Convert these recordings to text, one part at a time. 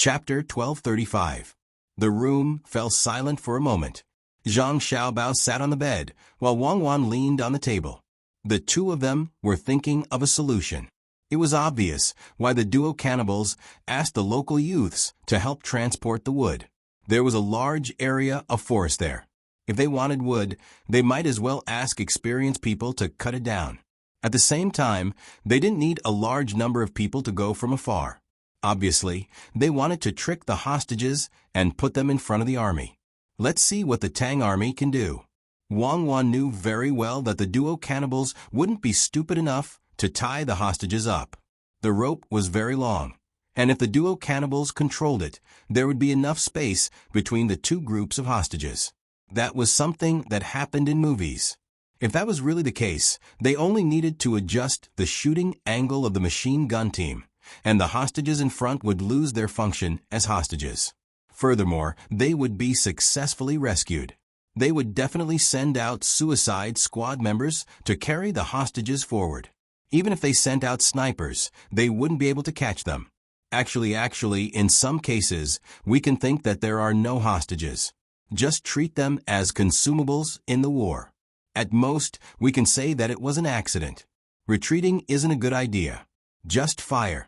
Chapter 1235. The room fell silent for a moment. Zhang Xiaobao sat on the bed, while Wang Wan leaned on the table. The two of them were thinking of a solution. It was obvious why the duo cannibals asked the local youths to help transport the wood. There was a large area of forest there. If they wanted wood, they might as well ask experienced people to cut it down. At the same time, they didn't need a large number of people to go from afar. Obviously, they wanted to trick the hostages and put them in front of the army. Let's see what the Tang army can do. Wang Wan knew very well that the duo cannibals wouldn't be stupid enough to tie the hostages up. The rope was very long, and if the duo cannibals controlled it, there would be enough space between the two groups of hostages. That was something that happened in movies. If that was really the case, they only needed to adjust the shooting angle of the machine gun team, and the hostages in front would lose their function as hostages. Furthermore, they would be successfully rescued. They would definitely send out suicide squad members to carry the hostages forward. Even if they sent out snipers, they wouldn't be able to catch them. Actually, in some cases, we can think that there are no hostages. Just treat them as consumables in the war. At most, we can say that it was an accident. Retreating isn't a good idea. Just fire.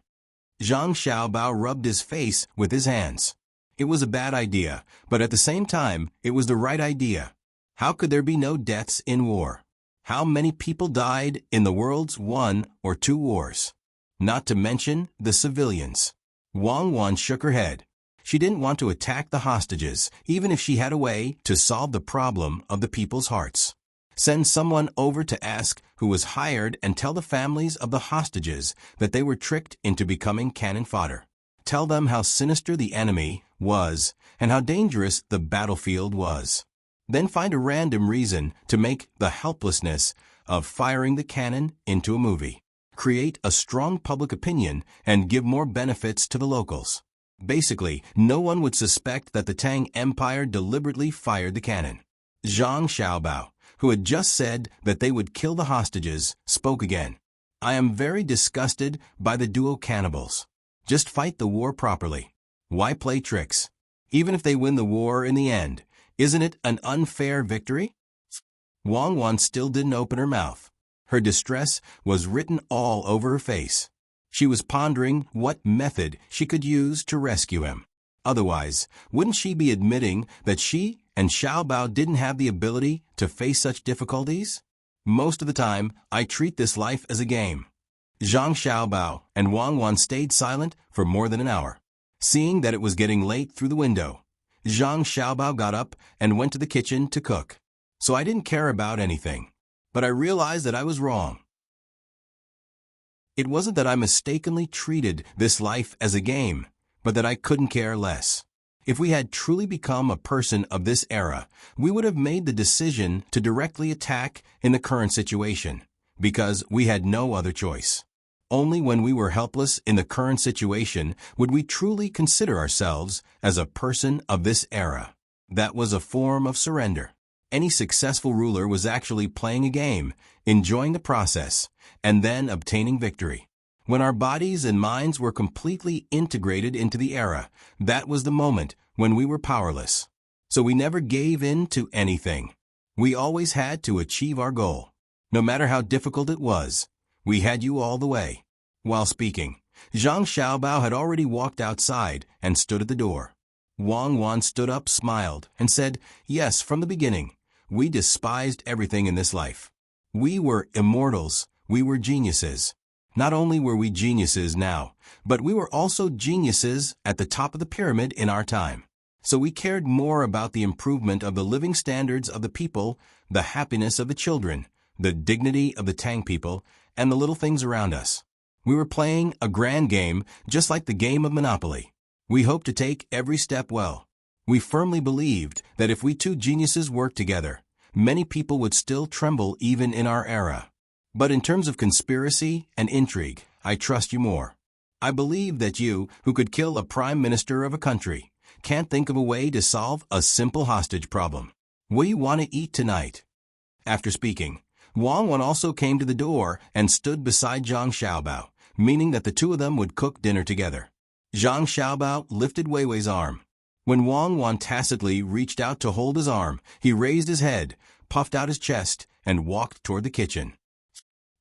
Zhang Xiaobao rubbed his face with his hands. It was a bad idea, but at the same time, it was the right idea. How could there be no deaths in war? How many people died in the world's 1 or 2 wars? Not to mention the civilians. Wang Wan shook her head. She didn't want to attack the hostages, even if she had a way to solve the problem of the people's hearts. Send someone over to ask who was hired and tell the families of the hostages that they were tricked into becoming cannon fodder. Tell them how sinister the enemy was and how dangerous the battlefield was. Then find a random reason to make the helplessness of firing the cannon into a movie. Create a strong public opinion and give more benefits to the locals. Basically, no one would suspect that the Tang Empire deliberately fired the cannon. Zhang Xiaobao, who had just said that they would kill the hostages, spoke again. I am very disgusted by the duo cannibals. Just fight the war properly. Why play tricks? Even if they win the war in the end, isn't it an unfair victory? Wang Wan still didn't open her mouth. Her distress was written all over her face. She was pondering what method she could use to rescue him. Otherwise, wouldn't she be admitting that she and Xiaobao didn't have the ability to face such difficulties? Most of the time, I treat this life as a game. Zhang Xiaobao and Wang Wan stayed silent for more than an hour. Seeing that it was getting late through the window, Zhang Xiaobao got up and went to the kitchen to cook. So I didn't care about anything. But I realized that I was wrong. It wasn't that I mistakenly treated this life as a game, but that I couldn't care less. If we had truly become a person of this era, we would have made the decision to directly attack in the current situation, because we had no other choice. Only when we were helpless in the current situation would we truly consider ourselves as a person of this era. That was a form of surrender. Any successful ruler was actually playing a game, enjoying the process, and then obtaining victory. When our bodies and minds were completely integrated into the era, that was the moment when we were powerless. So we never gave in to anything. We always had to achieve our goal. No matter how difficult it was, we had you all the way. While speaking, Zhang Xiaobao had already walked outside and stood at the door. Wang Wan stood up, smiled, and said, yes, from the beginning, we despised everything in this life. We were immortals, we were geniuses. Not only were we geniuses now, but we were also geniuses at the top of the pyramid in our time. So we cared more about the improvement of the living standards of the people, the happiness of the children, the dignity of the Tang people, and the little things around us. We were playing a grand game, just like the game of Monopoly. We hoped to take every step well. We firmly believed that if we two geniuses worked together, many people would still tremble even in our era. But in terms of conspiracy and intrigue, I trust you more. I believe that you, who could kill a prime minister of a country, can't think of a way to solve a simple hostage problem. What do you want to eat tonight? After speaking, Wang Wan also came to the door and stood beside Zhang Xiaobao, meaning that the two of them would cook dinner together. Zhang Xiaobao lifted Wei Wei's arm. When Wang Wan tacitly reached out to hold his arm, he raised his head, puffed out his chest, and walked toward the kitchen.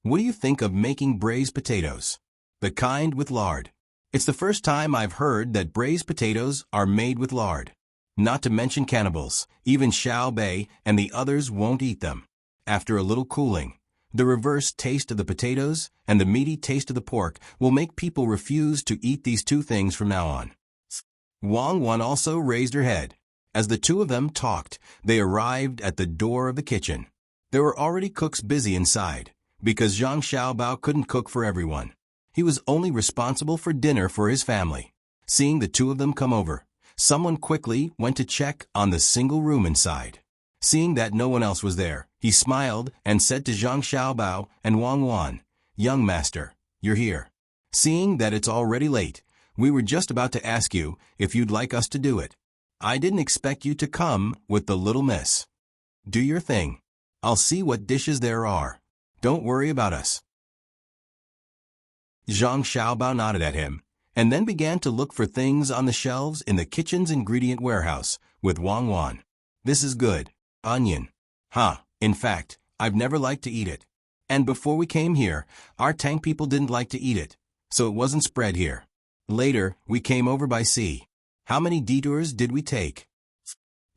What do you think of making braised potatoes? The kind with lard. It's the first time I've heard that braised potatoes are made with lard. Not to mention cannibals, even Xiao Bei and the others won't eat them. After a little cooling, the reverse taste of the potatoes and the meaty taste of the pork will make people refuse to eat these two things from now on. Wang Wan also raised her head. As the two of them talked, they arrived at the door of the kitchen. There were already cooks busy inside, because Zhang Xiaobao couldn't cook for everyone. He was only responsible for dinner for his family. Seeing the two of them come over, someone quickly went to check on the single room inside. Seeing that no one else was there, he smiled and said to Zhang Xiaobao and Wang Wan, "Young master, you're here. Seeing that it's already late, we were just about to ask you if you'd like us to do it. I didn't expect you to come with the little miss. Do your thing. I'll see what dishes there are. Don't worry about us." Zhang Xiaobao nodded at him, and then began to look for things on the shelves in the kitchen's ingredient warehouse with Wang Wan. "This is good. Onion. In fact, I've never liked to eat it. And before we came here, our Tang people didn't like to eat it, so it wasn't spread here. Later, we came over by sea. How many detours did we take?"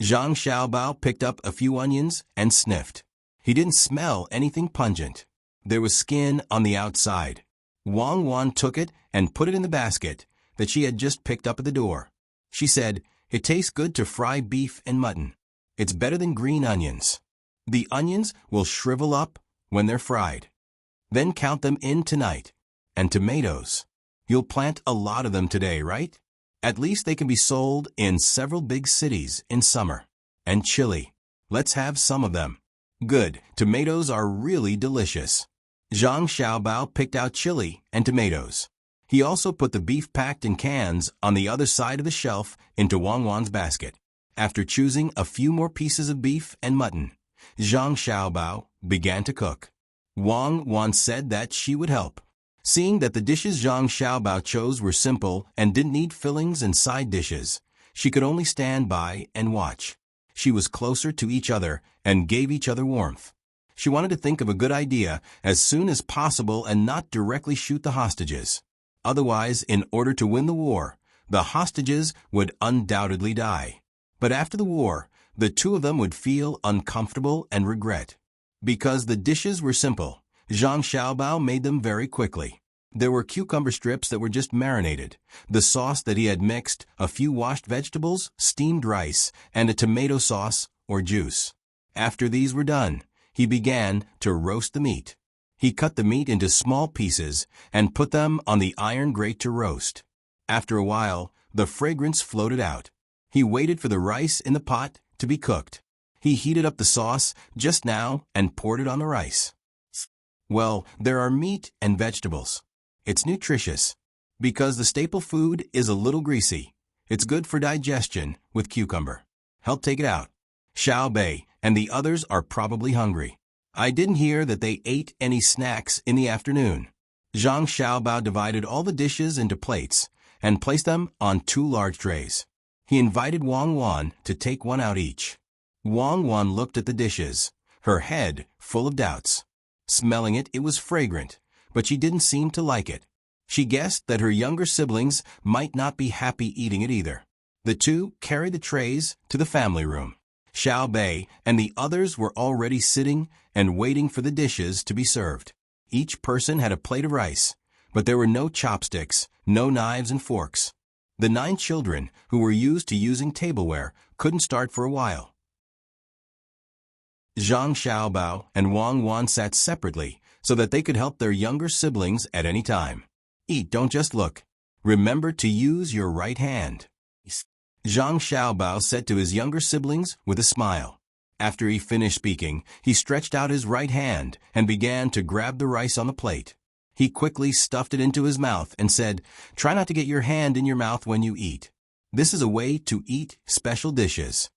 Zhang Xiaobao picked up a few onions and sniffed. He didn't smell anything pungent. There was skin on the outside. Wang Wan took it and put it in the basket that she had just picked up at the door. She said, "It tastes good to fry beef and mutton. It's better than green onions. The onions will shrivel up when they're fried. Then count them in tonight. And tomatoes. You'll plant a lot of them today, right? At least they can be sold in several big cities in summer. And chili. Let's have some of them." "Good. Tomatoes are really delicious." Zhang Xiaobao picked out chili and tomatoes. He also put the beef packed in cans on the other side of the shelf into Wang Wan's basket. After choosing a few more pieces of beef and mutton, Zhang Xiaobao began to cook. Wang Wan said that she would help. Seeing that the dishes Zhang Xiaobao chose were simple and didn't need fillings and side dishes, she could only stand by and watch. She was closer to each other and gave each other warmth. She wanted to think of a good idea as soon as possible and not directly shoot the hostages. Otherwise, in order to win the war, the hostages would undoubtedly die. But after the war, the two of them would feel uncomfortable and regret. Because the dishes were simple, Zhang Xiaobao made them very quickly. There were cucumber strips that were just marinated, the sauce that he had mixed, a few washed vegetables, steamed rice, and a tomato sauce or juice. After these were done, he began to roast the meat. He cut the meat into small pieces and put them on the iron grate to roast. After a while, the fragrance floated out. He waited for the rice in the pot to be cooked. He heated up the sauce just now and poured it on the rice. Well, there are meat and vegetables. It's nutritious. Because the staple food is a little greasy, it's good for digestion with cucumber. Help take it out. Xiao Bei and the others are probably hungry. I didn't hear that they ate any snacks in the afternoon. Zhang Xiaobao divided all the dishes into plates and placed them on 2 large trays. He invited Wang Wan to take one out each. Wang Wan looked at the dishes, her head full of doubts. Smelling it, it was fragrant, but she didn't seem to like it. She guessed that her younger siblings might not be happy eating it either. The two carried the trays to the family room. Xiao Bei and the others were already sitting and waiting for the dishes to be served. Each person had a plate of rice, but there were no chopsticks, no knives and forks. The 9 children, who were used to using tableware, couldn't start for a while. Zhang Xiaobao and Wang Wan sat separately so that they could help their younger siblings at any time. Eat, don't just look. Remember to use your right hand. Zhang Xiaobao said to his younger siblings with a smile. After he finished speaking, he stretched out his right hand and began to grab the rice on the plate. He quickly stuffed it into his mouth and said, "Try not to get your hand in your mouth when you eat. This is a way to eat special dishes."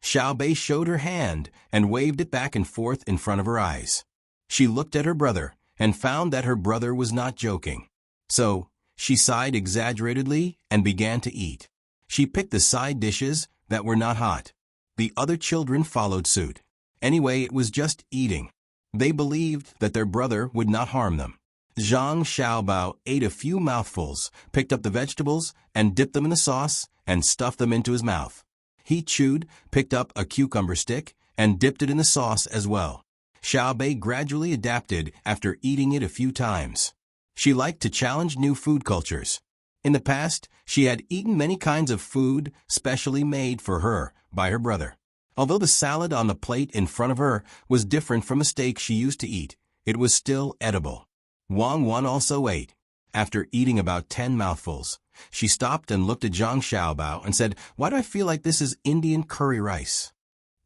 Xiao Bei showed her hand and waved it back and forth in front of her eyes. She looked at her brother and found that her brother was not joking. So, She sighed exaggeratedly and began to eat. She picked the side dishes that were not hot. The other children followed suit. Anyway, it was just eating. They believed that their brother would not harm them. Zhang Xiaobao ate a few mouthfuls, picked up the vegetables, and dipped them in the sauce, and stuffed them into his mouth. He chewed, picked up a cucumber stick, and dipped it in the sauce as well. Xiaobei gradually adapted after eating it a few times. She liked to challenge new food cultures. In the past, she had eaten many kinds of food specially made for her by her brother. Although the salad on the plate in front of her was different from the steak she used to eat, it was still edible. Wang Wan also ate. After eating about 10 mouthfuls, she stopped and looked at Zhang Xiaobao and said, "Why do I feel like this is Indian curry rice?"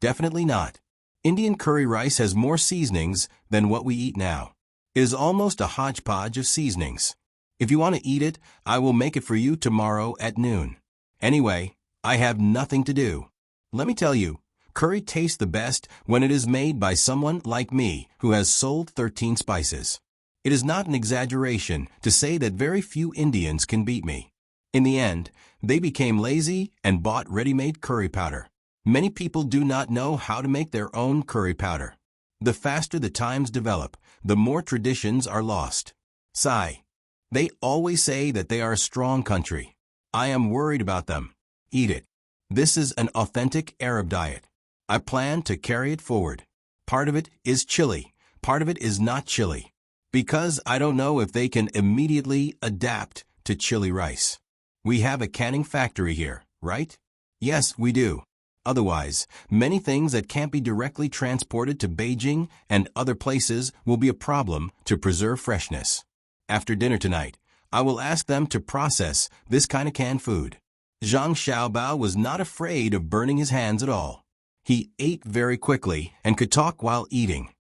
Definitely not. Indian curry rice has more seasonings than what we eat now. It is almost a hodgepodge of seasonings. If you want to eat it, I will make it for you tomorrow at noon. Anyway, I have nothing to do. Let me tell you, curry tastes the best when it is made by someone like me who has sold 13 spices. It is not an exaggeration to say that very few Indians can beat me. In the end, they became lazy and bought ready-made curry powder. Many people do not know how to make their own curry powder. The faster the times develop, the more traditions are lost. Sigh. They always say that they are a strong country. I am worried about them. Eat it. This is an authentic Arab diet. I plan to carry it forward. Part of it is chili, part of it is not chili. Because I don't know if they can immediately adapt to chili rice. We have a canning factory here, right? Yes, we do. Otherwise, many things that can't be directly transported to Beijing and other places will be a problem to preserve freshness. After dinner tonight, I will ask them to process this kind of canned food. Zhang Xiaobao was not afraid of burning his hands at all. He ate very quickly and could talk while eating.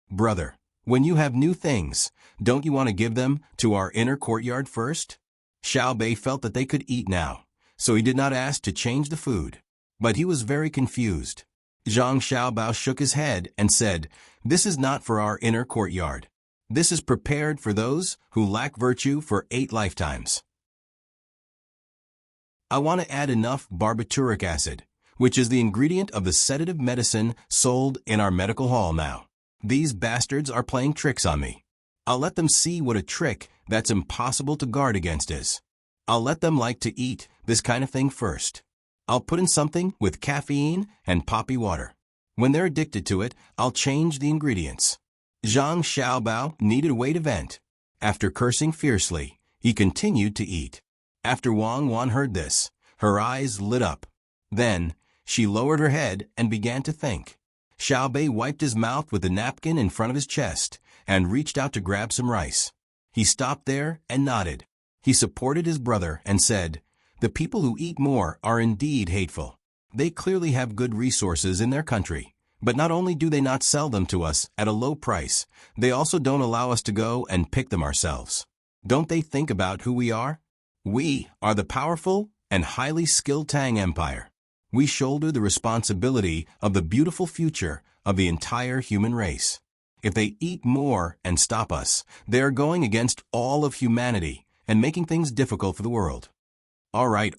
Brother, when you have new things, don't you want to give them to our inner courtyard first? Xiaobei felt that they could eat now, so he did not ask to change the food. But he was very confused. Zhang Xiaobao shook his head and said, "This is not for our inner courtyard. This is prepared for those who lack virtue for 8 lifetimes. I want to add enough barbituric acid, which is the ingredient of the sedative medicine sold in our medical hall now. These bastards are playing tricks on me. I'll let them see what a trick that's impossible to guard against is. I'll let them like to eat this kind of thing first. I'll put in something with caffeine and poppy water. When they're addicted to it, I'll change the ingredients." Zhang Xiaobao needed a way to vent. After cursing fiercely, he continued to eat. After Wang Wan heard this, her eyes lit up. Then, she lowered her head and began to think. Xiaobei wiped his mouth with the napkin in front of his chest and reached out to grab some rice. He stopped there and nodded. He supported his brother and said, "The people who eat more are indeed hateful. They clearly have good resources in their country, but not only do they not sell them to us at a low price, they also don't allow us to go and pick them ourselves. Don't they think about who we are? We are the powerful and highly skilled Tang Empire. We shoulder the responsibility of the beautiful future of the entire human race. If they eat more and stop us, they are going against all of humanity and making things difficult for the world. All right.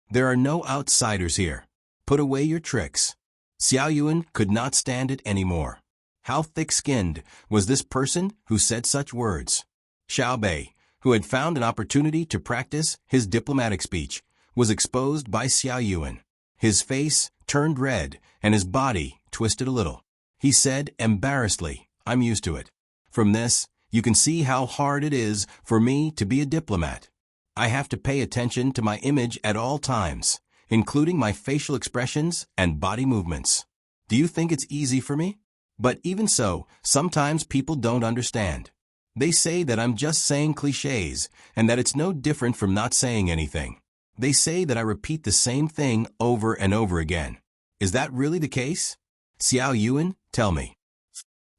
There are no outsiders here. Put away your tricks." Xiao Yuan could not stand it anymore. How thick-skinned was this person who said such words? Xiaobei, who had found an opportunity to practice his diplomatic speech, was exposed by Xiao Yuan. His face turned red and his body twisted a little. He said embarrassedly, "I'm used to it. From this, you can see how hard it is for me to be a diplomat. I have to pay attention to my image at all times, including my facial expressions and body movements. Do you think it's easy for me? But even so, sometimes people don't understand. They say that I'm just saying cliches and that it's no different from not saying anything. They say that I repeat the same thing over and over again. Is that really the case? Xiao Yuan, tell me."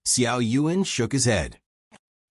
Xiao Yuan shook his head.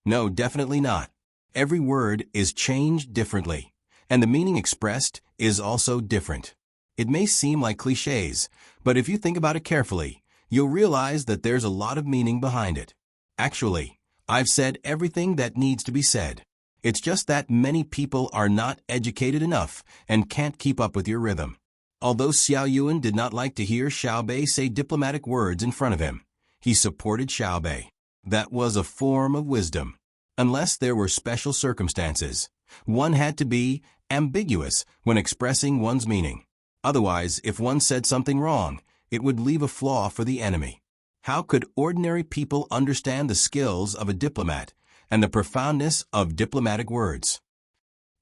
"No, definitely not. Every word is changed differently, and the meaning expressed is also different. It may seem like cliches, but if you think about it carefully, you'll realize that there's a lot of meaning behind it. Actually, I've said everything that needs to be said. It's just that many people are not educated enough and can't keep up with your rhythm. Although Xiao Yuan did not like to hear Xiao Bei say diplomatic words in front of him, he supported Xiao Bei. That was a form of wisdom. Unless there were special circumstances, one had to be ambiguous when expressing one's meaning. Otherwise, if one said something wrong, it would leave a flaw for the enemy. How could ordinary people understand the skills of a diplomat and the profoundness of diplomatic words?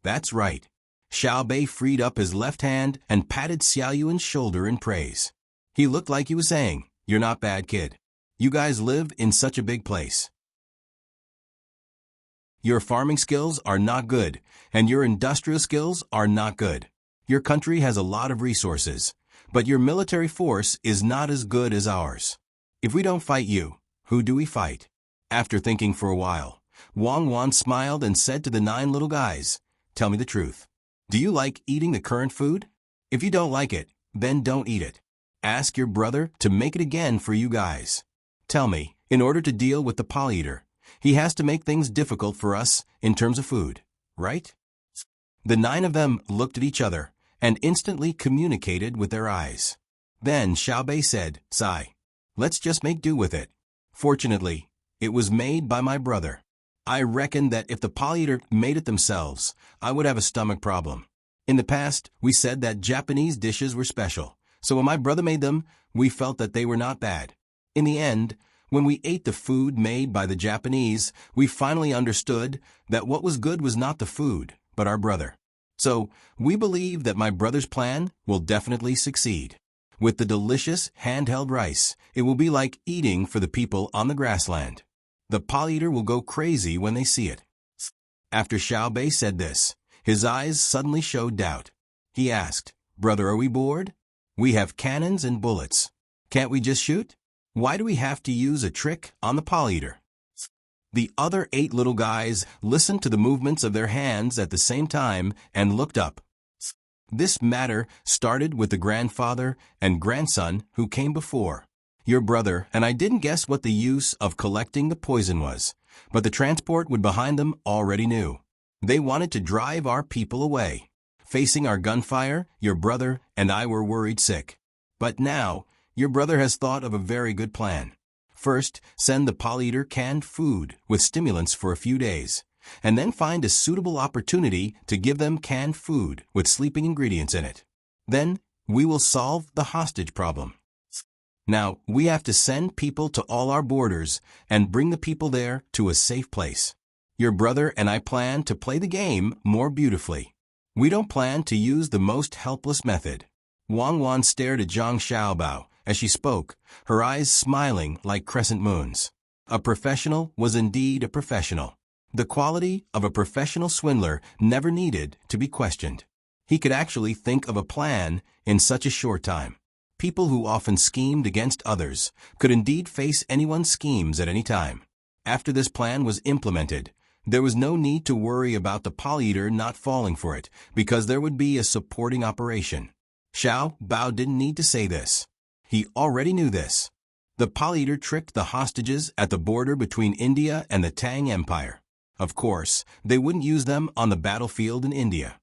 That's right. Xiao Bei freed up his left hand and patted Xiao Yuan's shoulder in praise. He looked like he was saying, "You're not bad, kid. You guys live in such a big place. Your farming skills are not good, and your industrial skills are not good. Your country has a lot of resources, but your military force is not as good as ours. If we don't fight you, who do we fight?" After thinking for a while, Wang Wan smiled and said to the 9 little guys, "Tell me the truth. Do you like eating the current food? If you don't like it, then don't eat it. Ask your brother to make it again for you guys. Tell me, in order to deal with the Poly-Eater, he has to make things difficult for us in terms of food, right?" The 9 of them looked at each other and instantly communicated with their eyes. Then Xiao Bei said, "Sai, let's just make do with it. Fortunately, it was made by my brother. I reckon that if the Poly-Eater made it themselves, I would have a stomach problem. In the past, we said that Japanese dishes were special, so when my brother made them, we felt that they were not bad. In the end, when we ate the food made by the Japanese, we finally understood that what was good was not the food, but our brother. So, we believe that my brother's plan will definitely succeed. With the delicious handheld rice, it will be like eating for the people on the grassland. The Poly-Eater will go crazy when they see it." After Xiao Bei said this, his eyes suddenly showed doubt. He asked, "Brother, are we bored? We have cannons and bullets. Can't we just shoot? Why do we have to use a trick on the Poly-Eater?" The other 8 little guys listened to the movements of their hands at the same time and looked up. This matter started with the grandfather and grandson who came before. Your brother and I didn't guess what the use of collecting the poison was, but the transport would behind them already knew. They wanted to drive our people away. Facing our gunfire, your brother and I were worried sick. But now, your brother has thought of a very good plan. First, send the Poly-Eater canned food with stimulants for a few days, and then find a suitable opportunity to give them canned food with sleeping ingredients in it. Then, we will solve the hostage problem. Now, we have to send people to all our borders and bring the people there to a safe place. Your brother and I plan to play the game more beautifully. We don't plan to use the most helpless method." Wang Wan stared at Zhang Xiaobao as she spoke, her eyes smiling like crescent moons. A professional was indeed a professional. The quality of a professional swindler never needed to be questioned. He could actually think of a plan in such a short time. People who often schemed against others could indeed face anyone's schemes at any time. After this plan was implemented, there was no need to worry about the Poly-Eater not falling for it, because there would be a supporting operation. Xiao Bao didn't need to say this. He already knew this. The Poly-Eater tricked the hostages at the border between India and the Tang Empire. Of course, they wouldn't use them on the battlefield in India.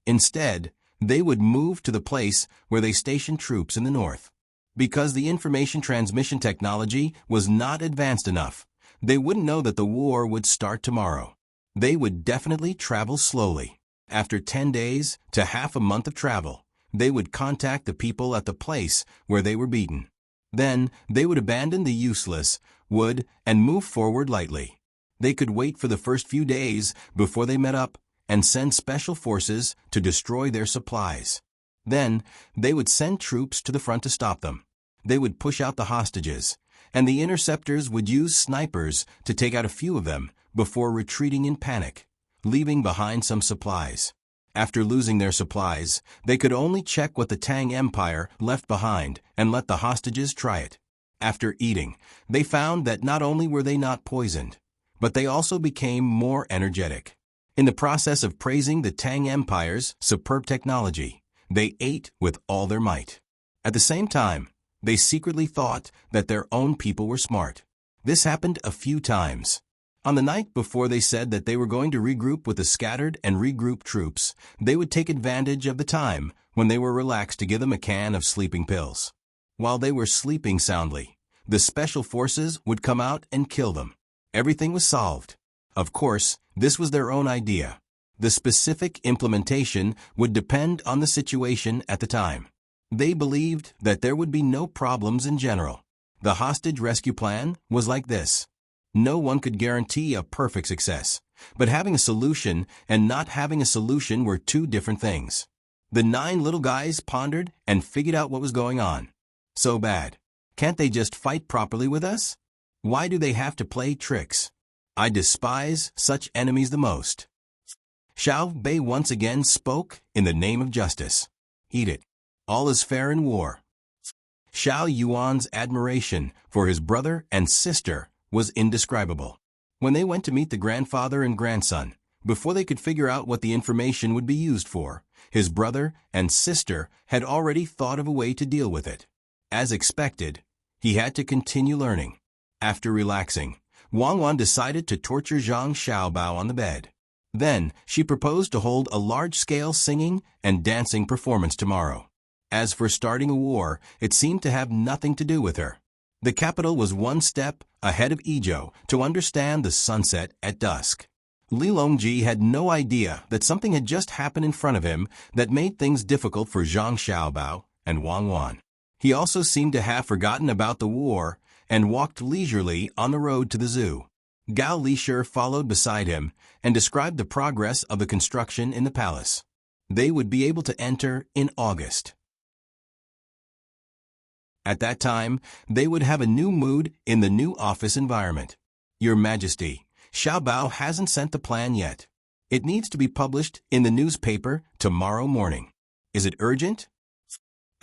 Instead, they would move to the place where they stationed troops in the north. Because the information transmission technology was not advanced enough, they wouldn't know that the war would start tomorrow. They would definitely travel slowly. After 10 days to half a month of travel, they would contact the people at the place where they were beaten. Then, they would abandon the useless wood and move forward lightly. They could wait for the first few days before they met up and send special forces to destroy their supplies. Then, they would send troops to the front to stop them. They would push out the hostages, and the interceptors would use snipers to take out a few of them before retreating in panic, leaving behind some supplies. After losing their supplies, they could only check what the Tang Empire left behind and let the hostages try it. After eating, they found that not only were they not poisoned, but they also became more energetic. In the process of praising the Tang Empire's superb technology, they ate with all their might. At the same time, they secretly thought that their own people were smart. This happened a few times. On the night before they said that they were going to regroup with the scattered and regrouped troops, they would take advantage of the time when they were relaxed to give them a can of sleeping pills. While they were sleeping soundly, the special forces would come out and kill them. Everything was solved. Of course, this was their own idea. The specific implementation would depend on the situation at the time. They believed that there would be no problems in general. The hostage rescue plan was like this. No one could guarantee a perfect success, but having a solution and not having a solution were two different things. The 9 little guys pondered and figured out what was going on. So bad. Can't they just fight properly with us? Why do they have to play tricks? I despise such enemies the most. Xiao Bei once again spoke in the name of justice. Eat it. All is fair in war. Xiao Yuan's admiration for his brother and sister was indescribable. When they went to meet the grandfather and grandson, before they could figure out what the information would be used for, his brother and sister had already thought of a way to deal with it. As expected, he had to continue learning. After relaxing, Wang Wan decided to torture Zhang Xiaobao on the bed. Then, she proposed to hold a large-scale singing and dancing performance tomorrow. As for starting a war, it seemed to have nothing to do with her. The capital was one step ahead of Izhou to understand the sunset at dusk. Li Longji had no idea that something had just happened in front of him that made things difficult for Zhang Xiaobao and Wang Wan. He also seemed to have forgotten about the war and walked leisurely on the road to the zoo. Gao Lishir followed beside him and described the progress of the construction in the palace. They would be able to enter in August. At that time, they would have a new mood in the new office environment. Your Majesty, Xiaobao hasn't sent the plan yet. It needs to be published in the newspaper tomorrow morning. Is it urgent?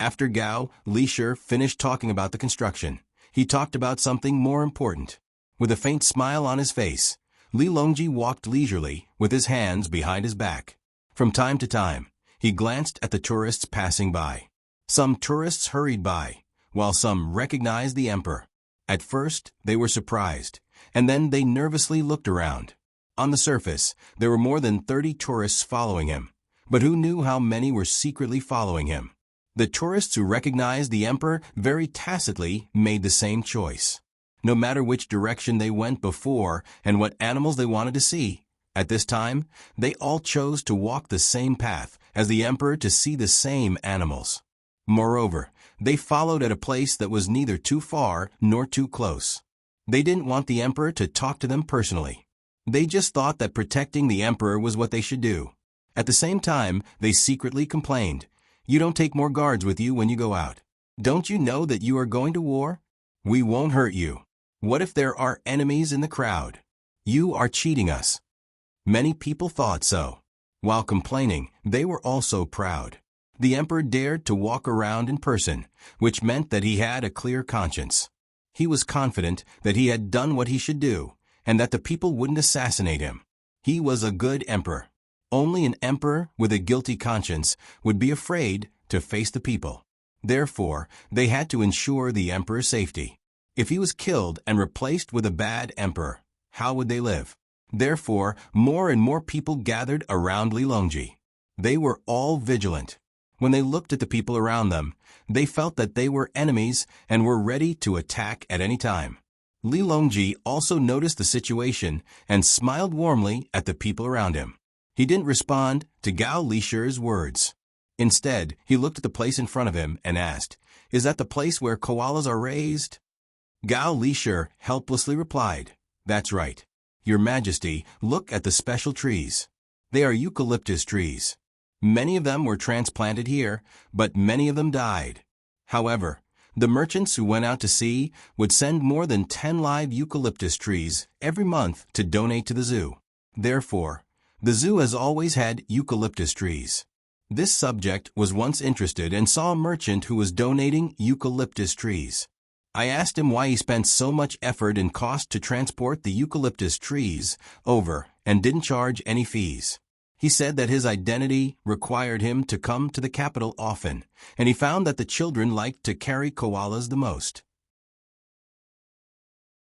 After Gao Lishir finished talking about the construction, he talked about something more important. With a faint smile on his face, Li Longji walked leisurely with his hands behind his back. From time to time, he glanced at the tourists passing by. Some tourists hurried by, while some recognized the emperor. At first, they were surprised, and then they nervously looked around. On the surface, there were more than 30 tourists following him, but who knew how many were secretly following him? The tourists who recognized the emperor very tacitly made the same choice. No matter which direction they went before and what animals they wanted to see, at this time, they all chose to walk the same path as the emperor to see the same animals. Moreover, they followed at a place that was neither too far nor too close. They didn't want the emperor to talk to them personally. They just thought that protecting the emperor was what they should do. At the same time, they secretly complained, "You don't take more guards with you when you go out. Don't you know that you are going to war? We won't hurt you. What if there are enemies in the crowd? You are cheating us." Many people thought so. While complaining, they were also proud. The emperor dared to walk around in person, which meant that he had a clear conscience. He was confident that he had done what he should do, and that the people wouldn't assassinate him. He was a good emperor. Only an emperor with a guilty conscience would be afraid to face the people. Therefore, they had to ensure the emperor's safety. If he was killed and replaced with a bad emperor, how would they live? Therefore, more and more people gathered around Li Longji. They were all vigilant. When they looked at the people around them, they felt that they were enemies and were ready to attack at any time. Li Longji also noticed the situation and smiled warmly at the people around him. He didn't respond to Gao Lishir's words. Instead, he looked at the place in front of him and asked, "Is that the place where koalas are raised?" Gao Lishir helplessly replied, "That's right. Your Majesty, look at the special trees. They are eucalyptus trees. Many of them were transplanted here, but many of them died. However, the merchants who went out to sea would send more than 10 live eucalyptus trees every month to donate to the zoo. Therefore, the zoo has always had eucalyptus trees." This subject was once interested and saw a merchant who was donating eucalyptus trees. I asked him why he spent so much effort and cost to transport the eucalyptus trees over and didn't charge any fees. He said that his identity required him to come to the capital often, and he found that the children liked to carry koalas the most.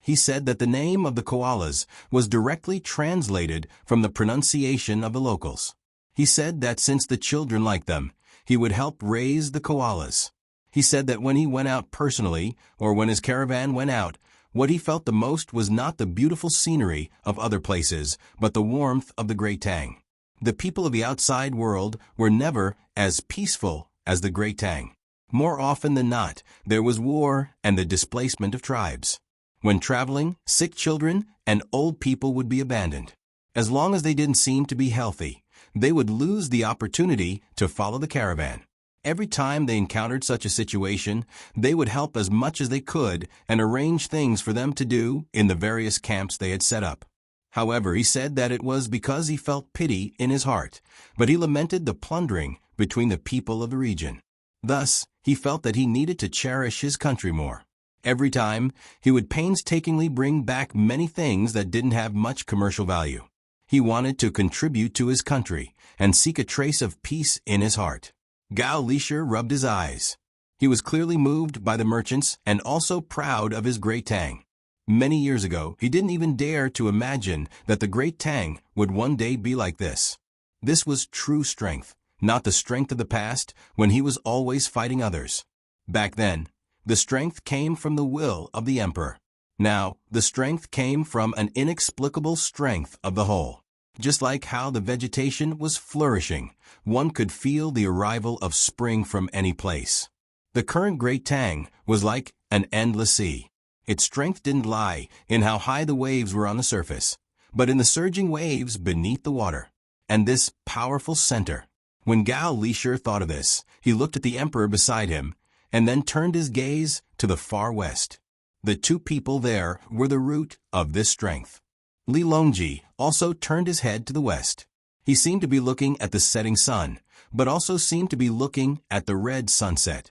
He said that the name of the koalas was directly translated from the pronunciation of the locals. He said that since the children liked them, he would help raise the koalas. He said that when he went out personally, or when his caravan went out, what he felt the most was not the beautiful scenery of other places, but the warmth of the Great Tang. The people of the outside world were never as peaceful as the Great Tang. More often than not, there was war and the displacement of tribes. When traveling, sick children and old people would be abandoned. As long as they didn't seem to be healthy, they would lose the opportunity to follow the caravan. Every time they encountered such a situation, they would help as much as they could and arrange things for them to do in the various camps they had set up. However, he said that it was because he felt pity in his heart, but he lamented the plundering between the people of the region. Thus, he felt that he needed to cherish his country more. Every time, he would painstakingly bring back many things that didn't have much commercial value. He wanted to contribute to his country and seek a trace of peace in his heart. Gao Lisher rubbed his eyes. He was clearly moved by the merchants and also proud of his Great Tang. Many years ago, he didn't even dare to imagine that the Great Tang would one day be like this. This was true strength, not the strength of the past when he was always fighting others. Back then, the strength came from the will of the emperor. Now, the strength came from an inexplicable strength of the whole. Just like how the vegetation was flourishing, one could feel the arrival of spring from any place. The current Great Tang was like an endless sea. Its strength didn't lie in how high the waves were on the surface, but in the surging waves beneath the water. And this powerful center. When Gao Lisher thought of this, he looked at the emperor beside him, and then turned his gaze to the far west. The two people there were the root of this strength. Li Longji also turned his head to the west. He seemed to be looking at the setting sun, but also seemed to be looking at the red sunset.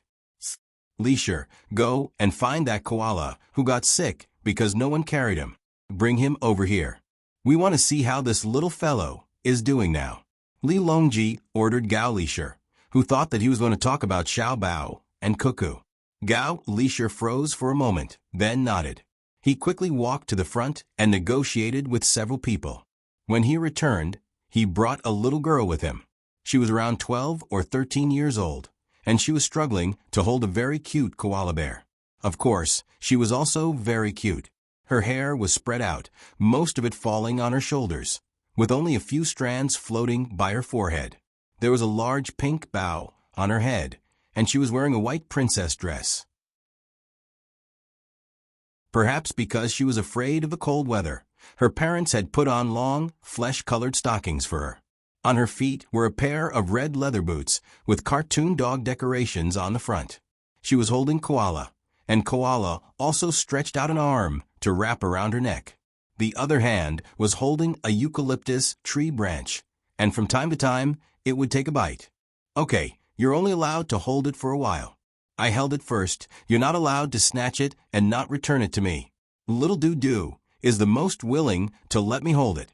Lisher, go and find that koala who got sick because no one carried him. Bring him over here. We want to see how this little fellow is doing now. Li Longji ordered Gao Lisher, who thought that he was going to talk about Xiao Bao and Cuckoo. Gao Lisher froze for a moment, then nodded. He quickly walked to the front and negotiated with several people. When he returned, he brought a little girl with him. She was around 12 or 13 years old, and she was struggling to hold a very cute koala bear. Of course, she was also very cute. Her hair was spread out, most of it falling on her shoulders, with only a few strands floating by her forehead. There was a large pink bow on her head, and she was wearing a white princess dress. Perhaps because she was afraid of the cold weather, her parents had put on long, flesh-colored stockings for her. On her feet were a pair of red leather boots with cartoon dog decorations on the front. She was holding Koala, and Koala also stretched out an arm to wrap around her neck. The other hand was holding a eucalyptus tree branch, and from time to time, it would take a bite. Okay, you're only allowed to hold it for a while. I held it first. You're not allowed to snatch it and not return it to me. Little Doo-Doo is the most willing to let me hold it.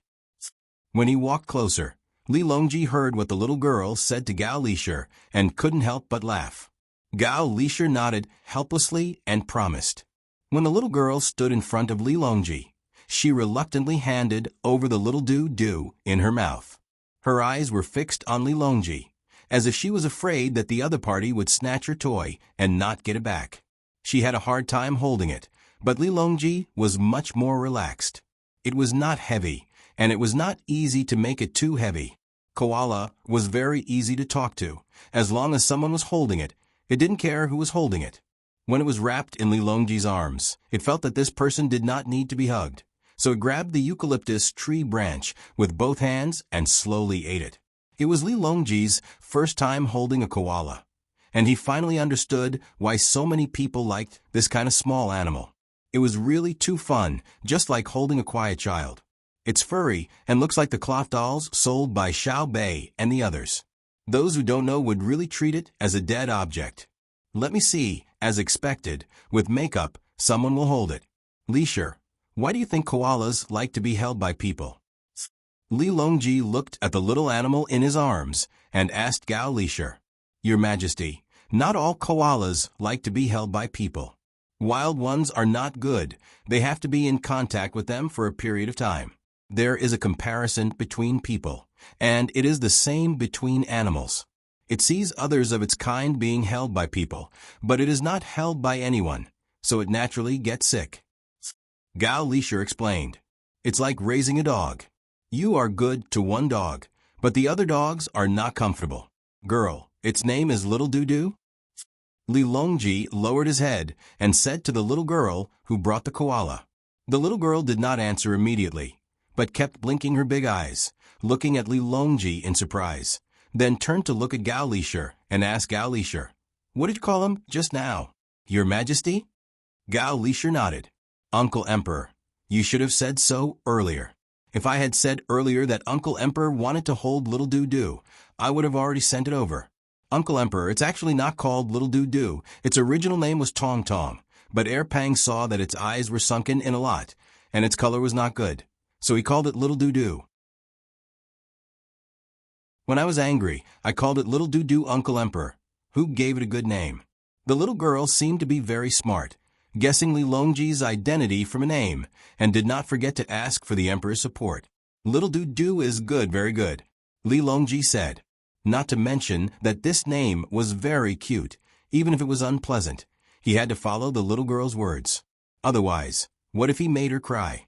When he walked closer, Li Longji heard what the little girl said to Gao Lisher and couldn't help but laugh. Gao Lisher nodded helplessly and promised. When the little girl stood in front of Li Longji, she reluctantly handed over the little Doo-Doo in her mouth. Her eyes were fixed on Li Longji, as if she was afraid that the other party would snatch her toy and not get it back. She had a hard time holding it, but Li Longji was much more relaxed. It was not heavy, and it was not easy to make it too heavy. Koala was very easy to talk to. As long as someone was holding it, it didn't care who was holding it. When it was wrapped in Li Longji's arms, it felt that this person did not need to be hugged. So it grabbed the eucalyptus tree branch with both hands and slowly ate it. It was Li Longji's first time holding a koala, and he finally understood why so many people liked this kind of small animal. It was really too fun, just like holding a quiet child. It's furry and looks like the cloth dolls sold by Xiao Bei and the others. Those who don't know would really treat it as a dead object. Let me see, as expected, with makeup, someone will hold it. Lisher, why do you think koalas like to be held by people? Li Longji looked at the little animal in his arms and asked Gao Lisher, Your Majesty, not all koalas like to be held by people. Wild ones are not good. They have to be in contact with them for a period of time. There is a comparison between people, and it is the same between animals. It sees others of its kind being held by people, but it is not held by anyone, so it naturally gets sick. Gao Lisher explained. It's like raising a dog. You are good to one dog, but the other dogs are not comfortable. Girl, its name is Little Doo-Doo? Li Longji lowered his head and said to the little girl who brought the koala. The little girl did not answer immediately, but kept blinking her big eyes, looking at Li Longji in surprise, then turned to look at Gao Lisher and asked Gao Lisher, "What did you call him just now? Your Majesty?" Gao Lisher nodded. "Uncle Emperor, you should have said so earlier. If I had said earlier that Uncle Emperor wanted to hold Little Doo-Doo, I would have already sent it over. Uncle Emperor, it's actually not called Little Doo-Doo. Its original name was Tong Tong, but Pang saw that its eyes were sunken in a lot, and its color was not good, so he called it Little Doo-Doo. When I was angry, I called it Little Doo-Doo Uncle Emperor, who gave it a good name." The little girl seemed to be very smart, guessing Li Longji's identity from a name, and did not forget to ask for the Emperor's support. "Little Doo-Doo is good, very good," Li Longji said. Not to mention that this name was very cute, even if it was unpleasant. He had to follow the little girl's words. Otherwise, what if he made her cry?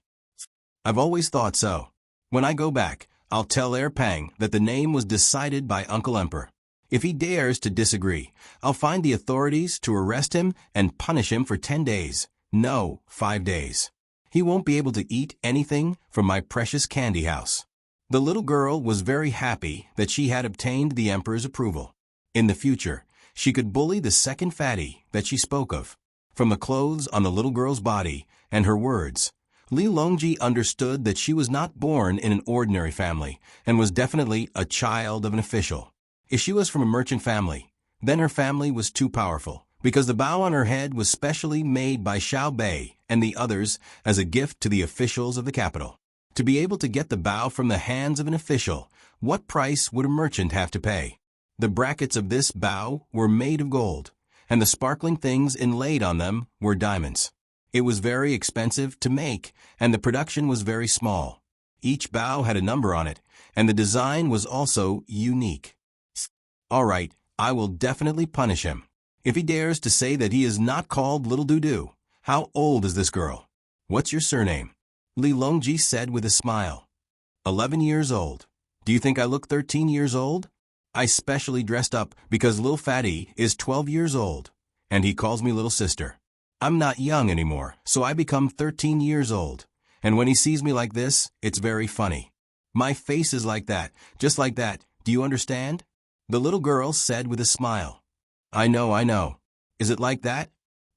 "I've always thought so. When I go back, I'll tell Pang that the name was decided by Uncle Emperor. If he dares to disagree, I'll find the authorities to arrest him and punish him for 10 days. No, 5 days. He won't be able to eat anything from my precious candy house." The little girl was very happy that she had obtained the Emperor's approval. In the future, she could bully the second fatty that she spoke of. From the clothes on the little girl's body and her words, Li Longji understood that she was not born in an ordinary family and was definitely a child of an official. If she was from a merchant family, then her family was too powerful, because the bow on her head was specially made by Xiao Bei and the others as a gift to the officials of the capital. To be able to get the bow from the hands of an official, what price would a merchant have to pay? The brackets of this bow were made of gold, and the sparkling things inlaid on them were diamonds. It was very expensive to make, and the production was very small. Each bow had a number on it, and the design was also unique. All right, I will definitely punish him. If he dares to say that he is not called Little Doo-Doo. How old is this girl? What's your surname? Li Longji said with a smile. 11 years old. Do you think I look 13 years old? I specially dressed up because Lil Fatty is 12 years old, and he calls me little sister. I'm not young anymore, so I become 13 years old, and when he sees me like this, it's very funny. My face is like that, just like that, do you understand? The little girl said with a smile. I know. Is it like that?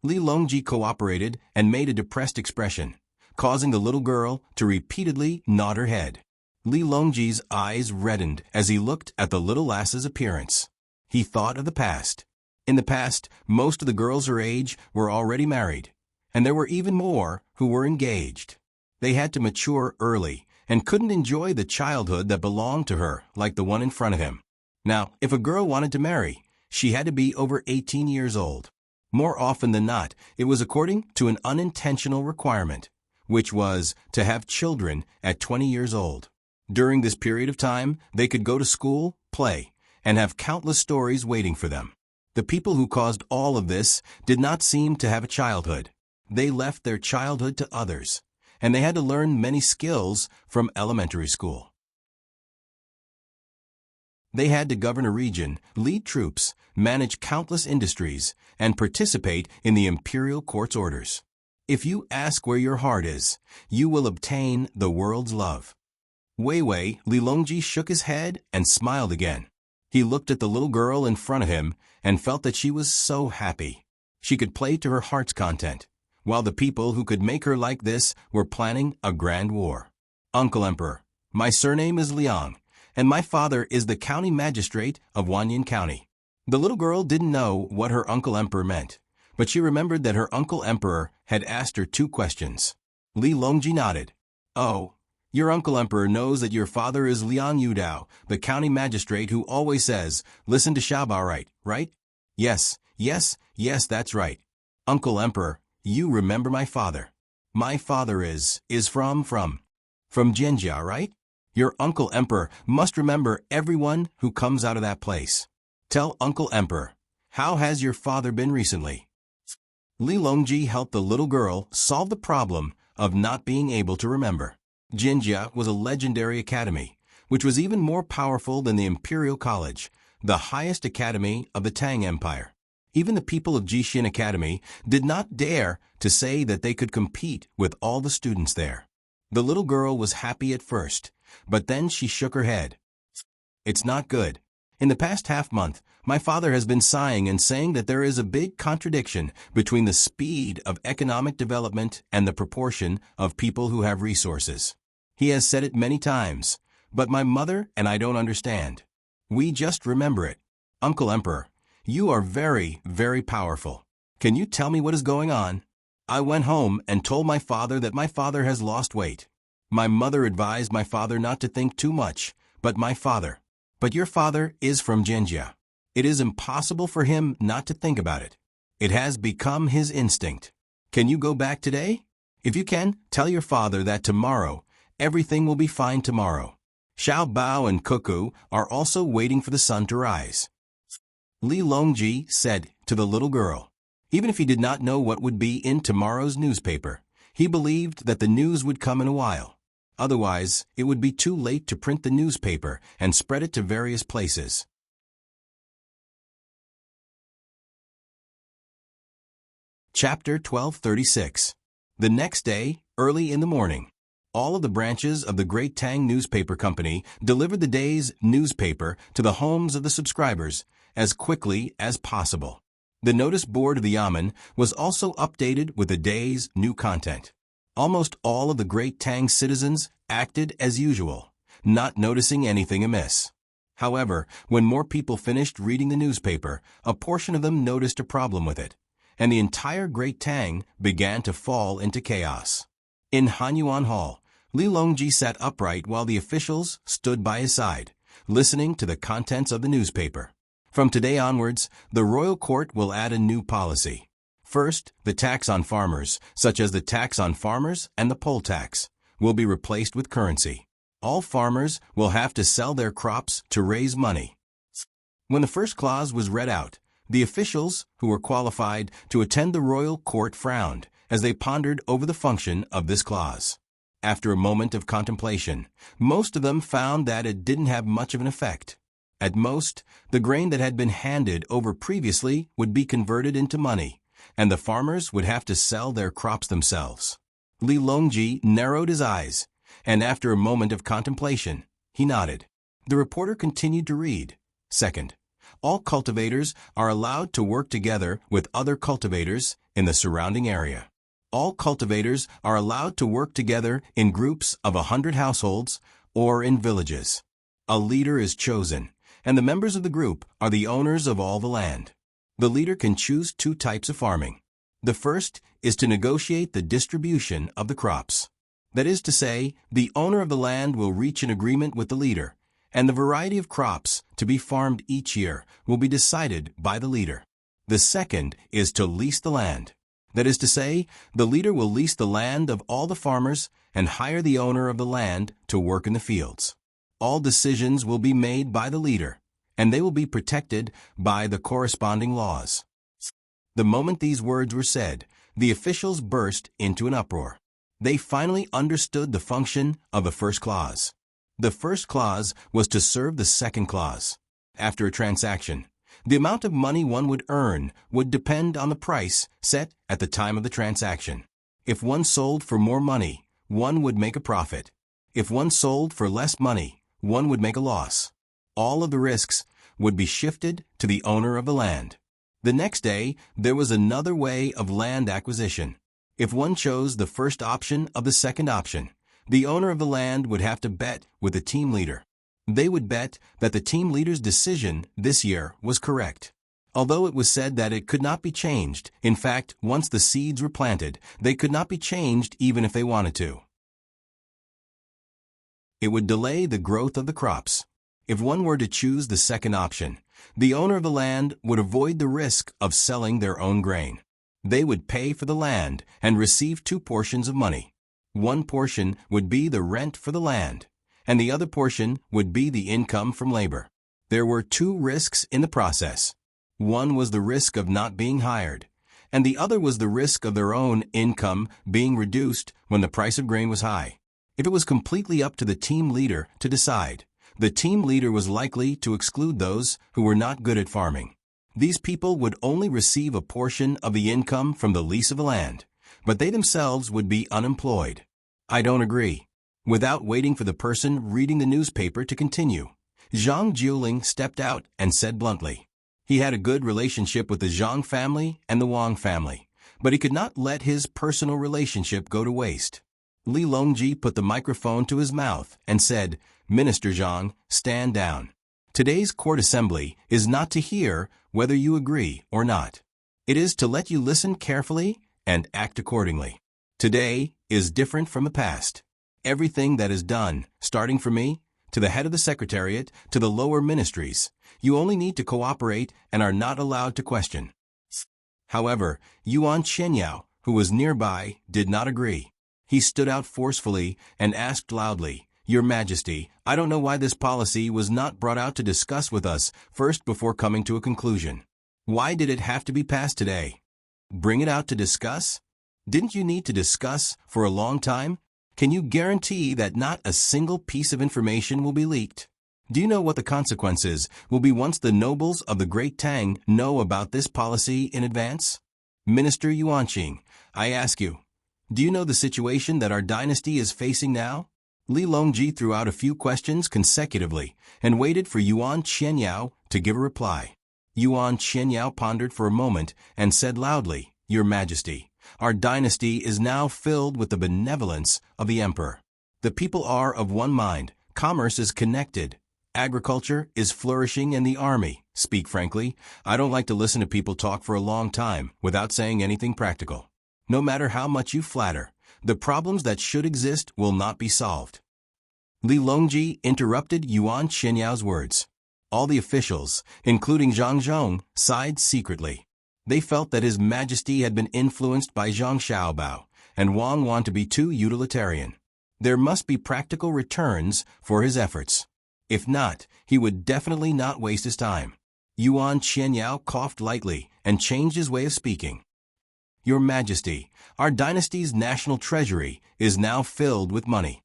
Li Longji cooperated and made a depressed expression, causing the little girl to repeatedly nod her head. Li Longji's eyes reddened as he looked at the little lass's appearance. He thought of the past. In the past, most of the girls her age were already married, and there were even more who were engaged. They had to mature early and couldn't enjoy the childhood that belonged to her like the one in front of him. Now, if a girl wanted to marry, she had to be over 18 years old. More often than not, it was according to an unintentional requirement, which was to have children at 20 years old. During this period of time, they could go to school, play, and have countless stories waiting for them. The people who caused all of this did not seem to have a childhood. They left their childhood to others, and they had to learn many skills from elementary school. They had to govern a region, lead troops, manage countless industries, and participate in the imperial court's orders. If you ask where your heart is, you will obtain the world's love. Wei Wei, Li Longji shook his head and smiled again. He looked at the little girl in front of him and felt that she was so happy. She could play to her heart's content, while the people who could make her like this were planning a grand war. Uncle Emperor, my surname is Liang, and my father is the county magistrate of Wanyan County. The little girl didn't know what her Uncle Emperor meant, but she remembered that her Uncle Emperor had asked her 2 questions. Li Longji nodded. Oh, your Uncle Emperor knows that your father is Liang Yudao, the county magistrate who always says, listen to Xiaobao right? Yes, that's right. Uncle Emperor, You remember my father. My father is from Jinjia, right? Your Uncle Emperor must remember everyone who comes out of that place. Tell Uncle Emperor, how has your father been recently? Li Longji helped the little girl solve the problem of not being able to remember. Jinjia was a legendary academy, which was even more powerful than the Imperial College, the highest academy of the Tang Empire. Even the people of Jixin Academy did not dare to say that they could compete with all the students there. The little girl was happy at first, but then she shook her head. It's not good. In the past half-month, my father has been sighing and saying that there is a big contradiction between the speed of economic development and the proportion of people who have resources. He has said it many times, but my mother and I don't understand. We just remember it. Uncle Emperor, you are very, very powerful. Can you tell me what is going on? I went home and told my father that my father has lost weight. My mother advised my father not to think too much, but your father is from Jinjia. It is impossible for him not to think about it. It has become his instinct. Can you go back today? If you can, tell your father that tomorrow, everything will be fine tomorrow. Xiao Bao and Cuckoo are also waiting for the sun to rise. Li Longji said to the little girl. Even if he did not know what would be in tomorrow's newspaper, he believed that the news would come in a while. Otherwise, it would be too late to print the newspaper and spread it to various places. Chapter 1236. The next day, early in the morning, all of the branches of the Great Tang Newspaper Company delivered the day's newspaper to the homes of the subscribers as quickly as possible. The notice board of the Yamen was also updated with the day's new content. Almost all of the Great Tang citizens acted as usual, not noticing anything amiss. However, when more people finished reading the newspaper, a portion of them noticed a problem with it, and the entire Great Tang began to fall into chaos. In Hanyuan Hall, Li Longji sat upright while the officials stood by his side, listening to the contents of the newspaper. From today onwards, the royal court will add a new policy. First, the tax on farmers, such as the tax on farmers and the poll tax, will be replaced with currency. All farmers will have to sell their crops to raise money. When the first clause was read out, the officials who were qualified to attend the royal court frowned as they pondered over the function of this clause. After a moment of contemplation, most of them found that it didn't have much of an effect. At most, the grain that had been handed over previously would be converted into money, and the farmers would have to sell their crops themselves. Li Longji narrowed his eyes, and after a moment of contemplation, he nodded. The reporter continued to read. Second, all cultivators are allowed to work together with other cultivators in the surrounding area. All cultivators are allowed to work together in groups of 100 households or in villages. A leader is chosen, and the members of the group are the owners of all the land. The leader can choose two types of farming. The first is to negotiate the distribution of the crops. That is to say, the owner of the land will reach an agreement with the leader, and the variety of crops to be farmed each year will be decided by the leader. The second is to lease the land. That is to say, the leader will lease the land of all the farmers and hire the owner of the land to work in the fields. All decisions will be made by the leader, and they will be protected by the corresponding laws. The moment these words were said, the officials burst into an uproar. They finally understood the function of the first clause. The first clause was to serve the second clause. After a transaction, the amount of money one would earn would depend on the price set at the time of the transaction. If one sold for more money, one would make a profit. If one sold for less money, one would make a loss. All of the risks would be shifted to the owner of the land. The next day, there was another way of land acquisition. If one chose the first option of the second option, the owner of the land would have to bet with the team leader. They would bet that the team leader's decision this year was correct. Although it was said that it could not be changed, in fact, once the seeds were planted, they could not be changed even if they wanted to. It would delay the growth of the crops. If one were to choose the second option, the owner of the land would avoid the risk of selling their own grain. They would pay for the land and receive two portions of money. One portion would be the rent for the land, and the other portion would be the income from labor. There were two risks in the process. One was the risk of not being hired, and the other was the risk of their own income being reduced when the price of grain was high. If it was completely up to the team leader to decide, the team leader was likely to exclude those who were not good at farming. These people would only receive a portion of the income from the lease of the land, but they themselves would be unemployed. I don't agree. Without waiting for the person reading the newspaper to continue, Zhang Jiuling stepped out and said bluntly. He had a good relationship with the Zhang family and the Wang family, but he could not let his personal relationship go to waste. Li Longji put the microphone to his mouth and said, "Minister Zhang, stand down. Today's court assembly is not to hear whether you agree or not. It is to let you listen carefully and act accordingly. Today is different from the past. Everything that is done, starting from me, to the head of the secretariat, to the lower ministries, you only need to cooperate and are not allowed to question." However, Yuan Qianyao, who was nearby, did not agree. He stood out forcefully and asked loudly, "Your Majesty, I don't know why this policy was not brought out to discuss with us first before coming to a conclusion. Why did it have to be passed today? Bring it out to discuss? Didn't you need to discuss for a long time? Can you guarantee that not a single piece of information will be leaked? Do you know what the consequences will be once the nobles of the great Tang know about this policy in advance? Minister Yuanqing, I ask you, do you know the situation that our dynasty is facing now?" Li Longji threw out a few questions consecutively and waited for Yuan Qianyao to give a reply. Yuan Qianyao pondered for a moment and said loudly, "Your Majesty, our dynasty is now filled with the benevolence of the emperor. The people are of one mind, commerce is connected, agriculture is flourishing, and the army. Speak frankly, I don't like to listen to people talk for a long time without saying anything practical. No matter how much you flatter, the problems that should exist will not be solved." Li Longji interrupted Yuan Qianyao's words. All the officials, including Zhang Zhong, sighed secretly. They felt that His Majesty had been influenced by Zhang Xiaobao, and Wang Wan to be too utilitarian. There must be practical returns for his efforts. If not, he would definitely not waste his time. Yuan Qianyao coughed lightly and changed his way of speaking. "Your Majesty, our dynasty's national treasury is now filled with money.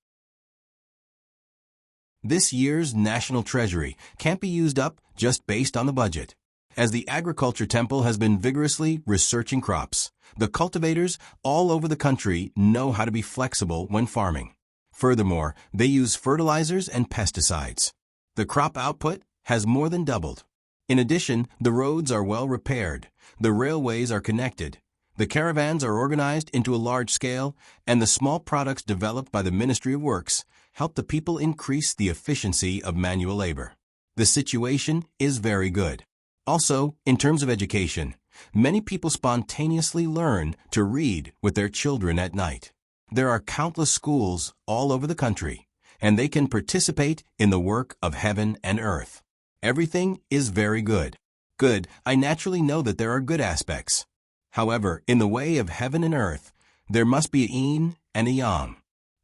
This year's national treasury can't be used up just based on the budget. As the agriculture temple has been vigorously researching crops, the cultivators all over the country know how to be flexible when farming. Furthermore, they use fertilizers and pesticides. The crop output has more than doubled. In addition, the roads are well repaired, the railways are connected, the caravans are organized into a large scale, and the small products developed by the Ministry of Works help the people increase the efficiency of manual labor. The situation is very good. Also, in terms of education, many people spontaneously learn to read with their children at night. There are countless schools all over the country, and they can participate in the work of heaven and earth. Everything is very good. Good, I naturally know that there are good aspects. However, in the way of heaven and earth, there must be a yin and a yang.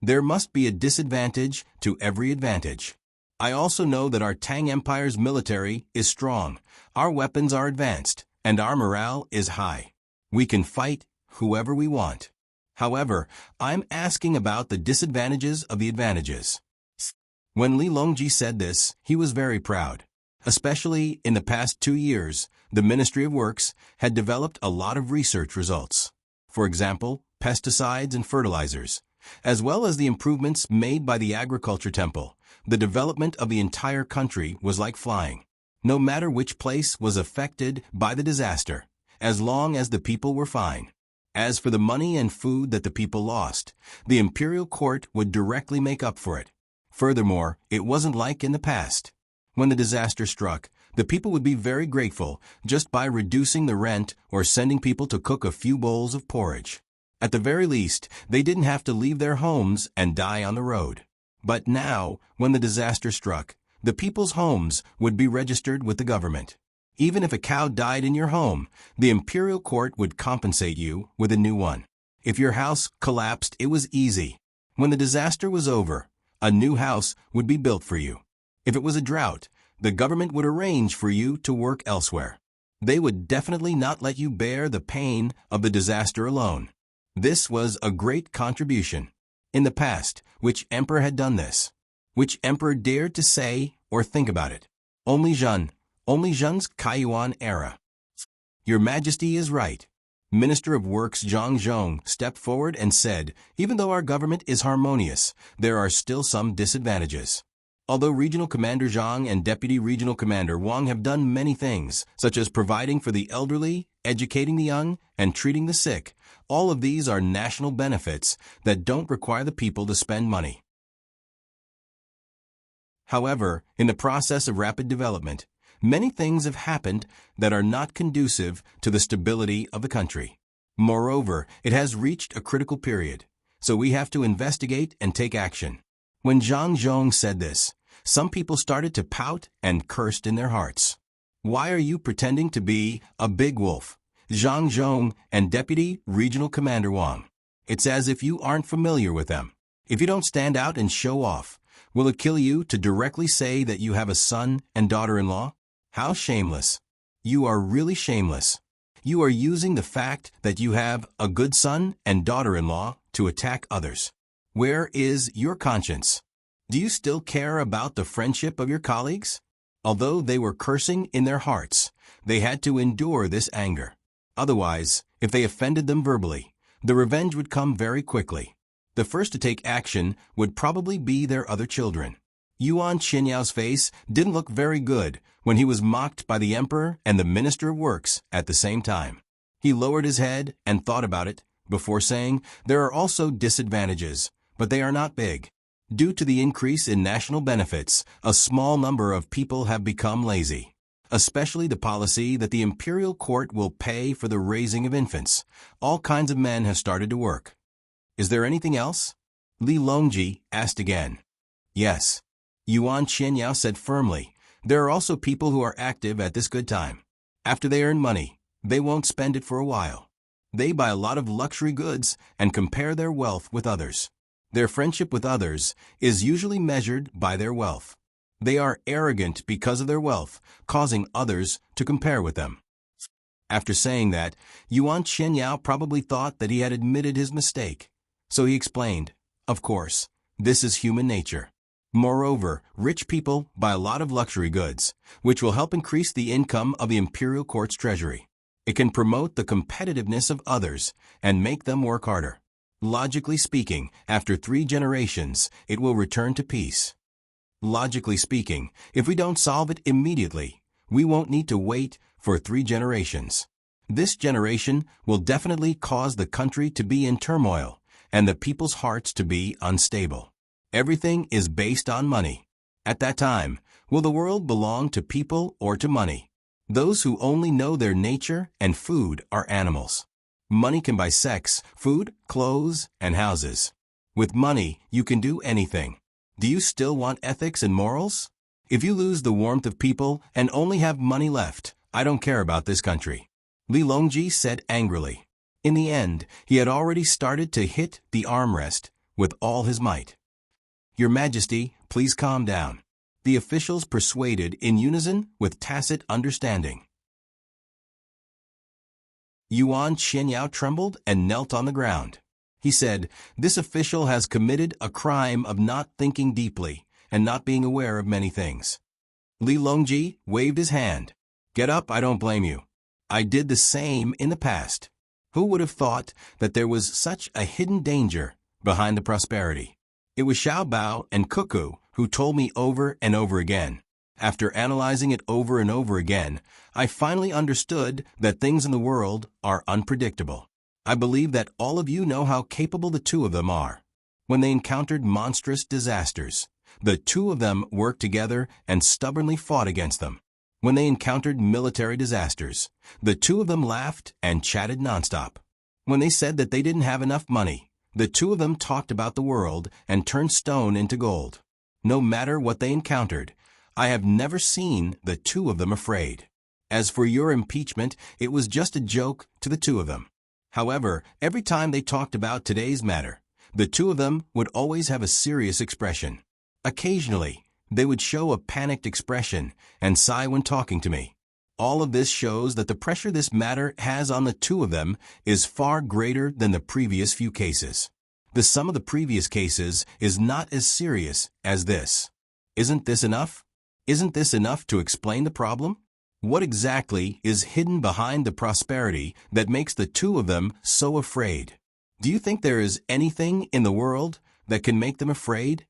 There must be a disadvantage to every advantage. I also know that our Tang Empire's military is strong, our weapons are advanced, and our morale is high. We can fight whoever we want. However, I'm asking about the disadvantages of the advantages." When Li Longji said this, he was very proud. Especially in the past 2 years, the Ministry of Works had developed a lot of research results. For example, pesticides and fertilizers, as well as the improvements made by the agriculture temple. The development of the entire country was like flying. No matter which place was affected by the disaster, as long as the people were fine. As for the money and food that the people lost, the imperial court would directly make up for it. Furthermore, it wasn't like in the past. When the disaster struck, the people would be very grateful just by reducing the rent or sending people to cook a few bowls of porridge. At the very least, they didn't have to leave their homes and die on the road. But now, when the disaster struck, the people's homes would be registered with the government. Even if a cow died in your home, the imperial court would compensate you with a new one. If your house collapsed, it was easy. When the disaster was over, a new house would be built for you. If it was a drought, the government would arrange for you to work elsewhere. They would definitely not let you bear the pain of the disaster alone. This was a great contribution. In the past, which emperor had done this? Which emperor dared to say or think about it? Only Zhen's Kaiyuan era. Your Majesty is right. Minister of Works Zhang Zhong stepped forward and said, even though our government is harmonious, there are still some disadvantages. Although Regional Commander Zhang and Deputy Regional Commander Wang have done many things, such as providing for the elderly, educating the young, and treating the sick, all of these are national benefits that don't require the people to spend money. However, in the process of rapid development, many things have happened that are not conducive to the stability of the country. Moreover, it has reached a critical period, so we have to investigate and take action. When Zhang Zhong said this, some people started to pout and cursed in their hearts. Why are you pretending to be a big wolf? Zhang Zhong and Deputy Regional Commander Wang. It's as if you aren't familiar with them. If you don't stand out and show off, will it kill you to directly say that you have a son and daughter-in-law? How shameless. You are really shameless. You are using the fact that you have a good son and daughter-in-law to attack others. Where is your conscience? Do you still care about the friendship of your colleagues? Although they were cursing in their hearts, they had to endure this anger. Otherwise, if they offended them verbally, the revenge would come very quickly. The first to take action would probably be their other children. Yuan Qinyao's face didn't look very good when he was mocked by the emperor and the Minister of Works at the same time. He lowered his head and thought about it before saying, there are also disadvantages, but they are not big. Due to the increase in national benefits, a small number of people have become lazy. Especially the policy that the imperial court will pay for the raising of infants. All kinds of men have started to work. Is there anything else? Li Longji asked again. Yes. Yuan Qianyao said firmly, there are also people who are active at this good time. After they earn money, they won't spend it for a while. They buy a lot of luxury goods and compare their wealth with others. Their friendship with others is usually measured by their wealth. They are arrogant because of their wealth, causing others to compare with them. After saying that, Yuan Qianyao probably thought that he had admitted his mistake. So he explained, of course, this is human nature. Moreover, rich people buy a lot of luxury goods, which will help increase the income of the imperial court's treasury. It can promote the competitiveness of others and make them work harder. Logically speaking, after 3 generations, it will return to peace. Logically speaking, if we don't solve it immediately, we won't need to wait for 3 generations. This generation will definitely cause the country to be in turmoil and the people's hearts to be unstable. Everything is based on money. At that time, will the world belong to people or to money? Those who only know their nature and food are animals. Money can buy sex, food, clothes, and houses. With money, you can do anything. Do you still want ethics and morals? If you lose the warmth of people and only have money left, I don't care about this country. Li Longji said angrily. In the end, he had already started to hit the armrest with all his might. Your Majesty, please calm down. The officials persuaded in unison with tacit understanding. Yuan Qianyao trembled and knelt on the ground. He said, this official has committed a crime of not thinking deeply and not being aware of many things. Li Longji waved his hand. Get up, I don't blame you. I did the same in the past. Who would have thought that there was such a hidden danger behind the prosperity? It was Xiao Bao and Cuckoo who told me over and over again. After analyzing it over and over again, I finally understood that things in the world are unpredictable. I believe that all of you know how capable the two of them are. When they encountered monstrous disasters, the two of them worked together and stubbornly fought against them. When they encountered military disasters, the two of them laughed and chatted nonstop. When they said that they didn't have enough money, the two of them talked about the world and turned stone into gold. No matter what they encountered, I have never seen the two of them afraid. As for your impeachment, it was just a joke to the two of them. However, every time they talked about today's matter, the two of them would always have a serious expression. Occasionally, they would show a panicked expression and sigh when talking to me. All of this shows that the pressure this matter has on the two of them is far greater than the previous few cases. The sum of the previous cases is not as serious as this. Isn't this enough? Isn't this enough to explain the problem? What exactly is hidden behind the prosperity that makes the two of them so afraid? Do you think there is anything in the world that can make them afraid?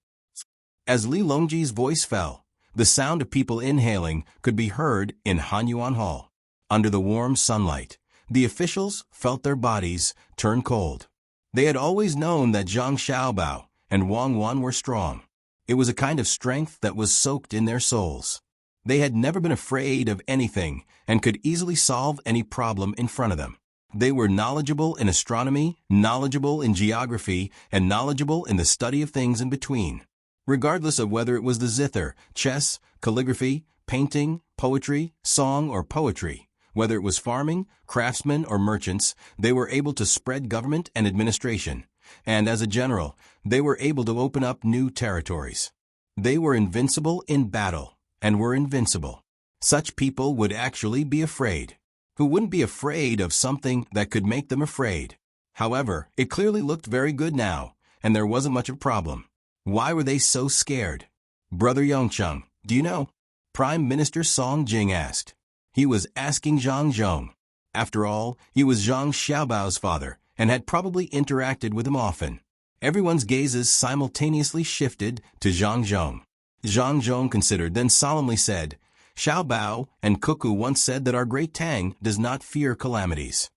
As Li Longji's voice fell, the sound of people inhaling could be heard in Hanyuan Hall. Under the warm sunlight, the officials felt their bodies turn cold. They had always known that Zhang Xiaobao and Wang Wan were strong. It was a kind of strength that was soaked in their souls. They had never been afraid of anything and could easily solve any problem in front of them. They were knowledgeable in astronomy, knowledgeable in geography, and knowledgeable in the study of things in between. Regardless of whether it was the zither, chess, calligraphy, painting, poetry, song, or poetry, whether it was farming, craftsmen, or merchants, they were able to spread government and administration, and as a general, they were able to open up new territories. They were invincible in battle, and were invincible. Such people would actually be afraid. Who wouldn't be afraid of something that could make them afraid? However, it clearly looked very good now, and there wasn't much of a problem. Why were they so scared? Brother Yongcheng, do you know? Prime Minister Song Jing asked. He was asking Zhang Zhong. After all, he was Zhang Xiaobao's father, and had probably interacted with him often. Everyone's gazes simultaneously shifted to Zhang Zhong. Zhang Zhong considered, then solemnly said, Xiaobao and Cuckoo once said that our great Tang does not fear calamities.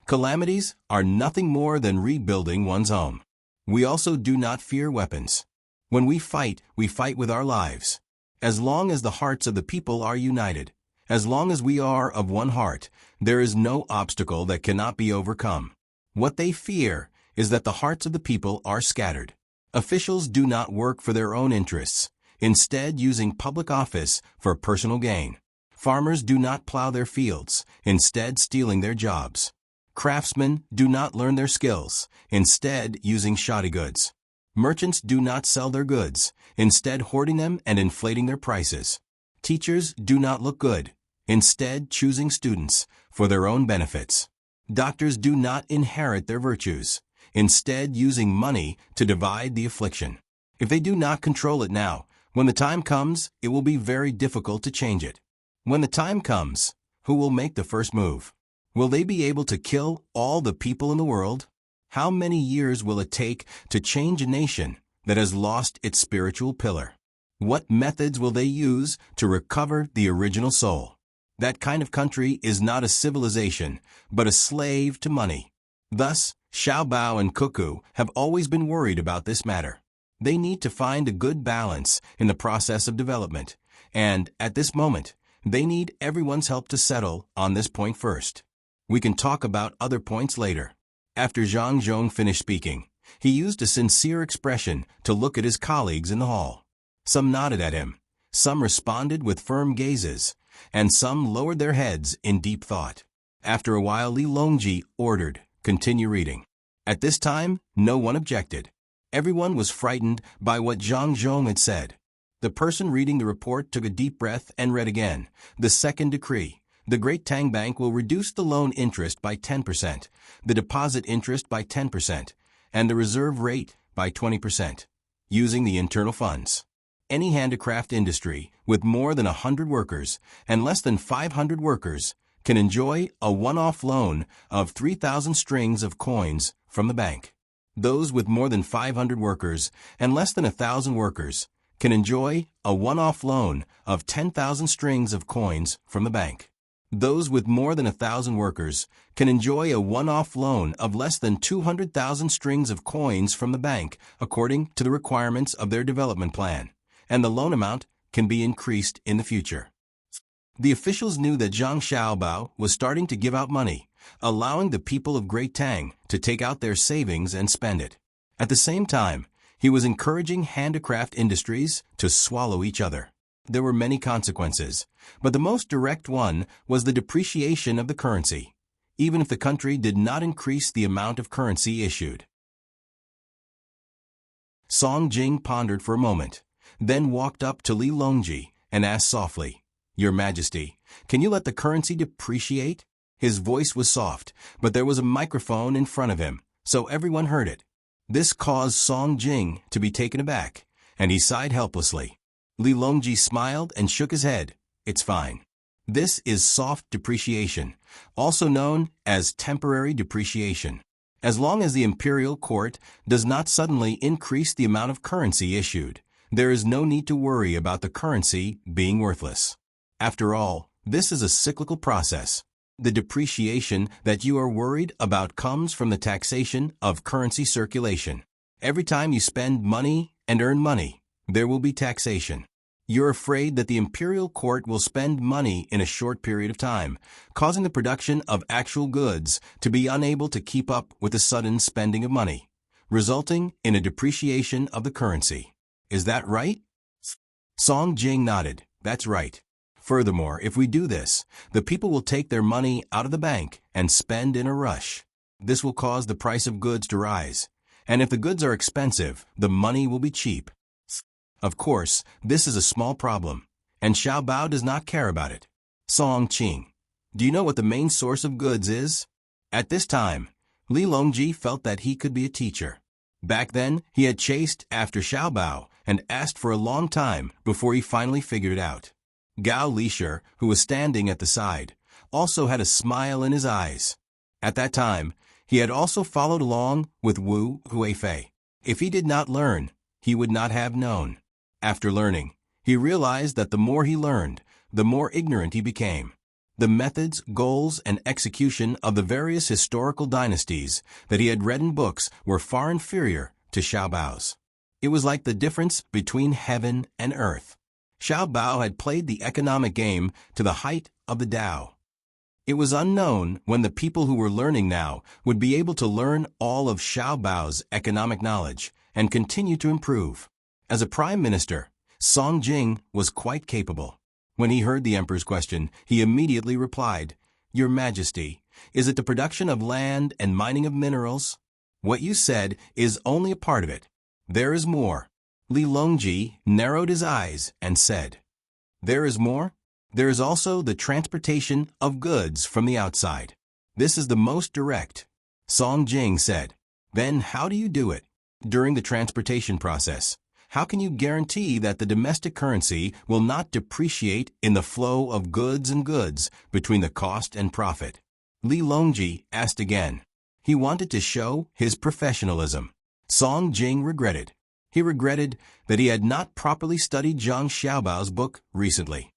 Calamities are nothing more than rebuilding one's home. We also do not fear weapons. When we fight with our lives. As long as the hearts of the people are united, as long as we are of one heart, there is no obstacle that cannot be overcome. What they fear is that the hearts of the people are scattered. Officials do not work for their own interests, instead using public office for personal gain. Farmers do not plow their fields, instead stealing their jobs. Craftsmen do not learn their skills, instead using shoddy goods. Merchants do not sell their goods, instead hoarding them and inflating their prices. Teachers do not look good, instead choosing students for their own benefits. Doctors do not inherit their virtues, instead using money to divide the affliction. If they do not control it now, when the time comes, it will be very difficult to change it. When the time comes, who will make the first move? Will they be able to kill all the people in the world? How many years will it take to change a nation that has lost its spiritual pillar? What methods will they use to recover the original soul? That kind of country is not a civilization, but a slave to money. Thus, Xiaobao and Cuckoo have always been worried about this matter. They need to find a good balance in the process of development, and at this moment, they need everyone's help to settle on this point first. We can talk about other points later. After Zhang Zhong finished speaking, he used a sincere expression to look at his colleagues in the hall. Some nodded at him, some responded with firm gazes, and some lowered their heads in deep thought. After a while, Li Longji ordered, "Continue reading." At this time, no one objected. Everyone was frightened by what Zhang Zhong had said. The person reading the report took a deep breath and read again. The second decree. The Great Tang Bank will reduce the loan interest by 10%, the deposit interest by 10%, and the reserve rate by 20%, using the internal funds. Any handicraft industry with more than 100 workers and less than 500 workers can enjoy a one-off loan of 3,000 strings of coins from the bank. Those with more than 500 workers and less than 1,000 workers can enjoy a one-off loan of 10,000 strings of coins from the bank. Those with more than 1,000 workers can enjoy a one-off loan of less than 200,000 strings of coins from the bank according to the requirements of their development plan, and the loan amount can be increased in the future. The officials knew that Zhang Xiaobao was starting to give out money, allowing the people of Great Tang to take out their savings and spend it. At the same time, he was encouraging handicraft industries to swallow each other. There were many consequences, but the most direct one was the depreciation of the currency, even if the country did not increase the amount of currency issued. Song Jing pondered for a moment, then walked up to Li Longji and asked softly, "Your Majesty, can you let the currency depreciate?" His voice was soft, but there was a microphone in front of him, so everyone heard it. This caused Song Jing to be taken aback, and he sighed helplessly. Li Longji smiled and shook his head. "It's fine. This is soft depreciation, also known as temporary depreciation. As long as the imperial court does not suddenly increase the amount of currency issued, there is no need to worry about the currency being worthless. After all, this is a cyclical process. The depreciation that you are worried about comes from the taxation of currency circulation. Every time you spend money and earn money, there will be taxation. You're afraid that the imperial court will spend money in a short period of time, causing the production of actual goods to be unable to keep up with the sudden spending of money, resulting in a depreciation of the currency. Is that right?" Song Jing nodded. "That's right. Furthermore, if we do this, the people will take their money out of the bank and spend in a rush. This will cause the price of goods to rise, and if the goods are expensive, the money will be cheap. Of course, this is a small problem, and Xiao Bao does not care about it. Song Qing, do you know what the main source of goods is?" At this time, Li Longji felt that he could be a teacher. Back then, he had chased after Xiao Bao and asked for a long time before he finally figured it out. Gao Lisher, who was standing at the side, also had a smile in his eyes. At that time, he had also followed along with Wu Huifei. If he did not learn, he would not have known. After learning, he realized that the more he learned, the more ignorant he became. The methods, goals, and execution of the various historical dynasties that he had read in books were far inferior to Xiao Bao's. It was like the difference between heaven and earth. Xiao Bao had played the economic game to the height of the Tao. It was unknown when the people who were learning now would be able to learn all of Xiao Bao's economic knowledge and continue to improve. As a prime minister, Song Jing was quite capable. When he heard the emperor's question, he immediately replied, "Your Majesty, is it the production of land and mining of minerals? What you said is only a part of it. There is more." Li Longji narrowed his eyes and said, "There is more? There is also the transportation of goods from the outside. This is the most direct." Song Jing said, "Then how do you do it? During the transportation process, how can you guarantee that the domestic currency will not depreciate in the flow of goods and goods between the cost and profit?" Li Longji asked again. He wanted to show his professionalism. Song Jing regretted. He regretted that he had not properly studied Zhang Xiaobao's book recently.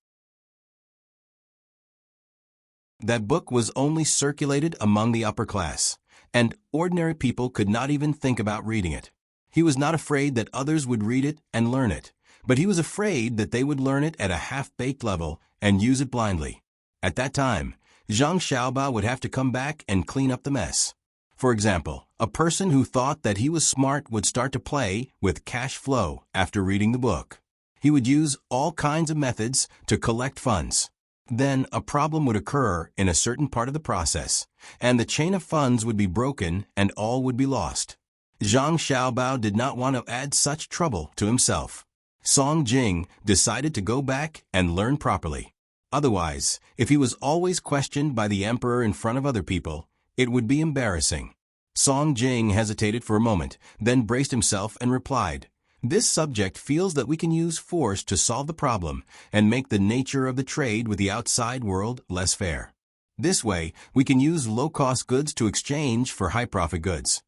That book was only circulated among the upper class, and ordinary people could not even think about reading it. He was not afraid that others would read it and learn it, but he was afraid that they would learn it at a half-baked level and use it blindly. At that time, Zhang Xiaobao would have to come back and clean up the mess. For example, a person who thought that he was smart would start to play with cash flow after reading the book. He would use all kinds of methods to collect funds. Then a problem would occur in a certain part of the process, and the chain of funds would be broken and all would be lost. Zhang Xiaobao did not want to add such trouble to himself. Song Jing decided to go back and learn properly. Otherwise, if he was always questioned by the emperor in front of other people, it would be embarrassing. Song Jing hesitated for a moment, then braced himself and replied, "This subject feels that we can use force to solve the problem and make the nature of the trade with the outside world less fair. This way, we can use low-cost goods to exchange for high-profit goods.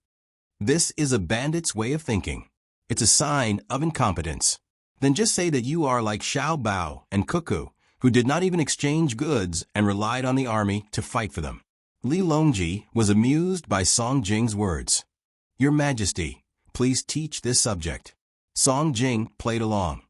This is a bandit's way of thinking. It's a sign of incompetence. Then just say that you are like Xiao Bao and Cuckoo, who did not even exchange goods and relied on the army to fight for them." Li Longji was amused by Song Jing's words. "Your Majesty, please teach this subject." Song Jing played along.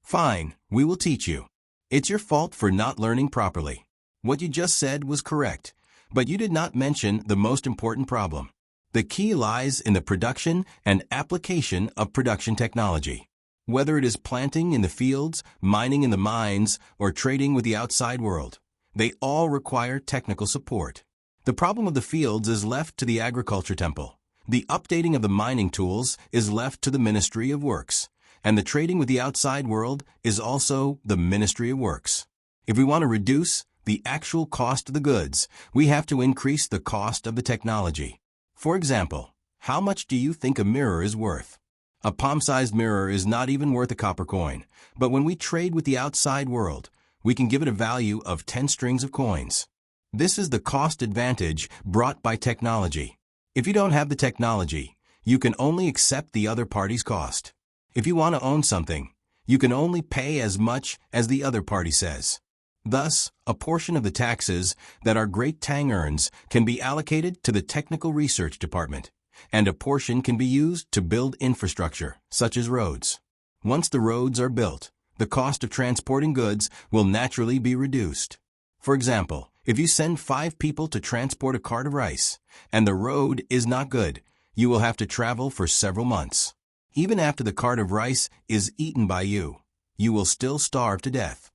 "Fine, we will teach you. It's your fault for not learning properly. What you just said was correct, but you did not mention the most important problem. The key lies in the production and application of production technology. Whether it is planting in the fields, mining in the mines, or trading with the outside world, they all require technical support. The problem of the fields is left to the agriculture temple. The updating of the mining tools is left to the Ministry of Works. And the trading with the outside world is also the Ministry of Works. If we want to reduce the actual cost of the goods, we have to increase the cost of the technology. For example, how much do you think a mirror is worth? A palm-sized mirror is not even worth a copper coin, but when we trade with the outside world, we can give it a value of 10 strings of coins. This is the cost advantage brought by technology. If you don't have the technology, you can only accept the other party's cost. If you want to own something, you can only pay as much as the other party says. Thus, a portion of the taxes that our great Tang earns can be allocated to the Technical Research Department, and a portion can be used to build infrastructure, such as roads. Once the roads are built, the cost of transporting goods will naturally be reduced. For example, if you send 5 people to transport a cart of rice, and the road is not good, you will have to travel for several months. Even after the cart of rice is eaten by you, you will still starve to death.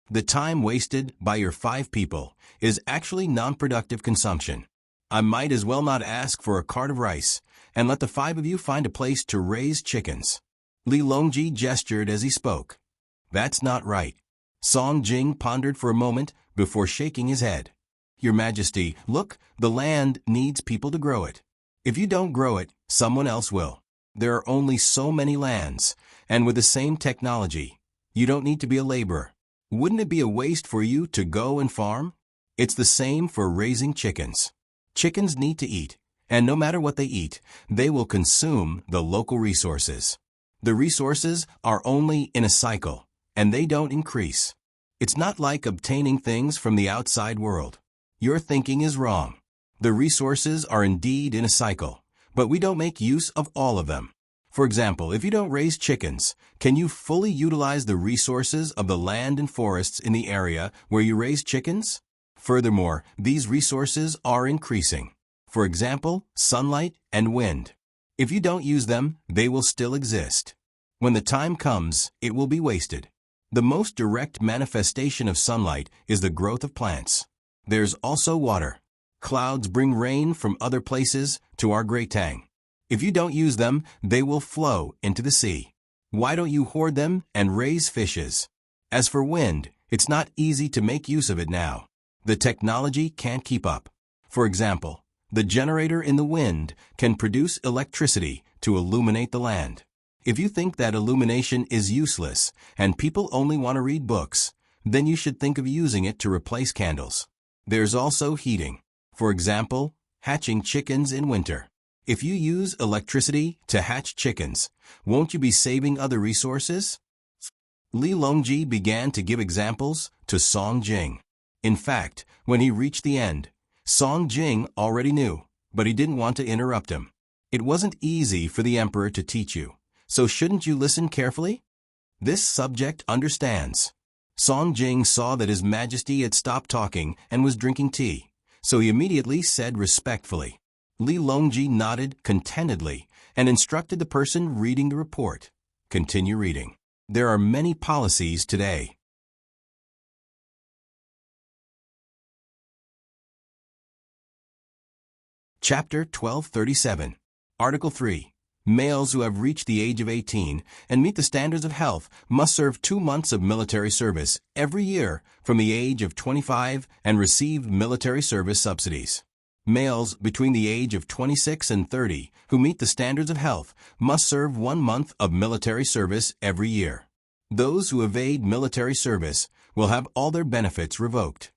The time wasted by your 5 people is actually non-productive consumption. I might as well not ask for a cart of rice and let the 5 of you find a place to raise chickens. Li Longji gestured as he spoke. That's not right. Song Jing pondered for a moment before shaking his head. Your Majesty, look, the land needs people to grow it. If you don't grow it, someone else will. There are only so many lands, and with the same technology, you don't need to be a laborer. Wouldn't it be a waste for you to go and farm? It's the same for raising chickens. Chickens need to eat, and no matter what they eat, they will consume the local resources. The resources are only in a cycle, and they don't increase. It's not like obtaining things from the outside world. Your thinking is wrong. The resources are indeed in a cycle, but we don't make use of all of them. For example, if you don't raise chickens, can you fully utilize the resources of the land and forests in the area where you raise chickens? Furthermore, these resources are increasing. For example, sunlight and wind. If you don't use them, they will still exist. When the time comes, it will be wasted. The most direct manifestation of sunlight is the growth of plants. There's also water. Clouds bring rain from other places to our great Tang. If you don't use them, they will flow into the sea. Why don't you hoard them and raise fishes? As for wind, it's not easy to make use of it now. The technology can't keep up. For example, the generator in the wind can produce electricity to illuminate the land. If you think that illumination is useless and people only want to read books, then you should think of using it to replace candles. There's also heating. For example, hatching chickens in winter. If you use electricity to hatch chickens, won't you be saving other resources? Li Longji began to give examples to Song Jing. In fact, when he reached the end, Song Jing already knew, but he didn't want to interrupt him. It wasn't easy for the emperor to teach you, so shouldn't you listen carefully? This subject understands. Song Jing saw that His Majesty had stopped talking and was drinking tea, so he immediately said respectfully. Li Longji nodded contentedly and instructed the person reading the report. Continue reading. There are many policies today. Chapter 1237. Article 3. Males who have reached the age of 18 and meet the standards of health must serve 2 months of military service every year from the age of 25 and receive military service subsidies. Males between the age of 26 and 30 who meet the standards of health must serve 1 month of military service every year. Those who evade military service will have all their benefits revoked.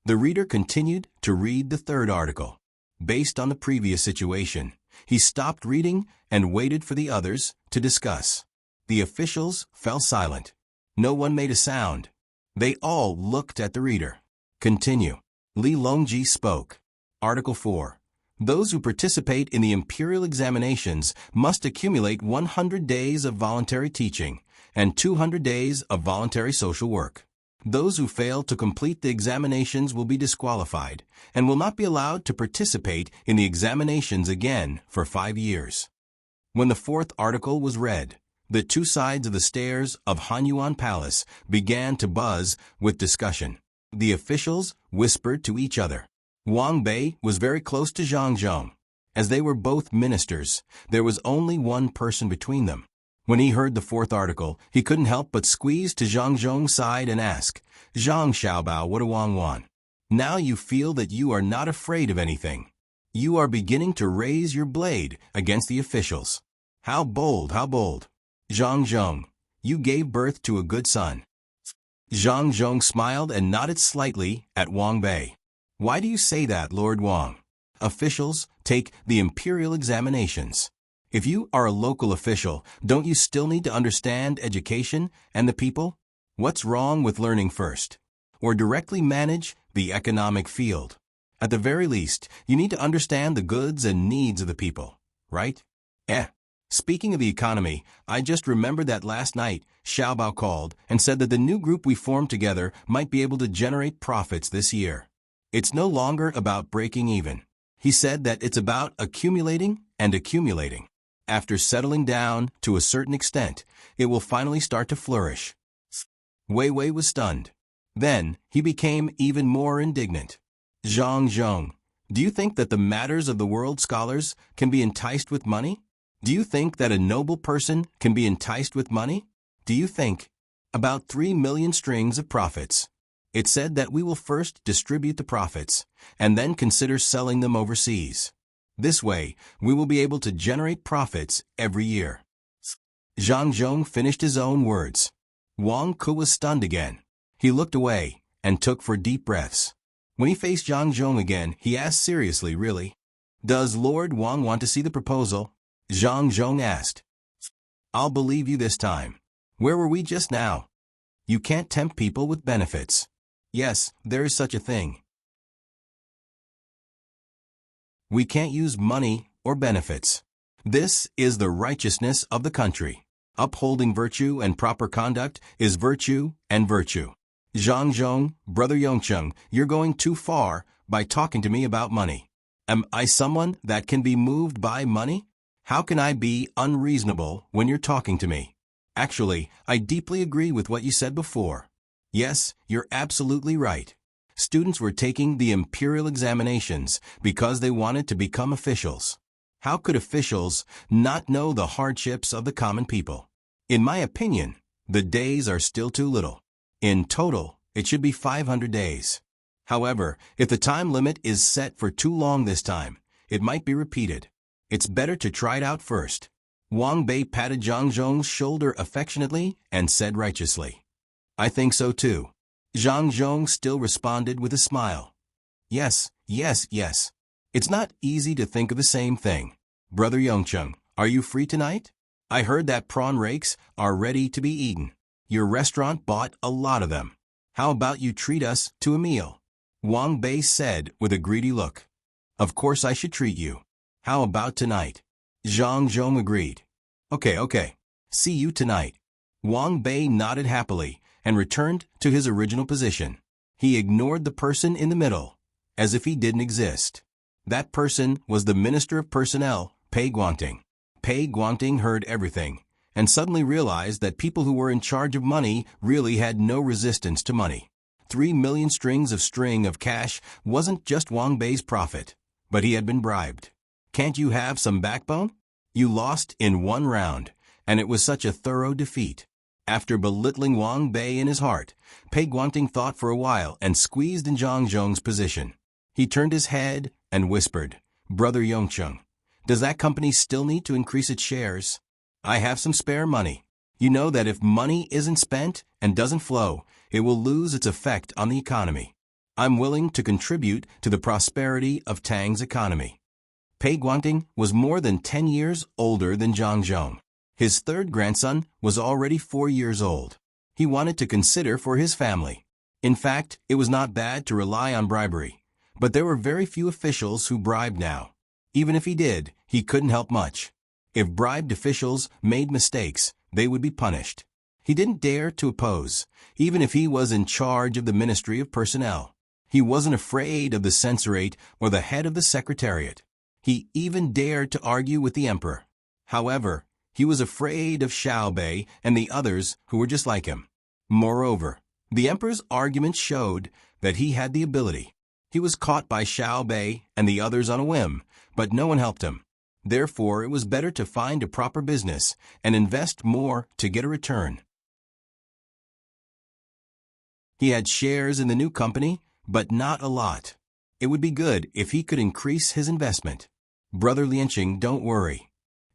The reader continued to read the 3rd article. Based on the previous situation, he stopped reading and waited for the others to discuss. The officials fell silent. No one made a sound. They all looked at the reader. Continue. Li Longji spoke. Article 4. Those who participate in the imperial examinations must accumulate 100 days of voluntary teaching and 200 days of voluntary social work. Those who fail to complete the examinations will be disqualified and will not be allowed to participate in the examinations again for 5 years. When the fourth article was read, the two sides of the stairs of Hanyuan Palace began to buzz with discussion. The officials whispered to each other. Wang Bei was very close to Zhang Zhong. As they were both ministers, there was only one person between them. When he heard the fourth article, he couldn't help but squeeze to Zhang Zhong's side and ask, "Zhang Xiaobao, what a Wang Wan. Now you feel that you are not afraid of anything. You are beginning to raise your blade against the officials. How bold, how bold. Zhang Zhong, you gave birth to a good son." Zhang Zhong smiled and nodded slightly at Wang Bei. "Why do you say that, Lord Wang? Officials take the imperial examinations. If you are a local official, don't you still need to understand education and the people? What's wrong with learning first? Or directly manage the economic field? At the very least, you need to understand the goods and needs of the people, right?" Speaking of the economy, I just remembered that last night Xiaobao called and said that the new group we formed together might be able to generate profits this year. It's no longer about breaking even. He said that it's about accumulating and accumulating. After settling down to a certain extent, it will finally start to flourish. Wei Wei was stunned. Then he became even more indignant. "Zhang Zhong, do you think that the matters of the world scholars can be enticed with money? Do you think that a noble person can be enticed with money? Do you think about 3 million strings of profits? It said that we will first distribute the profits and then consider selling them overseas. This way, we will be able to generate profits every year." Zhang Zhong finished his own words. Wang Ku was stunned again. He looked away and took 4 deep breaths. When he faced Zhang Zhong again, he asked seriously, "Really? Does Lord Wang want to see the proposal?" Zhang Zhong asked. "I'll believe you this time. Where were we just now? You can't tempt people with benefits." "Yes, there is such a thing. We can't use money or benefits. This is the righteousness of the country. Upholding virtue and proper conduct is virtue and virtue. Zhang Zhong, Brother Yongcheng, you're going too far by talking to me about money. Am I someone that can be moved by money? How can I be unreasonable when you're talking to me? Actually, I deeply agree with what you said before. Yes, you're absolutely right. Students were taking the imperial examinations because they wanted to become officials. How could officials not know the hardships of the common people? In my opinion, the days are still too little. In total, it should be 500 days. However, if the time limit is set for too long this time, it might be repeated. It's better to try it out first." Wang Bei patted Zhang Zhong's shoulder affectionately and said righteously, "I think so too." Zhang Zhong still responded with a smile. Yes. It's not easy to think of the same thing. Brother Yongcheng, are you free tonight? I heard that prawn rakes are ready to be eaten. Your restaurant bought a lot of them. How about you treat us to a meal?" Wang Bei said with a greedy look. "Of course I should treat you. How about tonight?" Zhang Zhong agreed. Okay. See you tonight." Wang Bei nodded happily and returned to his original position. He ignored the person in the middle, as if he didn't exist. That person was the Minister of Personnel, Pei Guangting. Pei Guangting heard everything, and suddenly realized that people who were in charge of money really had no resistance to money. 3 million strings of cash wasn't just Wang Bei's profit, but he had been bribed. Can't you have some backbone? You lost in 1 round, and it was such a thorough defeat. After belittling Wang Bei in his heart, Pei Guangting thought for a while and squeezed in Zhang Zhong's position. He turned his head and whispered, "Brother Yongcheng, does that company still need to increase its shares? I have some spare money. You know that if money isn't spent and doesn't flow, it will lose its effect on the economy. I'm willing to contribute to the prosperity of Tang's economy." Pei Guangting was more than 10 years older than Zhang Zhong. His third grandson was already 4 years old. He wanted to consider for his family. In fact, it was not bad to rely on bribery, but there were very few officials who bribed now. Even if he did, he couldn't help much. If bribed officials made mistakes, they would be punished. He didn't dare to oppose, even if he was in charge of the Ministry of Personnel. He wasn't afraid of the censorate or the head of the secretariat. He even dared to argue with the emperor. However, he was afraid of Xiao Bei and the others who were just like him. Moreover, the emperor's argument showed that he had the ability. He was caught by Xiao Bei and the others on a whim, but no one helped him. Therefore, it was better to find a proper business and invest more to get a return. He had shares in the new company, but not a lot. It would be good if he could increase his investment. Brother Lianqing, don't worry.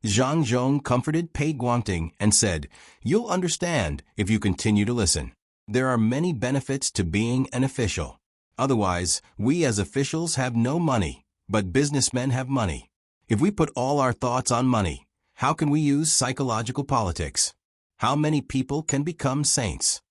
Zhang Zhong comforted Pei Guangting and said, "You'll understand if you continue to listen. There are many benefits to being an official. Otherwise, we as officials have no money, but businessmen have money. If we put all our thoughts on money, how can we use psychological politics? How many people can become saints?"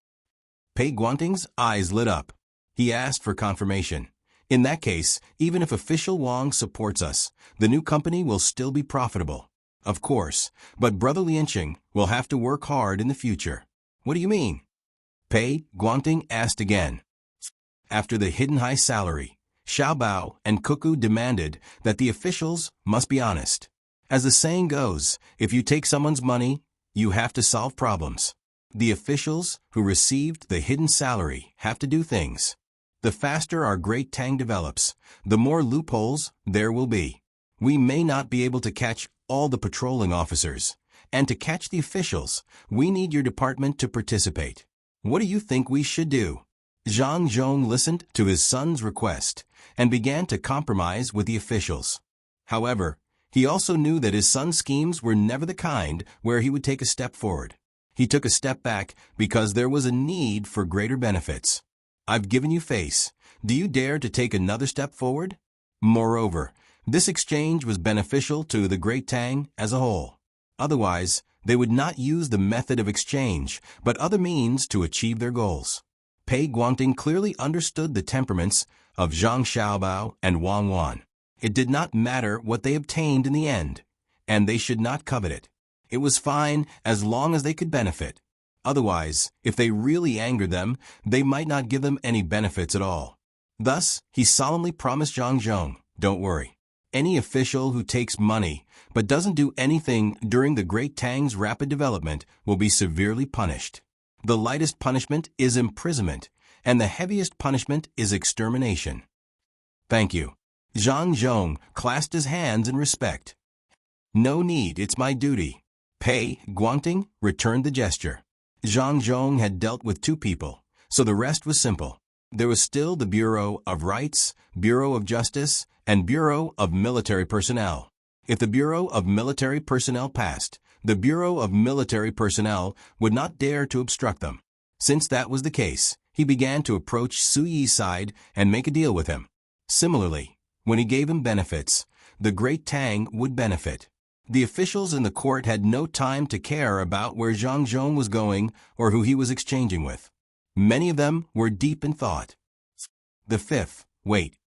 Pei Guangting's eyes lit up. He asked for confirmation. In that case, even if official Wang supports us, the new company will still be profitable. Of course, but Brother Lianqing will have to work hard in the future. What do you mean? Pei Guangting asked again. After the hidden high salary, Xiaobao and Cuckoo demanded that the officials must be honest. As the saying goes, if you take someone's money, you have to solve problems. The officials who received the hidden salary have to do things. The faster our great Tang develops, the more loopholes there will be. We may not be able to catch all the patrolling officers, and to catch the officials, we need your department to participate. What do you think we should do? Zhang Zhong listened to his son's request and began to compromise with the officials. However, he also knew that his son's schemes were never the kind where he would take a step forward. He took a step back because there was a need for greater benefits. I've given you face. Do you dare to take another step forward? Moreover, this exchange was beneficial to the Great Tang as a whole. Otherwise, they would not use the method of exchange, but other means to achieve their goals. Pei Guangting clearly understood the temperaments of Zhang Xiaobao and Wang Wan. It did not matter what they obtained in the end, and they should not covet it. It was fine as long as they could benefit. Otherwise, if they really angered them, they might not give them any benefits at all. Thus, he solemnly promised Zhang Zhong, "Don't worry. Any official who takes money but doesn't do anything during the Great Tang's rapid development will be severely punished. The lightest punishment is imprisonment, and the heaviest punishment is extermination." "Thank you." Zhang Zhong clasped his hands in respect. "No need, it's my duty." Pei Guangting returned the gesture. Zhang Zhong had dealt with two people, so the rest was simple. There was still the Bureau of Rights, Bureau of Justice, and Bureau of Military Personnel. If the Bureau of Military Personnel passed, the Bureau of Military Personnel would not dare to obstruct them. Since that was the case, he began to approach Su Yi's side and make a deal with him. Similarly, when he gave him benefits, the Great Tang would benefit. The officials in the court had no time to care about where Zhang Zhong was going or who he was exchanging with. Many of them were deep in thought. The fifth, wait.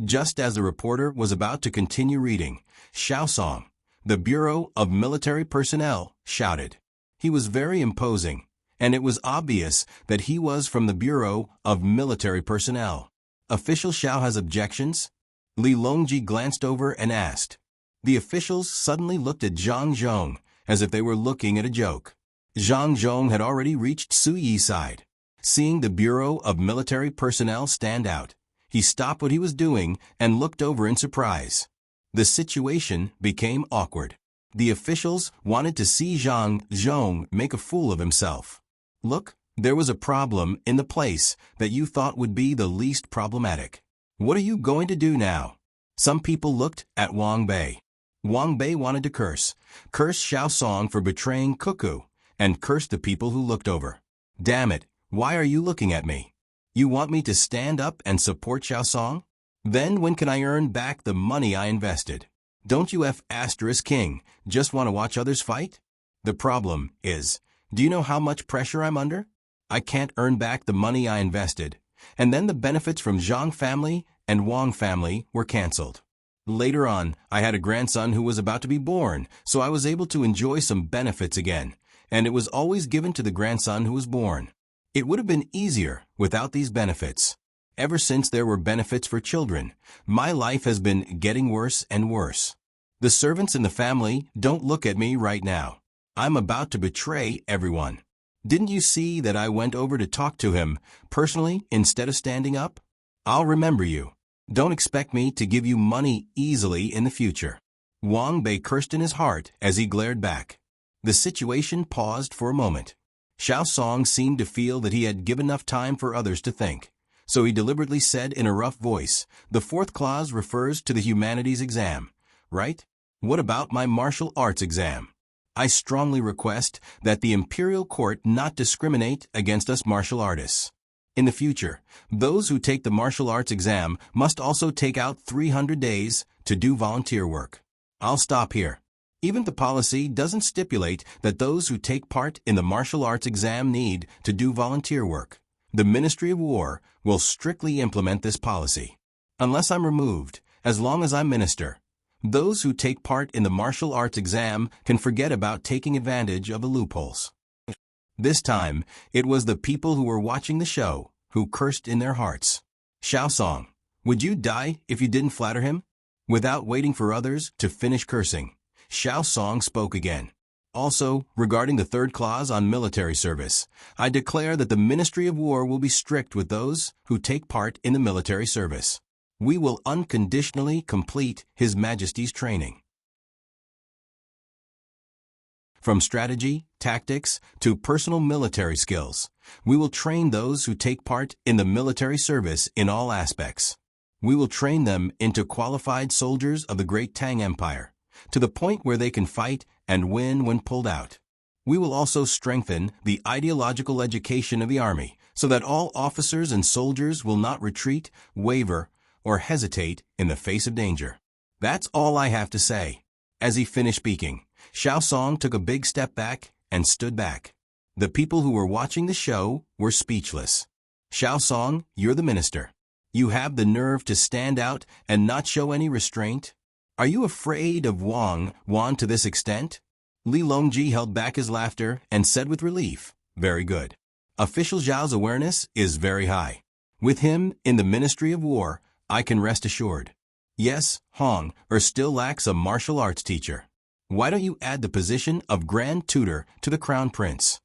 Just as the reporter was about to continue reading, Xiao Song, the Bureau of Military Personnel, shouted. He was very imposing, and it was obvious that he was from the Bureau of Military Personnel. Official Xiao has objections? Li Longji glanced over and asked. The officials suddenly looked at Zhang Zhong as if they were looking at a joke. Zhang Zhong had already reached Su Yi's side. Seeing the Bureau of Military Personnel stand out, he stopped what he was doing and looked over in surprise. The situation became awkward. The officials wanted to see Zhang Zhong make a fool of himself. Look, there was a problem in the place that you thought would be the least problematic. What are you going to do now? Some people looked at Wang Bei. Wang Bei wanted to curse Xiao Song for betraying Cuckoo, and curse the people who looked over. Damn it, why are you looking at me? You want me to stand up and support Xiao Song? Then when can I earn back the money I invested? Don't you King just want to watch others fight? The problem is, do you know how much pressure I'm under? I can't earn back the money I invested. And then the benefits from Zhang family and Wang family were cancelled. Later on, I had a grandson who was about to be born, so I was able to enjoy some benefits again, and it was always given to the grandson who was born. It would have been easier without these benefits. Ever since there were benefits for children, my life has been getting worse and worse. The servants in the family don't look at me right now. I'm about to betray everyone. Didn't you see that I went over to talk to him personally instead of standing up? I'll remember you. Don't expect me to give you money easily in the future." Wang Bei cursed in his heart as he glared back. The situation paused for a moment. Xiao Song seemed to feel that he had given enough time for others to think. So he deliberately said in a rough voice, "The fourth clause refers to the humanities exam, right? What about my martial arts exam? I strongly request that the imperial court not discriminate against us martial artists. In the future, those who take the martial arts exam must also take out 300 days to do volunteer work." I'll stop here. Even the policy doesn't stipulate that those who take part in the martial arts exam need to do volunteer work. The Ministry of War will strictly implement this policy. Unless I'm removed, as long as I'm minister, those who take part in the martial arts exam can forget about taking advantage of the loopholes. This time, it was the people who were watching the show who cursed in their hearts. Xiao Song, would you die if you didn't flatter him? Without waiting for others to finish cursing, Xiao Song spoke again. Also, regarding the third clause on military service, I declare that the Ministry of War will be strict with those who take part in the military service. We will unconditionally complete His Majesty's training. From strategy, tactics, to personal military skills, we will train those who take part in the military service in all aspects. We will train them into qualified soldiers of the great Tang Empire, to the point where they can fight and win when pulled out. We will also strengthen the ideological education of the army so that all officers and soldiers will not retreat, waver, or hesitate in the face of danger. That's all I have to say. As he finished speaking, Xiao Song took a big step back and stood back. The people who were watching the show were speechless. Xiao Song, you're the minister. You have the nerve to stand out and not show any restraint? Are you afraid of Wang Wan to this extent? Li Longji held back his laughter and said with relief, "Very good. Official Zhao's awareness is very high. With him in the Ministry of War, I can rest assured. Yes, Hong still lacks a martial arts teacher. Why don't you add the position of Grand Tutor to the Crown Prince?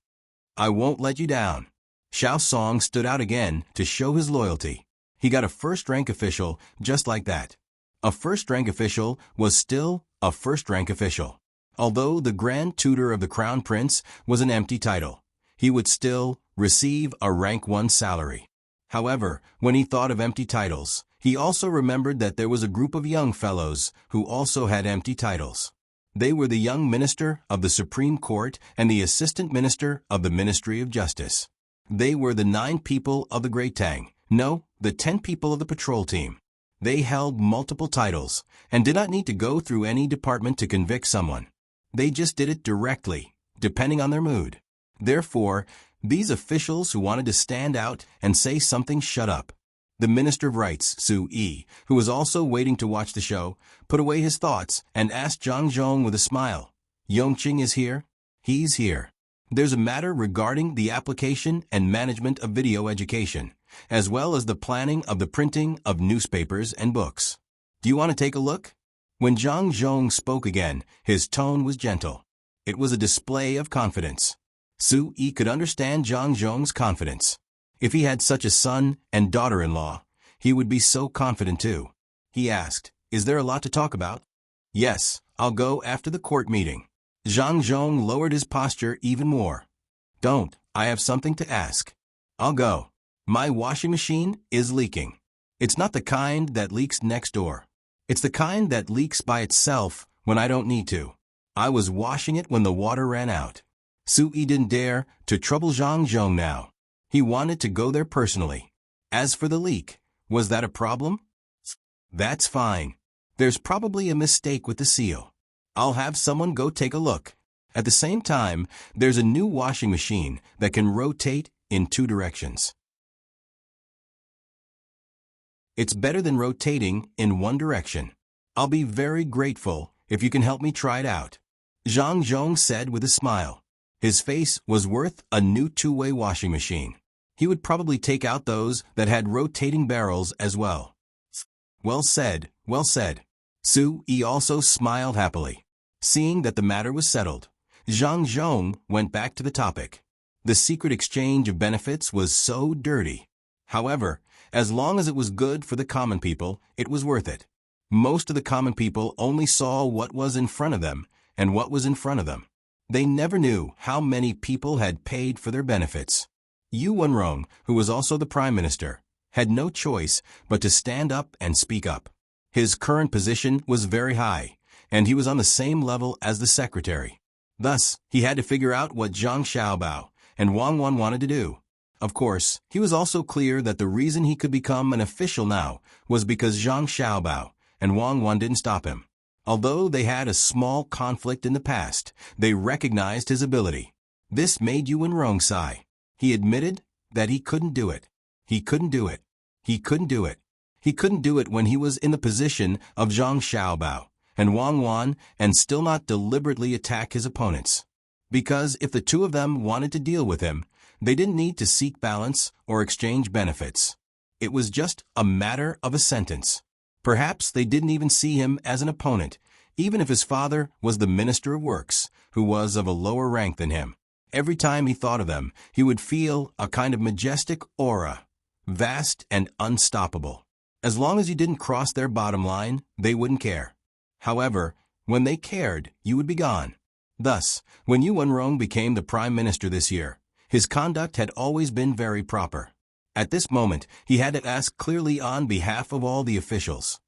I won't let you down." Xiao Song stood out again to show his loyalty. He got a first-rank official just like that. A first-rank official was still a first-rank official. Although the Grand Tutor of the Crown Prince was an empty title, he would still receive a rank 1 salary. However, when he thought of empty titles, he also remembered that there was a group of young fellows who also had empty titles. They were the young minister of the Supreme Court and the assistant minister of the Ministry of Justice. They were the 9 people of the Great Tang. No, the 10 people of the patrol team. They held multiple titles and did not need to go through any department to convict someone. They just did it directly, depending on their mood. Therefore, these officials who wanted to stand out and say something shut up. The Minister of Rights, Su Yi, who was also waiting to watch the show, put away his thoughts and asked Zhang Zhong with a smile, "Yongqing is here?" "He's here. There's a matter regarding the application and management of video education, as well as the planning of the printing of newspapers and books. Do you want to take a look?" When Zhang Zhong spoke again, his tone was gentle. It was a display of confidence. Su Yi could understand Zhang Zhong's confidence. If he had such a son and daughter-in-law, he would be so confident too. He asked, "Is there a lot to talk about?" "Yes, I'll go after the court meeting." Zhang Zhong lowered his posture even more. "Don't, I have something to ask." "I'll go. My washing machine is leaking. It's not the kind that leaks next door. It's the kind that leaks by itself when I don't need to. I was washing it when the water ran out." Su Yi didn't dare to trouble Zhang Zhong now. He wanted to go there personally. As for the leak, was that a problem? "That's fine. There's probably a mistake with the seal. I'll have someone go take a look. At the same time, there's a new washing machine that can rotate in 2 directions. It's better than rotating in 1 direction. I'll be very grateful if you can help me try it out," Zhang Zhong said with a smile. His face was worth a new 2-way washing machine. He would probably take out those that had rotating barrels as well. "Well said, well said. Su Yi also smiled happily. Seeing that the matter was settled, Zhang Zhong went back to the topic. The secret exchange of benefits was so dirty. However, as long as it was good for the common people, it was worth it. Most of the common people only saw what was in front of them and what was in front of them. They never knew how many people had paid for their benefits. Yu Wenrong, who was also the prime minister, had no choice but to stand up and speak up. His current position was very high, and he was on the same level as the secretary. Thus, he had to figure out what Zhang Xiaobao and Wang Wan wanted to do. Of course, he was also clear that the reason he could become an official now was because Zhang Xiaobao and Wang Wan didn't stop him. Although they had a small conflict in the past, they recognized his ability. This made Yu Wenrong sigh. He admitted that he couldn't do it. He couldn't do it. He couldn't do it. He couldn't do it when he was in the position of Zhang Xiaobao and Wang Wan and still not deliberately attack his opponents. Because if the two of them wanted to deal with him, they didn't need to seek balance or exchange benefits. It was just a matter of a sentence. Perhaps they didn't even see him as an opponent, even if his father was the Minister of Works, who was of a lower rank than him. Every time he thought of them, he would feel a kind of majestic aura, vast and unstoppable. As long as you didn't cross their bottom line, they wouldn't care. However, when they cared, you would be gone. Thus, when Yu Wenrong became the prime minister this year, his conduct had always been very proper. At this moment, he had to ask clearly on behalf of all the officials.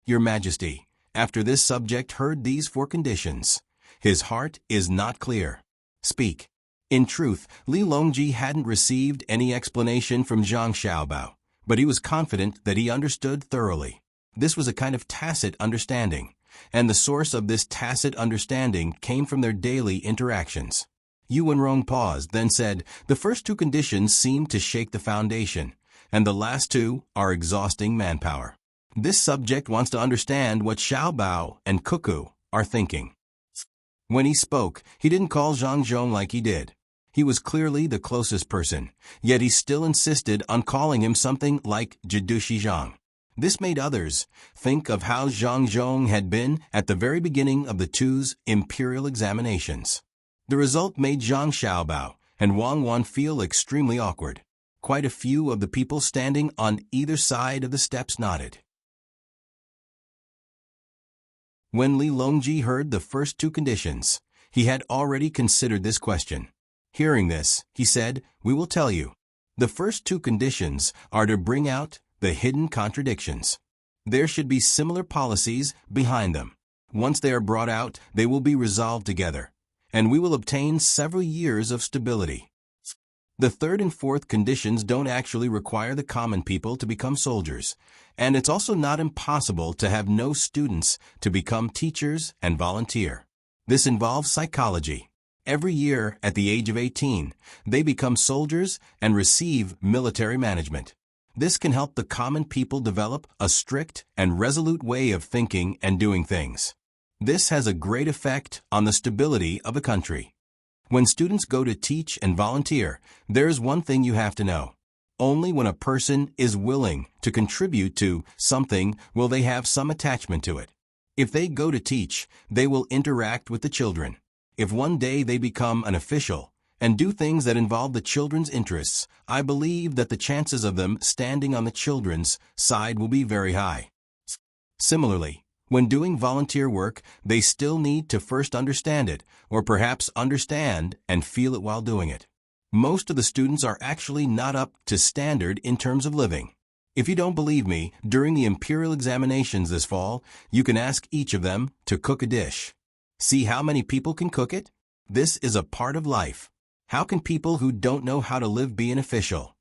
Your Majesty, after this subject heard these 4 conditions, his heart is not clear. Speak. In truth, Li Longji hadn't received any explanation from Zhang Xiaobao, but he was confident that he understood thoroughly. This was a kind of tacit understanding, and the source of this tacit understanding came from their daily interactions. Yu Wenrong paused, then said, the first 2 conditions seem to shake the foundation, and the last 2 are exhausting manpower. This subject wants to understand what Xiaobao and Cuckoo are thinking. When he spoke, he didn't call Zhang Zhong like he did. He was clearly the closest person, yet he still insisted on calling him something like Jidushi Zhang. This made others think of how Zhang Zhong had been at the very beginning of the two's imperial examinations. The result made Zhang Xiaobao and Wang Wan feel extremely awkward. Quite a few of the people standing on either side of the steps nodded. When Li Longji heard the first 2 conditions, he had already considered this question. Hearing this, he said, we will tell you. The first 2 conditions are to bring out the hidden contradictions. There should be similar policies behind them. Once they are brought out, they will be resolved together, and we will obtain several years of stability. The 3rd and 4th conditions don't actually require the common people to become soldiers, and it's also not impossible to have no students to become teachers and volunteer. This involves psychology. Every year, at the age of 18, they become soldiers and receive military management. This can help the common people develop a strict and resolute way of thinking and doing things. This has a great effect on the stability of a country. When students go to teach and volunteer, there's one thing you have to know. Only when a person is willing to contribute to something will they have some attachment to it. If they go to teach, they will interact with the children. If one day they become an official and do things that involve the children's interests, I believe that the chances of them standing on the children's side will be very high. Similarly, when doing volunteer work, they still need to first understand it, or perhaps understand and feel it while doing it. Most of the students are actually not up to standard in terms of living. If you don't believe me, during the imperial examinations this fall, you can ask each of them to cook a dish. See how many people can cook it? This is a part of life. How can people who don't know how to live be an official?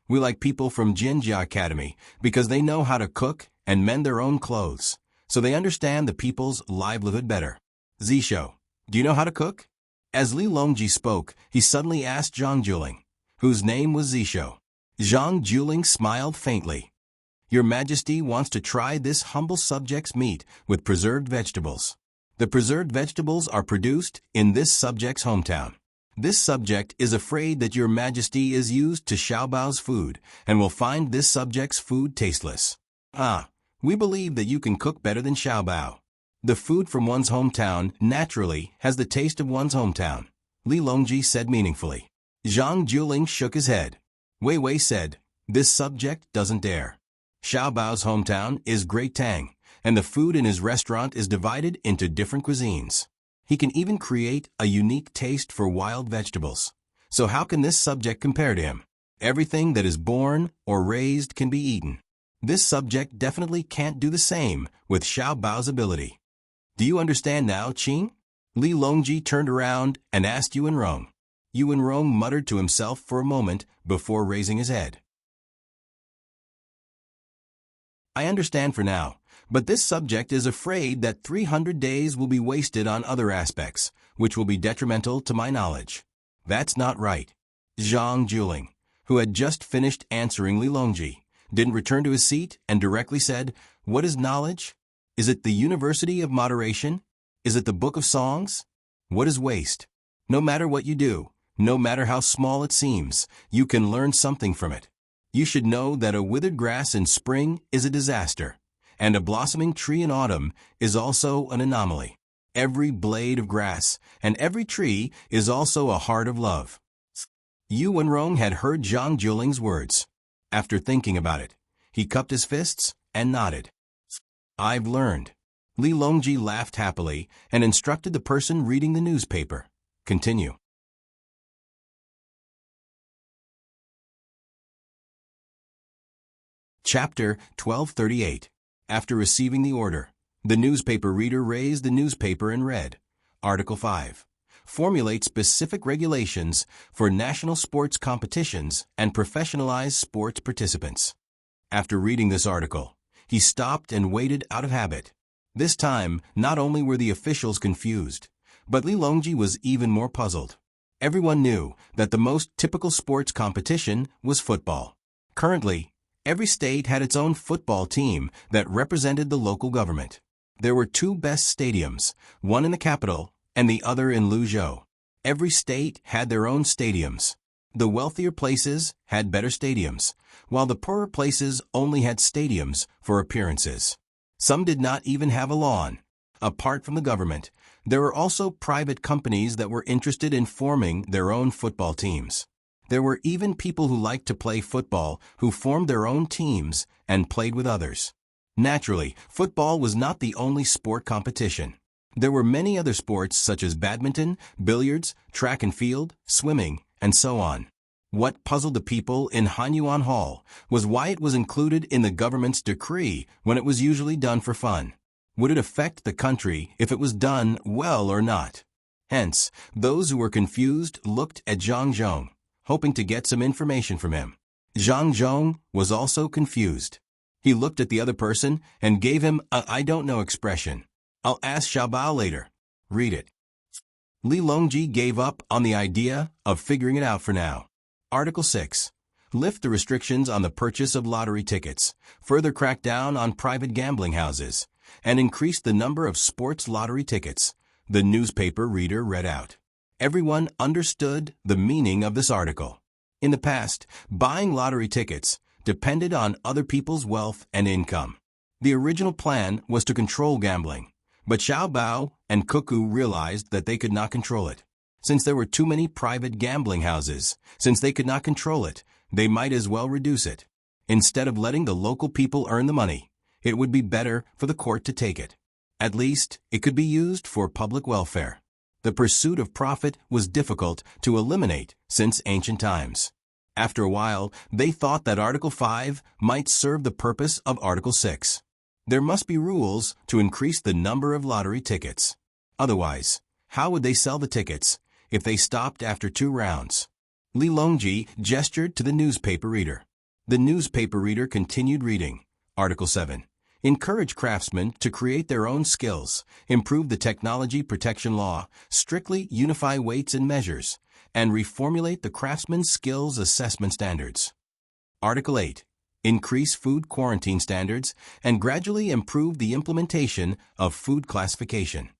We like people from Jinjia Academy because they know how to cook and mend their own clothes, so they understand the people's livelihood better. Zisho, do you know how to cook? As Li Longji spoke, he suddenly asked Zhang Juling, whose name was Zisho. Zhang Juling smiled faintly. Your Majesty wants to try this humble subject's meat with preserved vegetables. The preserved vegetables are produced in this subject's hometown. This subject is afraid that your Majesty is used to Xiaobao's food and will find this subject's food tasteless. We believe that you can cook better than Xiaobao. The food from one's hometown naturally has the taste of one's hometown, Li Longji said meaningfully. Zhang Juling shook his head. Wei Wei said, this subject doesn't dare. Xiaobao's hometown is Great Tang, and the food in his restaurant is divided into different cuisines. He can even create a unique taste for wild vegetables. So how can this subject compare to him? Everything that is born or raised can be eaten. This subject definitely can't do the same with Xiaobao's ability. Do you understand now, Qing? Li Longji turned around and asked Yuan Rong. Yuan Rong muttered to himself for a moment before raising his head. I understand for now, but this subject is afraid that 300 days will be wasted on other aspects, which will be detrimental to my knowledge. That's not right. Zhang Juling, who had just finished answering Li Longji, didn't return to his seat and directly said, what is knowledge? Is it the University of Moderation? Is it the Book of Songs? What is waste? No matter what you do, no matter how small it seems, you can learn something from it. You should know that a withered grass in spring is a disaster, and a blossoming tree in autumn is also an anomaly. Every blade of grass and every tree is also a heart of love. Yu Wenrong had heard Zhang Juling's words. After thinking about it, he cupped his fists and nodded. I've learned. Li Longji laughed happily and instructed the person reading the newspaper. Continue. Chapter 1238. After receiving the order, the newspaper reader raised the newspaper and read, Article 5. Formulate specific regulations for national sports competitions and professionalized sports participants. After reading this article, he stopped and waited out of habit. This time, not only were the officials confused, but Li Longji was even more puzzled. Everyone knew that the most typical sports competition was football. Currently, every state had its own football team that represented the local government. There were two best stadiums, one in the capital and the other in Luzhou. Every state had their own stadiums. The wealthier places had better stadiums, while the poorer places only had stadiums for appearances. Some did not even have a lawn. Apart from the government, there were also private companies that were interested in forming their own football teams. There were even people who liked to play football who formed their own teams and played with others. Naturally, football was not the only sport competition. There were many other sports such as badminton, billiards, track and field, swimming, and so on. What puzzled the people in Hanyuan Hall was why it was included in the government's decree when it was usually done for fun. Would it affect the country if it was done well or not? Hence, those who were confused looked at Zhang Zhong, hoping to get some information from him. Zhang Zhong was also confused. He looked at the other person and gave him a I don't know expression. I'll ask Xiaobao later. Read it. Li Longji gave up on the idea of figuring it out for now. Article 6. Lift the restrictions on the purchase of lottery tickets, further crack down on private gambling houses, and increase the number of sports lottery tickets, the newspaper reader read out. Everyone understood the meaning of this article. In the past, buying lottery tickets depended on other people's wealth and income. The original plan was to control gambling, but Xiaobao and Cuckoo realized that they could not control it. Since there were too many private gambling houses, since they could not control it, they might as well reduce it. Instead of letting the local people earn the money, it would be better for the court to take it. At least, it could be used for public welfare. The pursuit of profit was difficult to eliminate since ancient times. After a while, they thought that Article 5 might serve the purpose of Article 6. There must be rules to increase the number of lottery tickets. Otherwise, how would they sell the tickets if they stopped after 2 rounds? Li Longji gestured to the newspaper reader. The newspaper reader continued reading. Article 7. Encourage craftsmen to create their own skills, improve the technology protection law, strictly unify weights and measures, and reformulate the craftsman's skills assessment standards. Article 8. Increase food quarantine standards and gradually improve the implementation of food classification.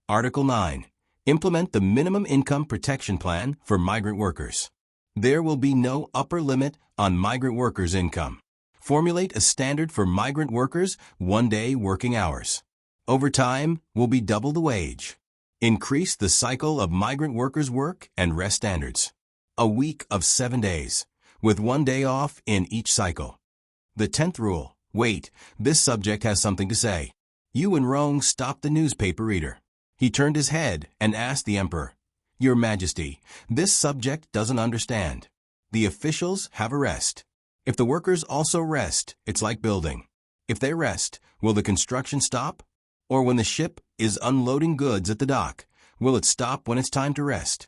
Article 9. Implement the minimum income protection plan for migrant workers. There will be no upper limit on migrant workers' income. Formulate a standard for migrant workers' one-day working hours. Overtime will be double the wage. Increase the cycle of migrant workers' work and rest standards. A week of 7 days, with 1 day off in each cycle. The 10th rule. Wait, this subject has something to say. Yuan Rong stopped the newspaper reader. He turned his head and asked the emperor, "Your Majesty, this subject doesn't understand. The officials have a rest. If the workers also rest, it's like building. If they rest, will the construction stop? Or when the ship is unloading goods at the dock, will it stop when it's time to rest?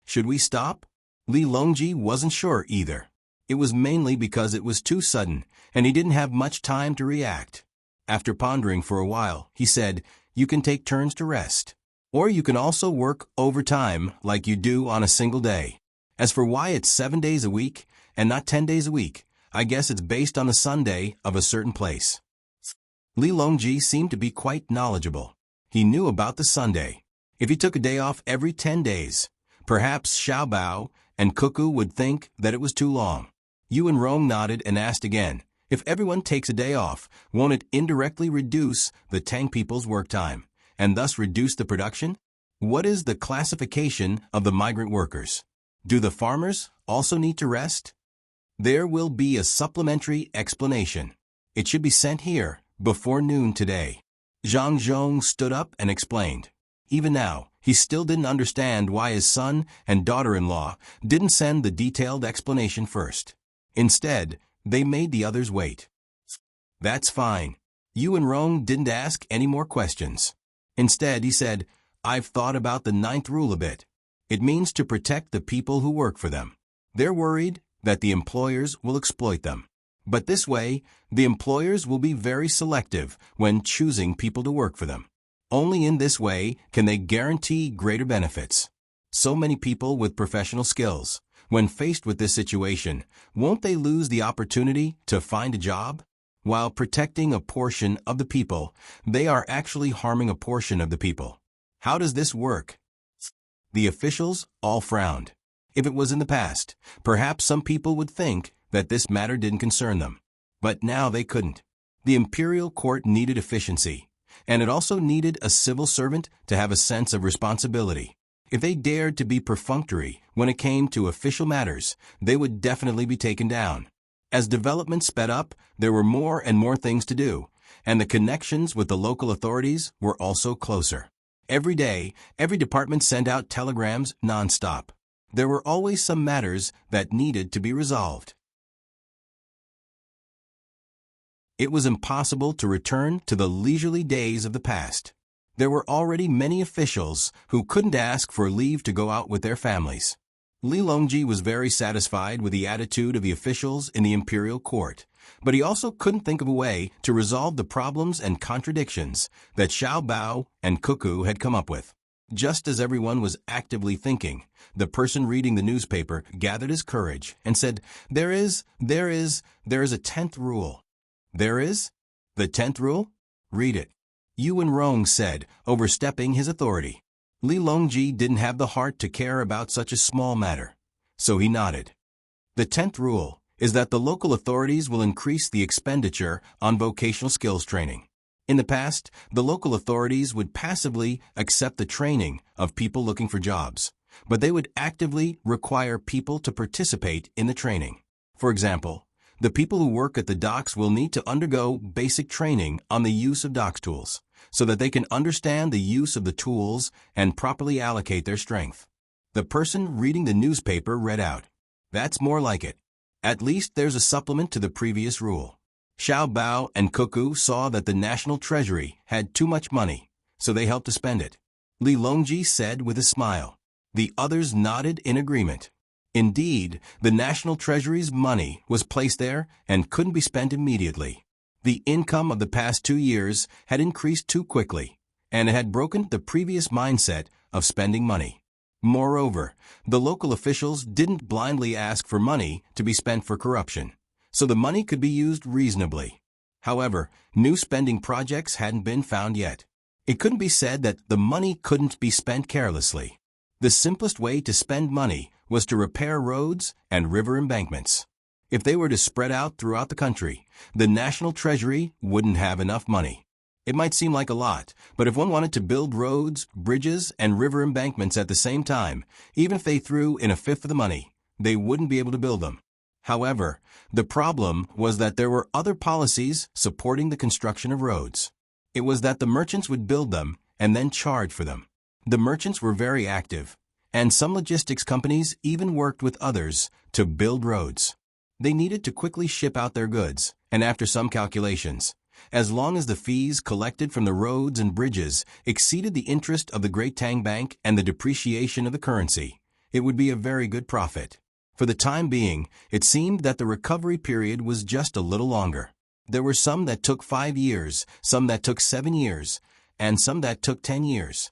Should we stop?" Li Longji wasn't sure either. It was mainly because it was too sudden, and he didn't have much time to react. After pondering for a while, he said, "You can take turns to rest. Or you can also work overtime like you do on a single day. As for why it's 7 days a week and not 10 days a week, I guess it's based on the Sunday of a certain place." Li Longji seemed to be quite knowledgeable. He knew about the Sunday. If he took a day off every 10 days, perhaps Xiao Bao and Cuckoo would think that it was too long. Yuan Rong nodded and asked again, "If everyone takes a day off, won't it indirectly reduce the Tang people's work time, and thus reduce the production? What is the classification of the migrant workers? Do the farmers also need to rest?" There will be a supplementary explanation. It should be sent here before noon today. Zhang Zhong stood up and explained. Even now, he still didn't understand why his son and daughter-in-law didn't send the detailed explanation first. Instead, they made the others wait. "That's fine." Yuan Rong didn't ask any more questions. Instead, he said, "I've thought about the 9th rule a bit. It means to protect the people who work for them. They're worried that the employers will exploit them. But this way, the employers will be very selective when choosing people to work for them. Only in this way can they guarantee greater benefits. So many people with professional skills, when faced with this situation, won't they lose the opportunity to find a job? While protecting a portion of the people, they are actually harming a portion of the people. How does this work?" The officials all frowned. If it was in the past, perhaps some people would think that this matter didn't concern them. But now they couldn't. The imperial court needed efficiency, and it also needed a civil servant to have a sense of responsibility. If they dared to be perfunctory when it came to official matters, they would definitely be taken down. As development sped up, there were more and more things to do, and the connections with the local authorities were also closer. Every day, every department sent out telegrams non-stop. There were always some matters that needed to be resolved. It was impossible to return to the leisurely days of the past. There were already many officials who couldn't ask for leave to go out with their families. Li Longji was very satisfied with the attitude of the officials in the imperial court, but he also couldn't think of a way to resolve the problems and contradictions that Xiao Bao and Cuckoo had come up with. Just as everyone was actively thinking, the person reading the newspaper gathered his courage and said, There is a 10th rule." "There is? The 10th rule? Read it." Yuan Rong said, overstepping his authority. Li Longji didn't have the heart to care about such a small matter, so he nodded. "The 10th rule is that the local authorities will increase the expenditure on vocational skills training. In the past, the local authorities would passively accept the training of people looking for jobs, but they would actively require people to participate in the training. For example, the people who work at the docks will need to undergo basic training on the use of docks tools, so that they can understand the use of the tools and properly allocate their strength." The person reading the newspaper read out, "That's more like it. At least there's a supplement to the previous rule." Xiao Bao and Cuckoo saw that the national treasury had too much money, so they helped to spend it. Li Longji said with a smile. The others nodded in agreement. Indeed, the national treasury's money was placed there and couldn't be spent immediately. The income of the past 2 years had increased too quickly, and it had broken the previous mindset of spending money. Moreover, the local officials didn't blindly ask for money to be spent for corruption, so the money could be used reasonably. However, new spending projects hadn't been found yet. It couldn't be said that the money couldn't be spent carelessly. The simplest way to spend money was to repair roads and river embankments. If they were to spread out throughout the country, the national treasury wouldn't have enough money. It might seem like a lot, but if one wanted to build roads, bridges, and river embankments at the same time, even if they threw in a fifth of the money, they wouldn't be able to build them. However, the problem was that there were other policies supporting the construction of roads. It was that the merchants would build them and then charge for them. The merchants were very active, and some logistics companies even worked with others to build roads. They needed to quickly ship out their goods, and after some calculations, as long as the fees collected from the roads and bridges exceeded the interest of the Great Tang Bank and the depreciation of the currency, it would be a very good profit. For the time being, it seemed that the recovery period was just a little longer. There were some that took 5 years, some that took 7 years, and some that took 10 years.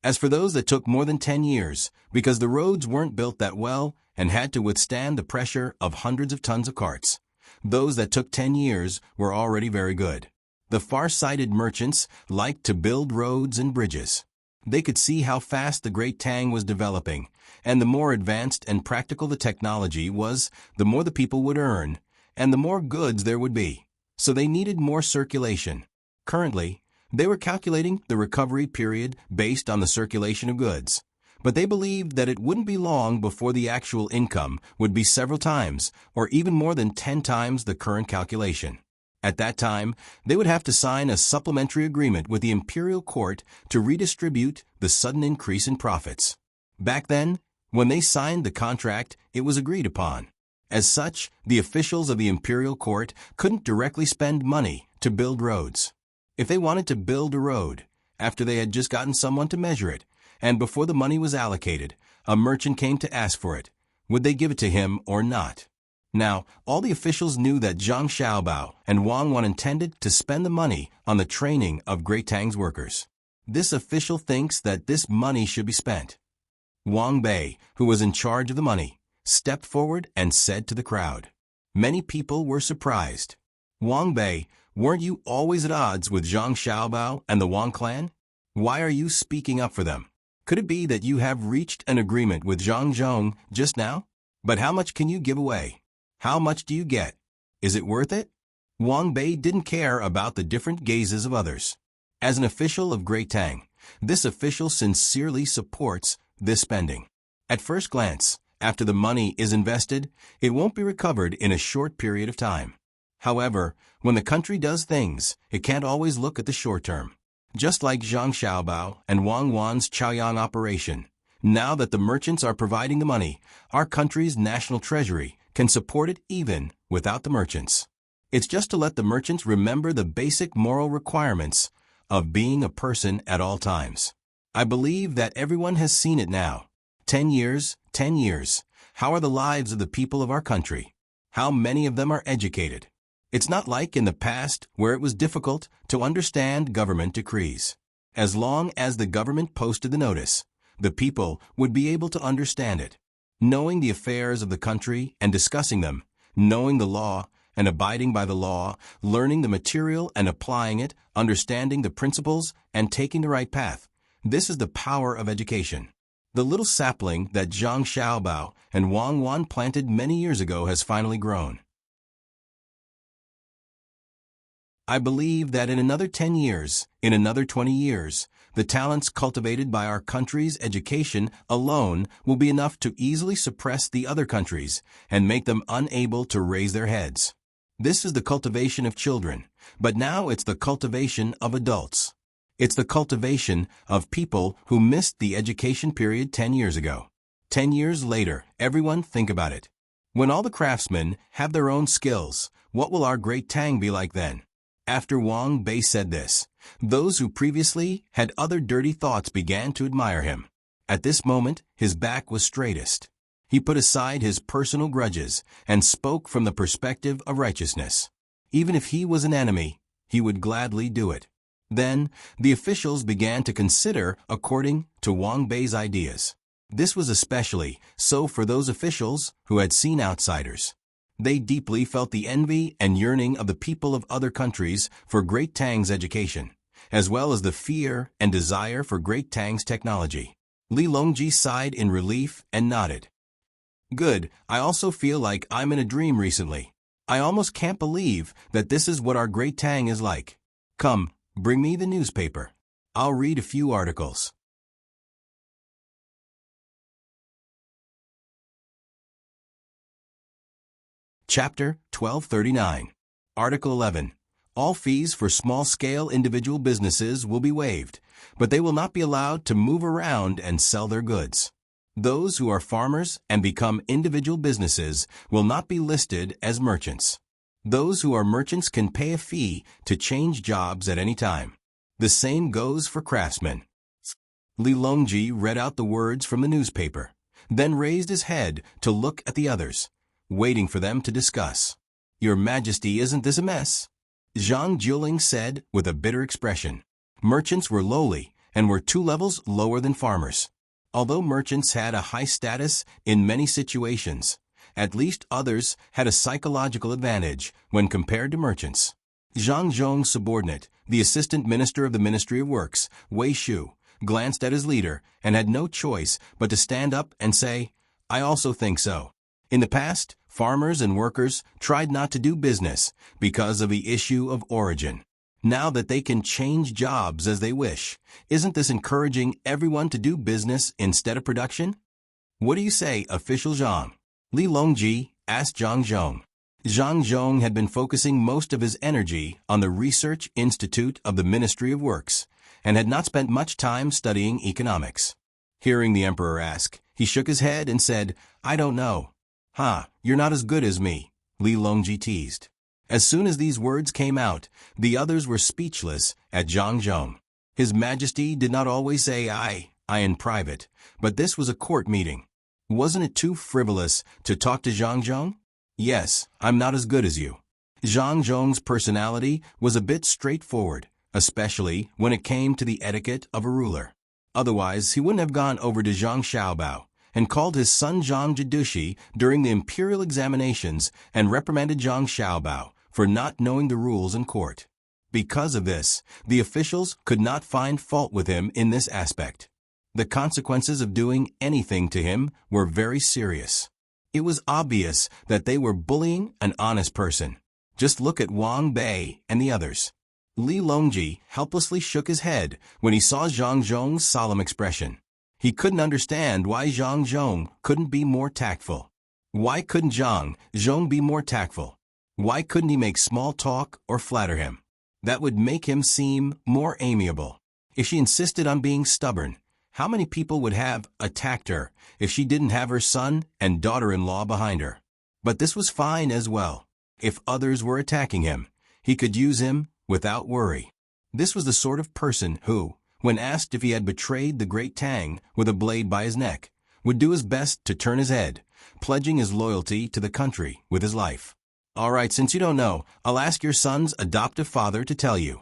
As for those that took more than 10 years, because the roads weren't built that well and had to withstand the pressure of hundreds of tons of carts, those that took 10 years were already very good. The far-sighted merchants liked to build roads and bridges. They could see how fast the Great Tang was developing, and the more advanced and practical the technology was, the more the people would earn, and the more goods there would be. So they needed more circulation. Currently, they were calculating the recovery period based on the circulation of goods, but they believed that it wouldn't be long before the actual income would be several times, or even more than 10 times the current calculation. At that time, they would have to sign a supplementary agreement with the imperial court to redistribute the sudden increase in profits. Back then, when they signed the contract, it was agreed upon. As such, the officials of the imperial court couldn't directly spend money to build roads. If they wanted to build a road, after they had just gotten someone to measure it, and before the money was allocated, a merchant came to ask for it, would they give it to him or not? Now, all the officials knew that Zhang Xiaobao and Wang Wan intended to spend the money on the training of Great Tang's workers. This official thinks that this money should be spent. Wang Bei, who was in charge of the money, stepped forward and said to the crowd. Many people were surprised. Wang Bei, weren't you always at odds with Zhang Xiaobao and the Wang clan? Why are you speaking up for them? Could it be that you have reached an agreement with Zhang Zhong just now? But how much can you give away? How much do you get? Is it worth it? Wang Bei didn't care about the different gazes of others. As an official of Great Tang, this official sincerely supports this spending. At first glance, after the money is invested, it won't be recovered in a short period of time. However, when the country does things, it can't always look at the short term. Just like Zhang Xiaobao and Wang Wan's Chaoyang operation, now that the merchants are providing the money, our country's national treasury can support it even without the merchants. It's just to let the merchants remember the basic moral requirements of being a person at all times. I believe that everyone has seen it now. 10 years, 10 years. How are the lives of the people of our country? How many of them are educated? It's not like in the past where it was difficult to understand government decrees. As long as the government posted the notice, the people would be able to understand it. Knowing the affairs of the country and discussing them, knowing the law and abiding by the law, learning the material and applying it, understanding the principles and taking the right path. This is the power of education. The little sapling that Zhang Xiaobao and Wang Wan planted many years ago has finally grown. I believe that in another 10 years, in another 20 years, the talents cultivated by our country's education alone will be enough to easily suppress the other countries and make them unable to raise their heads. This is the cultivation of children, but now it's the cultivation of adults. It's the cultivation of people who missed the education period 10 years ago. 10 years later, everyone think about it. When all the craftsmen have their own skills, what will our Great Tang be like then? After Wang Bei said this, those who previously had other dirty thoughts began to admire him. At this moment, his back was straightest. He put aside his personal grudges and spoke from the perspective of righteousness. Even if he was an enemy, he would gladly do it. Then, the officials began to consider according to Wang Bei's ideas. This was especially so for those officials who had seen outsiders. They deeply felt the envy and yearning of the people of other countries for Great Tang's education, as well as the fear and desire for Great Tang's technology. Li Longji sighed in relief and nodded. Good, I also feel like I'm in a dream recently. I almost can't believe that this is what our great Tang is like. Come, bring me the newspaper. I'll read a few articles. Chapter 1239. Article 11. All fees for small-scale individual businesses will be waived, but they will not be allowed to move around and sell their goods. Those who are farmers and become individual businesses will not be listed as merchants. Those who are merchants can pay a fee to change jobs at any time. The same goes for craftsmen. Li Longji read out the words from the newspaper, then raised his head to look at the others, waiting for them to discuss. Your Majesty, isn't this a mess? Zhang Jiuling said with a bitter expression. Merchants were lowly and were 2 levels lower than farmers. Although merchants had a high status in many situations, at least others had a psychological advantage when compared to merchants. Zhang Zhong's subordinate, the assistant minister of the Ministry of Works, Wei Shu, glanced at his leader and had no choice but to stand up and say, I also think so. In the past, farmers and workers tried not to do business because of the issue of origin. Now that they can change jobs as they wish, isn't this encouraging everyone to do business instead of production? What do you say, Official Zhang? Li Longji asked Zhang Zhong. Zhang Zhong had been focusing most of his energy on the Research Institute of the Ministry of Works and had not spent much time studying economics. Hearing the emperor ask, he shook his head and said, I don't know. You're not as good as me, Li Longji teased. As soon as these words came out, the others were speechless at Zhang Zhong. His Majesty did not always say I in private, but this was a court meeting. Wasn't it too frivolous to talk to Zhang Zhong? Yes, I'm not as good as you. Zhang Zhong's personality was a bit straightforward, especially when it came to the etiquette of a ruler. Otherwise, he wouldn't have gone over to Zhang Xiaobao and called his son Zhang Jidushi during the imperial examinations and reprimanded Zhang Xiaobao for not knowing the rules in court. Because of this, the officials could not find fault with him in this aspect. The consequences of doing anything to him were very serious. It was obvious that they were bullying an honest person. Just look at Wang Bei and the others. Li Longji helplessly shook his head when he saw Zhang Zhong's solemn expression. He couldn't understand why Zhang Zhong couldn't be more tactful. Why couldn't Zhang Zhong be more tactful? Why couldn't he make small talk or flatter him? That would make him seem more amiable. If she insisted on being stubborn, how many people would have attacked her if she didn't have her son and daughter-in-law behind her? But this was fine as well. If others were attacking him, he could use him without worry. This was the sort of person who, when asked if he had betrayed the great Tang with a blade by his neck, would do his best to turn his head, pledging his loyalty to the country with his life. All right, since you don't know, I'll ask your son's adoptive father to tell you.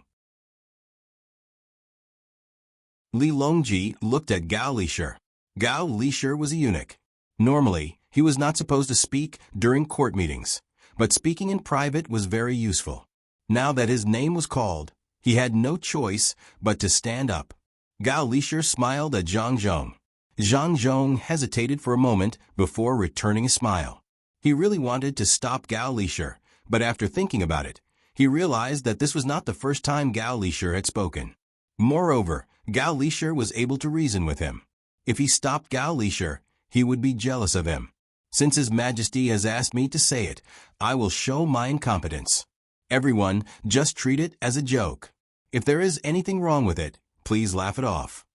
Li Longji looked at Gao Lishir. Gao Lishir was a eunuch. Normally, he was not supposed to speak during court meetings, but speaking in private was very useful. Now that his name was called, he had no choice but to stand up. Gao Lishir smiled at Zhang Zhong. Zhang Zhong hesitated for a moment before returning a smile. He really wanted to stop Gao Lishir, but after thinking about it, he realized that this was not the first time Gao Lishir had spoken. Moreover, Gao Lishir was able to reason with him. If he stopped Gao Lishir, he would be jealous of him. Since His Majesty has asked me to say it, I will show my incompetence. Everyone, just treat it as a joke. If there is anything wrong with it, please laugh it off.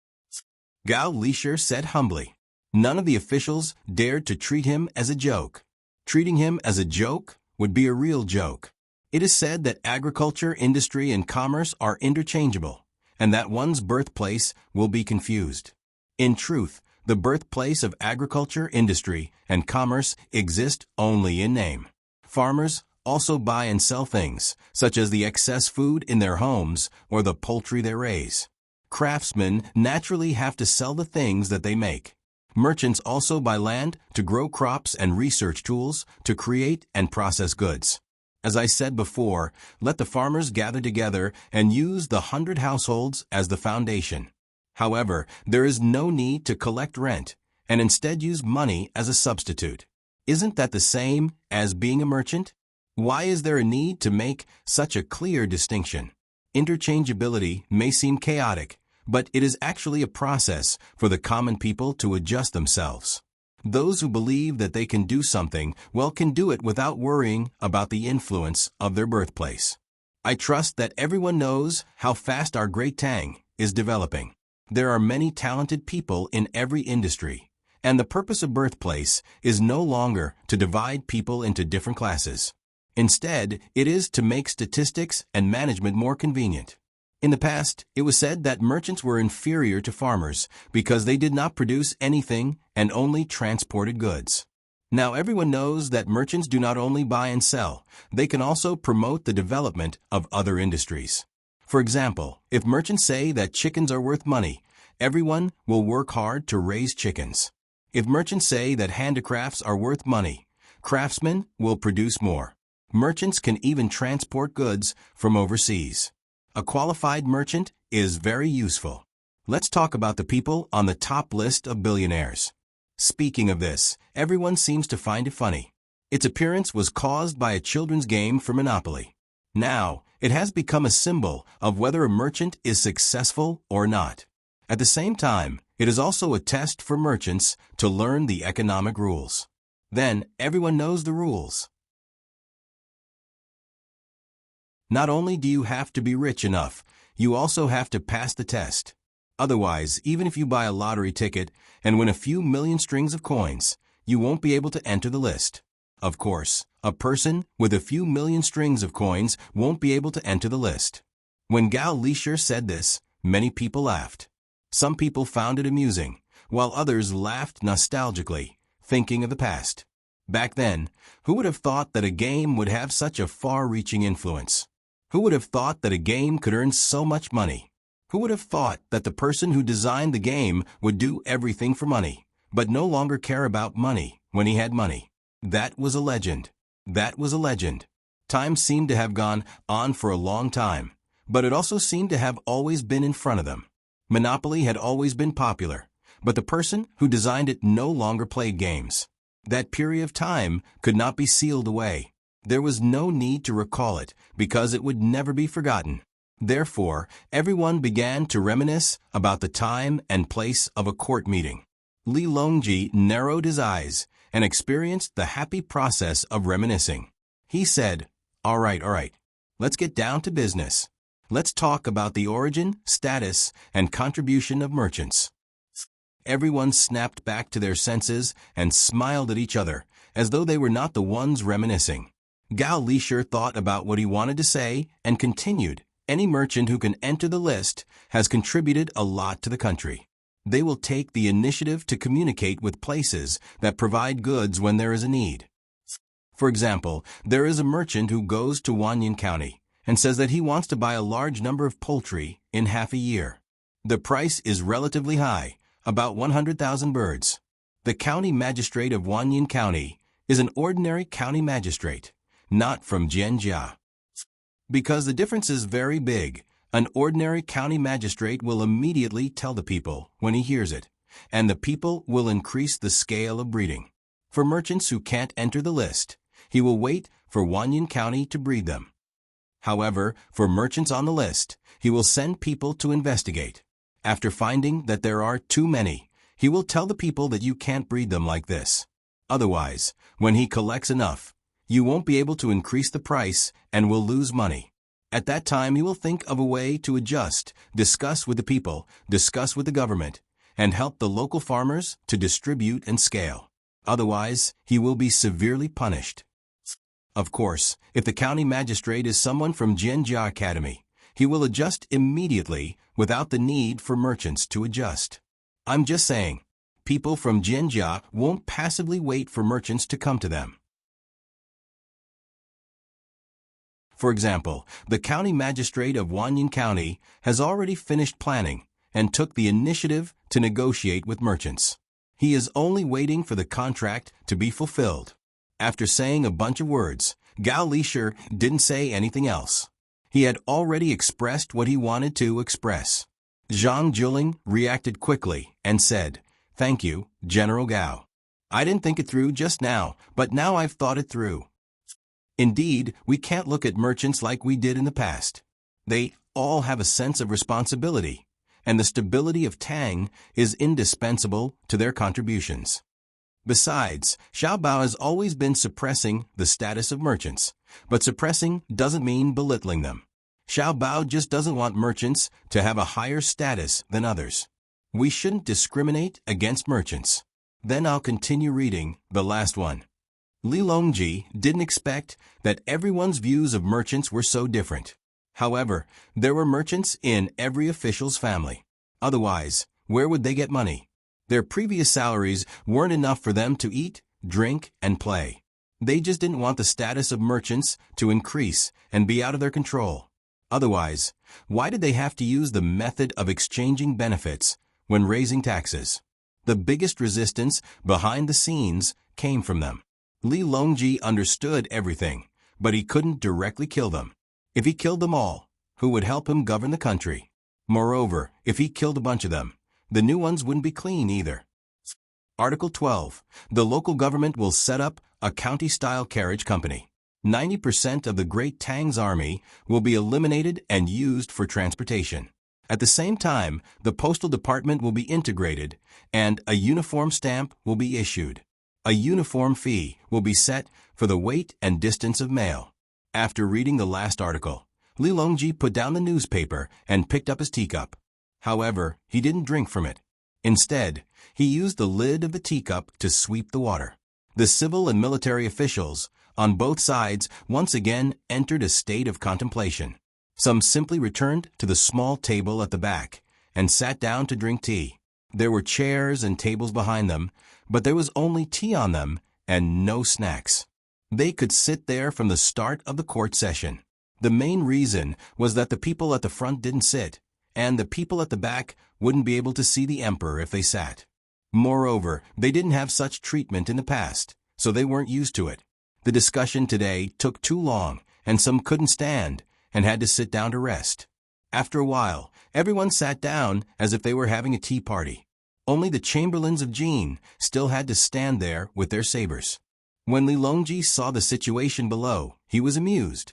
Gao Lishir said humbly. None of the officials dared to treat him as a joke. Treating him as a joke would be a real joke. It is said that agriculture, industry, and commerce are interchangeable, and that one's birthplace will be confused. In truth, the birthplace of agriculture, industry, and commerce exist only in name. Farmers also buy and sell things, such as the excess food in their homes or the poultry they raise. Craftsmen naturally have to sell the things that they make. Merchants also buy land to grow crops and research tools to create and process goods. As I said before, let the farmers gather together and use the 100 households as the foundation. However, there is no need to collect rent, and instead use money as a substitute. Isn't that the same as being a merchant? Why is there a need to make such a clear distinction? Interchangeability may seem chaotic, but it is actually a process for the common people to adjust themselves. Those who believe that they can do something, well, can do it without worrying about the influence of their birthplace. I trust that everyone knows how fast our great Tang is developing. There are many talented people in every industry, and the purpose of birthplace is no longer to divide people into different classes. Instead, it is to make statistics and management more convenient. In the past, it was said that merchants were inferior to farmers because they did not produce anything and only transported goods. Now everyone knows that merchants do not only buy and sell, they can also promote the development of other industries. For example, if merchants say that chickens are worth money, everyone will work hard to raise chickens. If merchants say that handicrafts are worth money, craftsmen will produce more. Merchants can even transport goods from overseas. A qualified merchant is very useful. Let's talk about the people on the top list of billionaires. Speaking of this, everyone seems to find it funny. Its appearance was caused by a children's game for Monopoly. Now, it has become a symbol of whether a merchant is successful or not. At the same time, it is also a test for merchants to learn the economic rules. Then, everyone knows the rules. Not only do you have to be rich enough, you also have to pass the test. Otherwise, even if you buy a lottery ticket and win a few million strings of coins, you won't be able to enter the list. Of course, a person with a few million strings of coins won't be able to enter the list. When Gao Lisher said this, many people laughed. Some people found it amusing, while others laughed nostalgically, thinking of the past. Back then, who would have thought that a game would have such a far-reaching influence? Who would have thought that a game could earn so much money? Who would have thought that the person who designed the game would do everything for money, but no longer care about money when he had money? That was a legend. That was a legend. Time seemed to have gone on for a long time, but it also seemed to have always been in front of them. Monopoly had always been popular, but the person who designed it no longer played games. That period of time could not be sealed away. There was no need to recall it because it would never be forgotten. Therefore, everyone began to reminisce about the time and place of a court meeting. Li Longji narrowed his eyes and experienced the happy process of reminiscing. He said, all right, let's get down to business. Let's talk about the origin, status, and contribution of merchants. Everyone snapped back to their senses and smiled at each other, as though they were not the ones reminiscing. Gao Lisher thought about what he wanted to say and continued, any merchant who can enter the list has contributed a lot to the country. They will take the initiative to communicate with places that provide goods when there is a need. For example, there is a merchant who goes to Wanyan County and says that he wants to buy a large number of poultry in half a year. The price is relatively high, about 100,000 birds. The county magistrate of Wanyan County is an ordinary county magistrate, not from Jianjia. Because the difference is very big, an ordinary county magistrate will immediately tell the people when he hears it, and the people will increase the scale of breeding. For merchants who can't enter the list, he will wait for Wanyan County to breed them. However, for merchants on the list, he will send people to investigate. After finding that there are too many, he will tell the people that you can't breed them like this. Otherwise, when he collects enough, you won't be able to increase the price and will lose money. At that time, he will think of a way to adjust, discuss with the people, discuss with the government, and help the local farmers to distribute and scale. Otherwise, he will be severely punished. Of course, if the county magistrate is someone from Jianjia Academy, he will adjust immediately without the need for merchants to adjust. I'm just saying, people from Jianjia won't passively wait for merchants to come to them. For example, the county magistrate of Wanyan County has already finished planning and took the initiative to negotiate with merchants. He is only waiting for the contract to be fulfilled. After saying a bunch of words, Gao Lisher didn't say anything else. He had already expressed what he wanted to express. Zhang Juling reacted quickly and said, "Thank you, General Gao. I didn't think it through just now, but now I've thought it through. Indeed, we can't look at merchants like we did in the past. They all have a sense of responsibility, and the stability of Tang is indispensable to their contributions. Besides, Xiaobao has always been suppressing the status of merchants, but suppressing doesn't mean belittling them. Xiaobao just doesn't want merchants to have a higher status than others. We shouldn't discriminate against merchants." Then I'll continue reading the last one. Li Longji didn't expect that everyone's views of merchants were so different. However, there were merchants in every official's family. Otherwise, where would they get money? Their previous salaries weren't enough for them to eat, drink, and play. They just didn't want the status of merchants to increase and be out of their control. Otherwise, why did they have to use the method of exchanging benefits when raising taxes? The biggest resistance behind the scenes came from them. Li Longji understood everything, but he couldn't directly kill them. If he killed them all, who would help him govern the country? Moreover, if he killed a bunch of them, the new ones wouldn't be clean either. Article 12. The local government will set up a county-style carriage company. 90% of the Great Tang's army will be eliminated and used for transportation. At the same time, the postal department will be integrated, and a uniform stamp will be issued. A uniform fee will be set for the weight and distance of mail. After reading the last article, Li Longji put down the newspaper and picked up his teacup. However, he didn't drink from it. Instead, he used the lid of the teacup to sweep the water. The civil and military officials, on both sides, once again entered a state of contemplation. Some simply returned to the small table at the back and sat down to drink tea. There were chairs and tables behind them, but there was only tea on them and no snacks. They could sit there from the start of the court session. The main reason was that the people at the front didn't sit, and the people at the back wouldn't be able to see the emperor if they sat. Moreover, they didn't have such treatment in the past, so they weren't used to it. The discussion today took too long, and some couldn't stand and had to sit down to rest. After a while, everyone sat down as if they were having a tea party. Only the chamberlains of Jin still had to stand there with their sabers. When Li Longji saw the situation below, he was amused.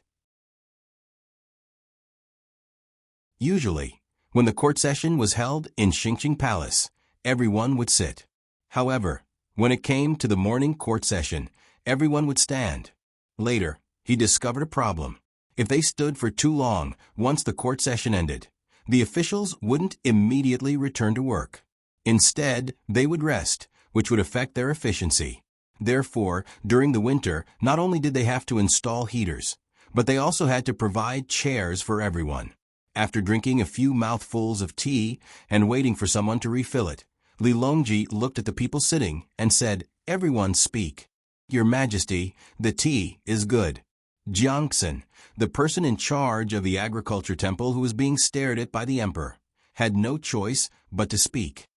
Usually, when the court session was held in Xingqing Palace, everyone would sit. However, when it came to the morning court session, everyone would stand. Later, he discovered a problem. If they stood for too long once the court session ended, the officials wouldn't immediately return to work. Instead, they would rest, which would affect their efficiency. Therefore, during the winter, not only did they have to install heaters, but they also had to provide chairs for everyone. After drinking a few mouthfuls of tea and waiting for someone to refill it, Li Longji looked at the people sitting and said, "Everyone speak. Your Majesty, the tea is good." Jiangxin, the person in charge of the agriculture temple who was being stared at by the emperor, had no choice but to speak.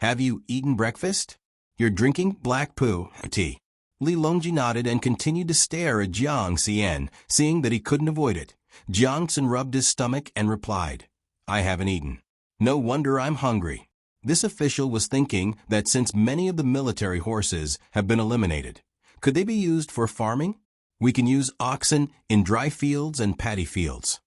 Have you eaten breakfast? You're drinking black poo tea." Li Longji nodded and continued to stare at Jiang Xian, seeing that he couldn't avoid it. Jiangxin rubbed his stomach and replied, "I haven't eaten. No wonder I'm hungry." This official was thinking that since many of the military horses have been eliminated, could they be used for farming? We can use oxen in dry fields and paddy fields.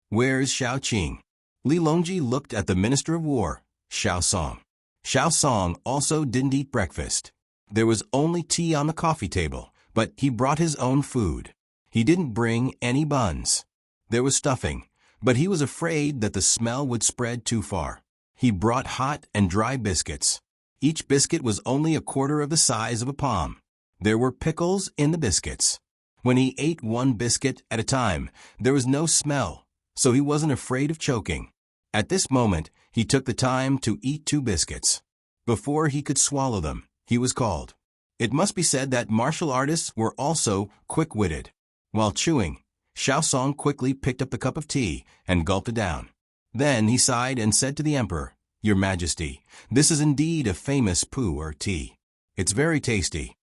Where's Xiao Qing? Li Longji looked at the Minister of War, Xiao Song. Xiao Song also didn't eat breakfast. There was only tea on the coffee table, but he brought his own food. He didn't bring any buns. There was stuffing, but he was afraid that the smell would spread too far. He brought hot and dry biscuits. Each biscuit was only a quarter of the size of a palm. There were pickles in the biscuits. When he ate one biscuit at a time, there was no smell, so he wasn't afraid of choking. At this moment, he took the time to eat 2 biscuits. Before he could swallow them, he was called. It must be said that martial artists were also quick-witted. While chewing, Xiao Song quickly picked up the cup of tea and gulped it down. Then he sighed and said to the emperor, "Your Majesty, this is indeed a famous poo or tea. It's very tasty."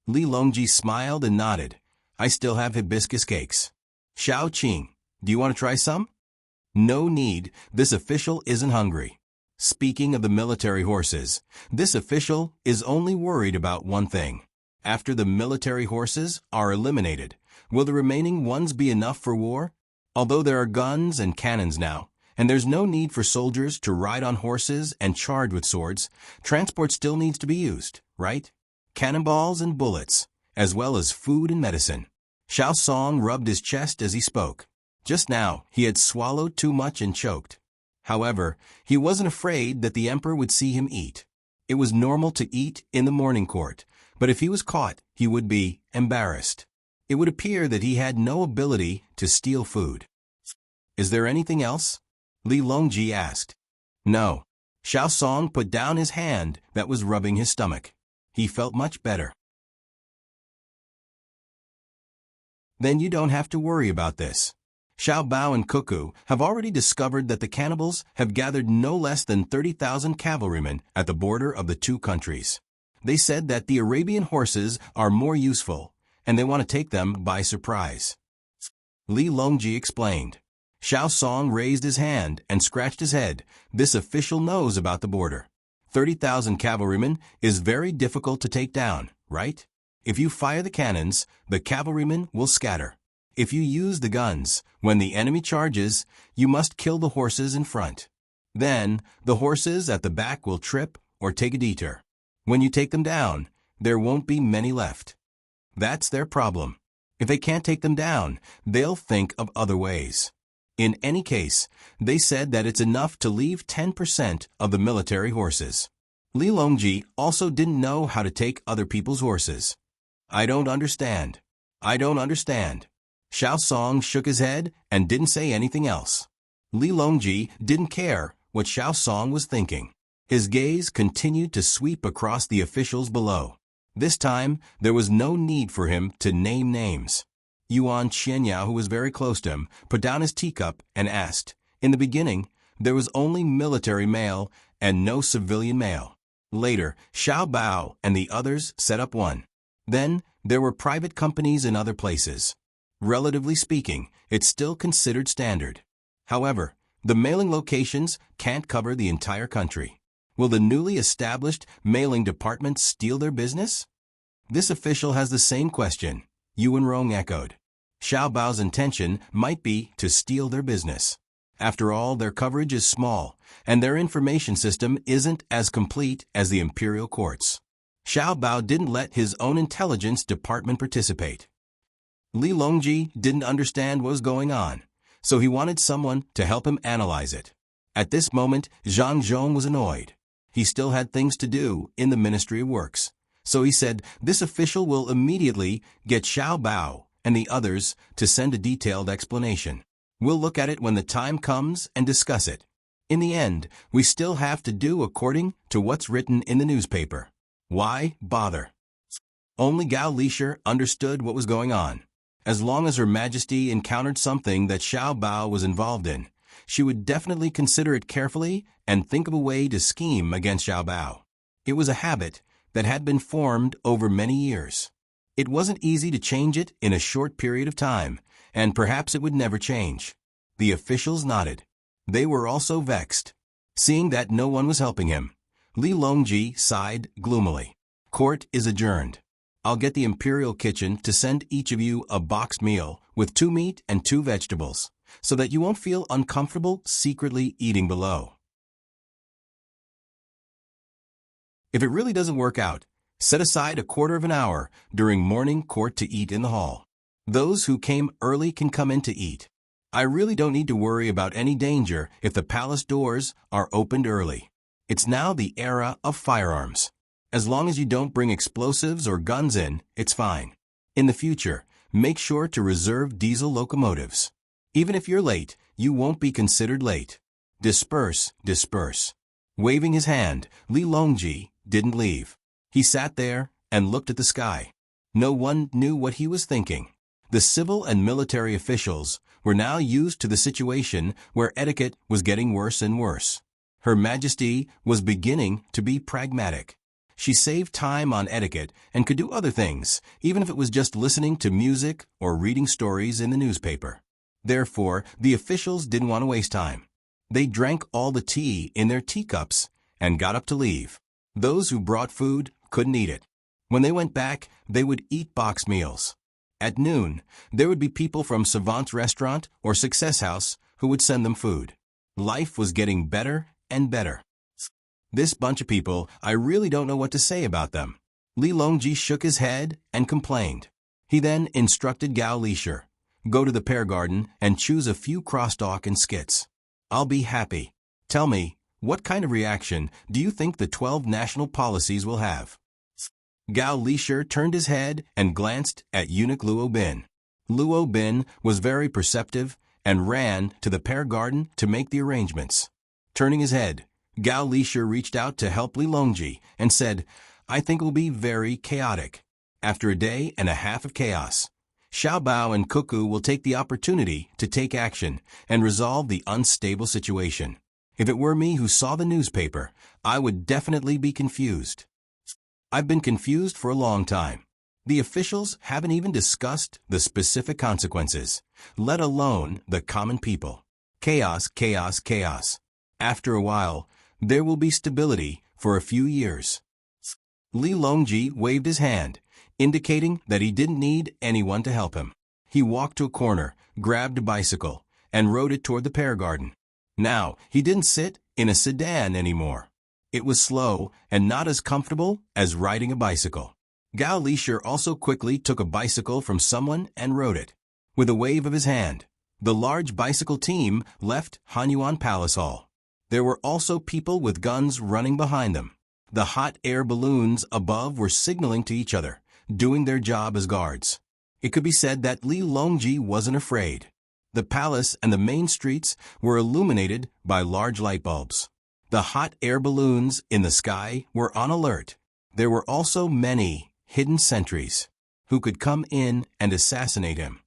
Li Longji smiled and nodded. "I still have hibiscus cakes. Xiao Qing, do you want to try some?" No need, this official isn't hungry. Speaking of the military horses, this official is only worried about one thing. After the military horses are eliminated, will the remaining ones be enough for war? Although there are guns and cannons now, and there's no need for soldiers to ride on horses and charge with swords, transport still needs to be used, right? Cannonballs and bullets, as well as food and medicine. Xiao Song rubbed his chest as he spoke. Just now, he had swallowed too much and choked. However, he wasn't afraid that the emperor would see him eat. It was normal to eat in the morning court, but if he was caught, he would be embarrassed. It would appear that he had no ability to steal food. Is there anything else? Li Longji asked. No. Xiao Song put down his hand that was rubbing his stomach. He felt much better. Then you don't have to worry about this. Xiao Bao and Cuckoo have already discovered that the cannibals have gathered no less than 30,000 cavalrymen at the border of the two countries. They said that the Arabian horses are more useful, and they want to take them by surprise. Li Longji explained. Xiao Song raised his hand and scratched his head. This official knows about the border. 30,000 cavalrymen is very difficult to take down, right? If you fire the cannons, the cavalrymen will scatter. If you use the guns, when the enemy charges, you must kill the horses in front. Then, the horses at the back will trip or take a detour. When you take them down, there won't be many left. That's their problem. If they can't take them down, they'll think of other ways. In any case, they said that it's enough to leave 10% of the military horses. Li Longji also didn't know how to take other people's horses. I don't understand. I don't understand. Xiao Song shook his head and didn't say anything else. Li Longji didn't care what Xiao Song was thinking. His gaze continued to sweep across the officials below. This time, there was no need for him to name names. Yuan Qianyao, who was very close to him, put down his teacup and asked. In the beginning, there was only military mail and no civilian mail. Later, Xiao Bao and the others set up one. Then, there were private companies in other places. Relatively speaking, it's still considered standard. However, the mailing locations can't cover the entire country. Will the newly established mailing department steal their business? This official has the same question, Yuan Rong echoed. Xiao Bao's intention might be to steal their business. After all, their coverage is small, and their information system isn't as complete as the imperial courts. Xiao Bao didn't let his own intelligence department participate. Li Longji didn't understand what was going on, so he wanted someone to help him analyze it. At this moment, Zhang Zhong was annoyed. He still had things to do in the Ministry of Works, so he said this official will immediately get Xiao Bao and the others to send a detailed explanation. We'll look at it when the time comes and discuss it. In the end, we still have to do according to what's written in the newspaper. Why bother? Only Gao Lisher understood what was going on. As long as Her Majesty encountered something that Xiao Bao was involved in, she would definitely consider it carefully and think of a way to scheme against Xiao Bao. It was a habit that had been formed over many years. It wasn't easy to change it in a short period of time, and perhaps it would never change. The officials nodded. They were also vexed. Seeing that no one was helping him, Li Longji sighed gloomily. Court is adjourned. I'll get the imperial kitchen to send each of you a boxed meal with 2 meat and 2 vegetables, so that you won't feel uncomfortable secretly eating below. If it really doesn't work out, set aside a quarter of an hour during morning court to eat in the hall. Those who came early can come in to eat. I really don't need to worry about any danger if the palace doors are opened early. It's now the era of firearms. As long as you don't bring explosives or guns in, it's fine. In the future, make sure to reserve diesel locomotives. Even if you're late, you won't be considered late. Disperse, disperse. Waving his hand, Li Longji didn't leave. He sat there and looked at the sky. No one knew what he was thinking. The civil and military officials were now used to the situation where etiquette was getting worse and worse. Her Majesty was beginning to be pragmatic. She saved time on etiquette and could do other things, even if it was just listening to music or reading stories in the newspaper. Therefore, the officials didn't want to waste time. They drank all the tea in their teacups and got up to leave. Those who brought food couldn't eat it. When they went back, they would eat box meals. At noon, there would be people from Savant's restaurant or Success House who would send them food. Life was getting better and better. This bunch of people, I really don't know what to say about them. Li Longji shook his head and complained. He then instructed Gao Lisher, go to the pear garden and choose a few crosstalk and skits. I'll be happy. Tell me, what kind of reaction do you think the 12 national policies will have? Gao Lisher turned his head and glanced at eunuch Luo Bin. Luo Bin was very perceptive and ran to the pear garden to make the arrangements. Turning his head, Gao Lisher reached out to help Li Longji and said, I think it will be very chaotic. After a day and a half of chaos, Xiao Bao and Cuckoo will take the opportunity to take action and resolve the unstable situation. If it were me who saw the newspaper, I would definitely be confused. I've been confused for a long time. The officials haven't even discussed the specific consequences, let alone the common people. Chaos, chaos, chaos. After a while, there will be stability for a few years. Li Longji waved his hand, indicating that he didn't need anyone to help him. He walked to a corner, grabbed a bicycle, and rode it toward the pear garden. Now, he didn't sit in a sedan anymore. It was slow and not as comfortable as riding a bicycle. Gao Lisher also quickly took a bicycle from someone and rode it. With a wave of his hand, the large bicycle team left Hanyuan Palace Hall. There were also people with guns running behind them. The hot air balloons above were signaling to each other, doing their job as guards. It could be said that Li Longji wasn't afraid. The palace and the main streets were illuminated by large light bulbs. The hot air balloons in the sky were on alert. There were also many hidden sentries who could come in and assassinate him.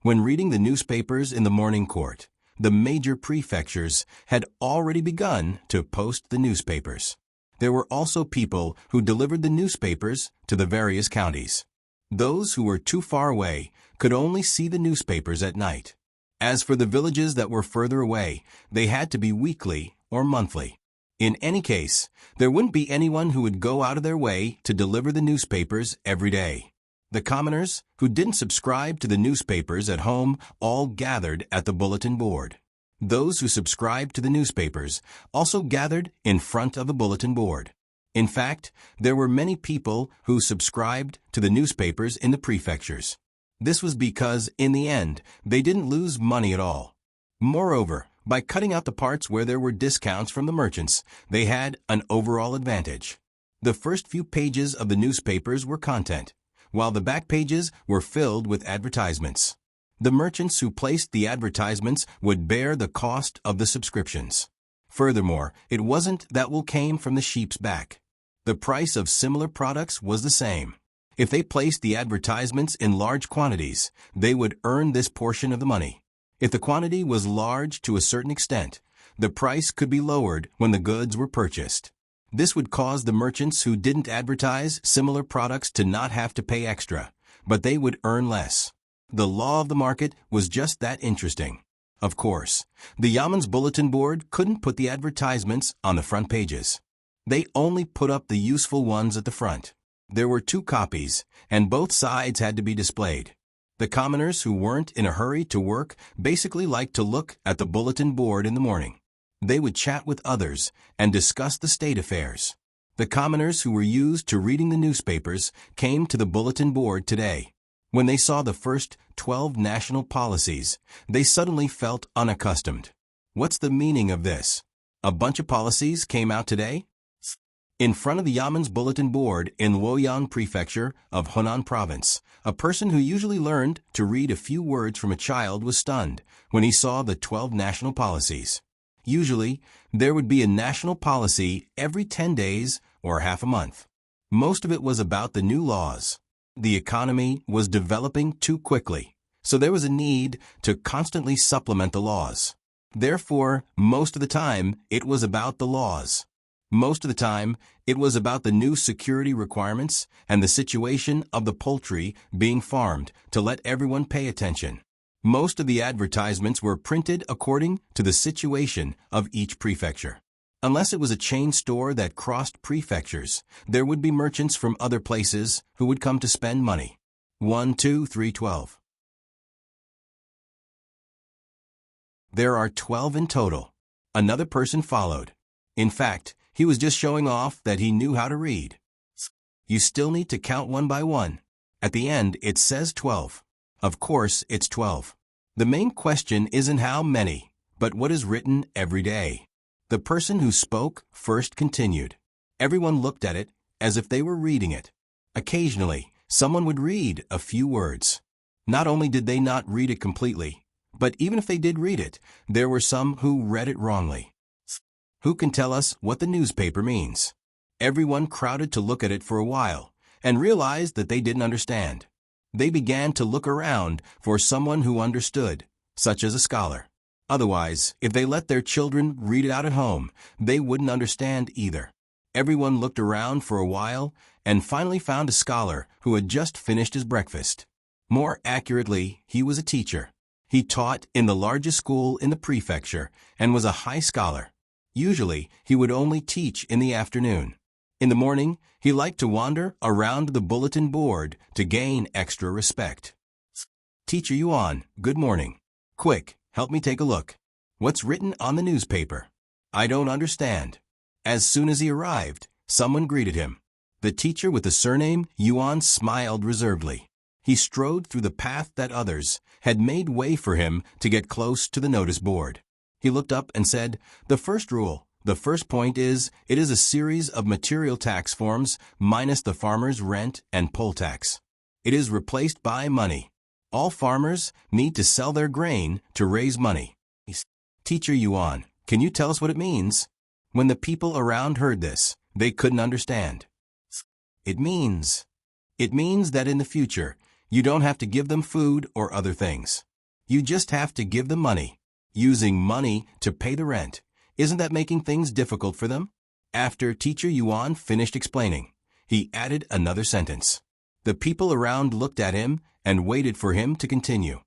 When reading the newspapers in the morning court, the major prefectures had already begun to post the newspapers. There were also people who delivered the newspapers to the various counties. Those who were too far away could only see the newspapers at night. As for the villages that were further away, they had to be weekly or monthly. In any case, there wouldn't be anyone who would go out of their way to deliver the newspapers every day. The commoners who didn't subscribe to the newspapers at home all gathered at the bulletin board. Those who subscribed to the newspapers also gathered in front of the bulletin board. In fact, there were many people who subscribed to the newspapers in the prefectures. This was because, in the end, they didn't lose money at all. Moreover, by cutting out the parts where there were discounts from the merchants, they had an overall advantage. The first few pages of the newspapers were content, while the back pages were filled with advertisements. The merchants who placed the advertisements would bear the cost of the subscriptions. Furthermore, it wasn't that wool came from the sheep's back. The price of similar products was the same. If they placed the advertisements in large quantities, they would earn this portion of the money. If the quantity was large to a certain extent, the price could be lowered when the goods were purchased. This would cause the merchants who didn't advertise similar products to not have to pay extra, but they would earn less. The law of the market was just that interesting. Of course, the Yaman's bulletin board couldn't put the advertisements on the front pages. They only put up the useful ones at the front. There were 2 copies, and both sides had to be displayed. The commoners who weren't in a hurry to work basically liked to look at the bulletin board in the morning. They would chat with others and discuss the state affairs. The commoners who were used to reading the newspapers came to the bulletin board today. When they saw the first 12 national policies, they suddenly felt unaccustomed. What's the meaning of this? A bunch of policies came out today? In front of the Yaman's bulletin board in Luoyang Prefecture of Hunan Province, a person who usually learned to read a few words from a child was stunned when he saw the 12 national policies. Usually, there would be a national policy every 10 days or half a month. Most of it was about the new laws. The economy was developing too quickly, so there was a need to constantly supplement the laws. Therefore, most of the time, it was about the laws. Most of the time, it was about the new security requirements and the situation of the poultry being farmed to let everyone pay attention. Most of the advertisements were printed according to the situation of each prefecture. Unless it was a chain store that crossed prefectures, there would be merchants from other places who would come to spend money. 1, 2, 3, 12. There are 12 in total. Another person followed. In fact, he was just showing off that he knew how to read. You still need to count one by one. At the end, it says 12. Of course, it's 12. The main question isn't how many, but what is written every day. The person who spoke first continued. Everyone looked at it as if they were reading it. Occasionally, someone would read a few words. Not only did they not read it completely, but even if they did read it, there were some who read it wrongly. Who can tell us what the newspaper means? Everyone crowded to look at it for a while and realized that they didn't understand. They began to look around for someone who understood, such as a scholar. Otherwise, if they let their children read it out at home, they wouldn't understand either. Everyone looked around for a while and finally found a scholar who had just finished his breakfast. More accurately, he was a teacher. He taught in the largest school in the prefecture and was a high scholar. Usually, he would only teach in the afternoon. In the morning, he liked to wander around the bulletin board to gain extra respect. Teacher Yuan, good morning. Quick, help me take a look. What's written on the newspaper? I don't understand. As soon as he arrived, someone greeted him. The teacher with the surname Yuan smiled reservedly. He strode through the path that others had made way for him to get close to the notice board. He looked up and said, the first rule, the first point is, it is a series of material tax forms minus the farmer's rent and poll tax. It is replaced by money. All farmers need to sell their grain to raise money. Teacher Yuan, can you tell us what it means? When the people around heard this, they couldn't understand. It means that in the future, you don't have to give them food or other things. You just have to give them money. Using money to pay the rent. Isn't that making things difficult for them? After Teacher Yuan finished explaining, he added another sentence. The people around looked at him and waited for him to continue.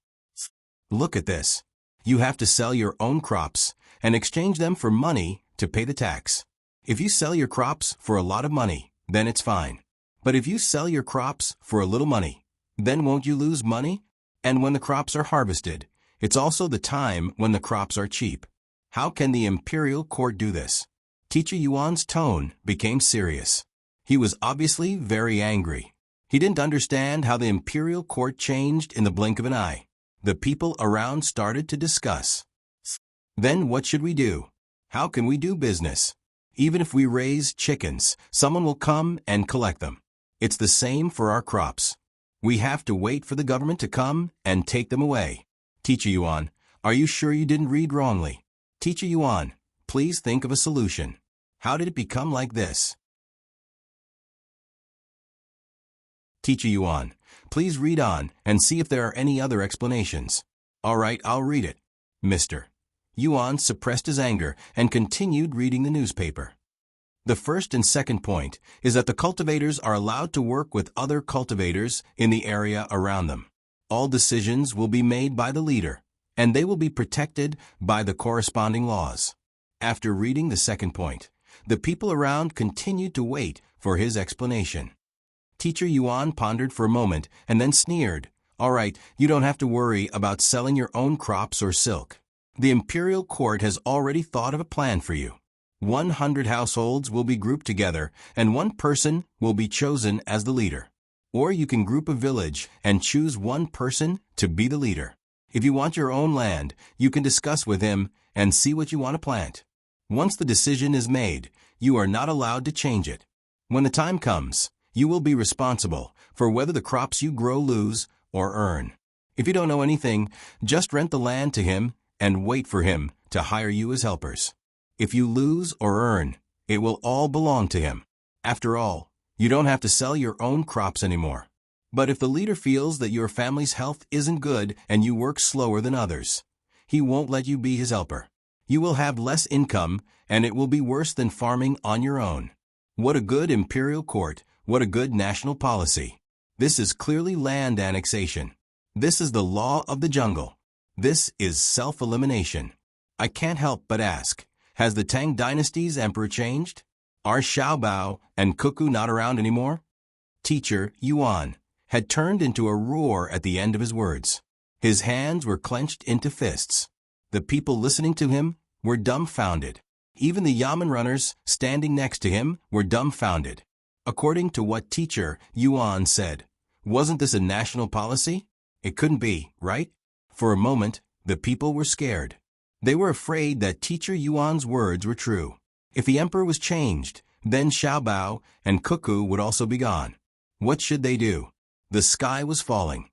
Look at this. You have to sell your own crops and exchange them for money to pay the tax. If you sell your crops for a lot of money, then it's fine. But if you sell your crops for a little money, then won't you lose money? And when the crops are harvested, it's also the time when the crops are cheap. How can the imperial court do this? Teacher Yuan's tone became serious. He was obviously very angry. He didn't understand how the imperial court changed in the blink of an eye. The people around started to discuss. Then what should we do? How can we do business? Even if we raise chickens, someone will come and collect them. It's the same for our crops. We have to wait for the government to come and take them away. Teacher Yuan, are you sure you didn't read wrongly? Teacher Yuan, please think of a solution. How did it become like this? Teacher Yuan, please read on and see if there are any other explanations. All right, I'll read it. Mr. Yuan suppressed his anger and continued reading the newspaper. The first and second point is that the cultivators are allowed to work with other cultivators in the area around them. All decisions will be made by the leader, and they will be protected by the corresponding laws. After reading the second point, the people around continued to wait for his explanation. Teacher Yuan pondered for a moment and then sneered. All right, you don't have to worry about selling your own crops or silk. The imperial court has already thought of a plan for you. 100 households will be grouped together, and one person will be chosen as the leader. Or you can group a village and choose one person to be the leader. If you want your own land, you can discuss with him and see what you want to plant. Once the decision is made, you are not allowed to change it. When the time comes, you will be responsible for whether the crops you grow lose or earn. If you don't know anything, just rent the land to him and wait for him to hire you as helpers. If you lose or earn, it will all belong to him. After all, you don't have to sell your own crops anymore. But if the leader feels that your family's health isn't good and you work slower than others, he won't let you be his helper. You will have less income, and it will be worse than farming on your own. What a good imperial court, what a good national policy. This is clearly land annexation. This is the law of the jungle. This is self-elimination. I can't help but ask, has the Tang Dynasty's emperor changed? Are Xiaobao and Cuckoo not around anymore? Teacher Yuan had turned into a roar at the end of his words. His hands were clenched into fists. The people listening to him were dumbfounded. Even the Yamen runners standing next to him were dumbfounded. According to what Teacher Yuan said, wasn't this a national policy? It couldn't be, right? For a moment, the people were scared. They were afraid that Teacher Yuan's words were true. If the emperor was changed, then Xiaobao and Cuckoo would also be gone. What should they do? The sky was falling.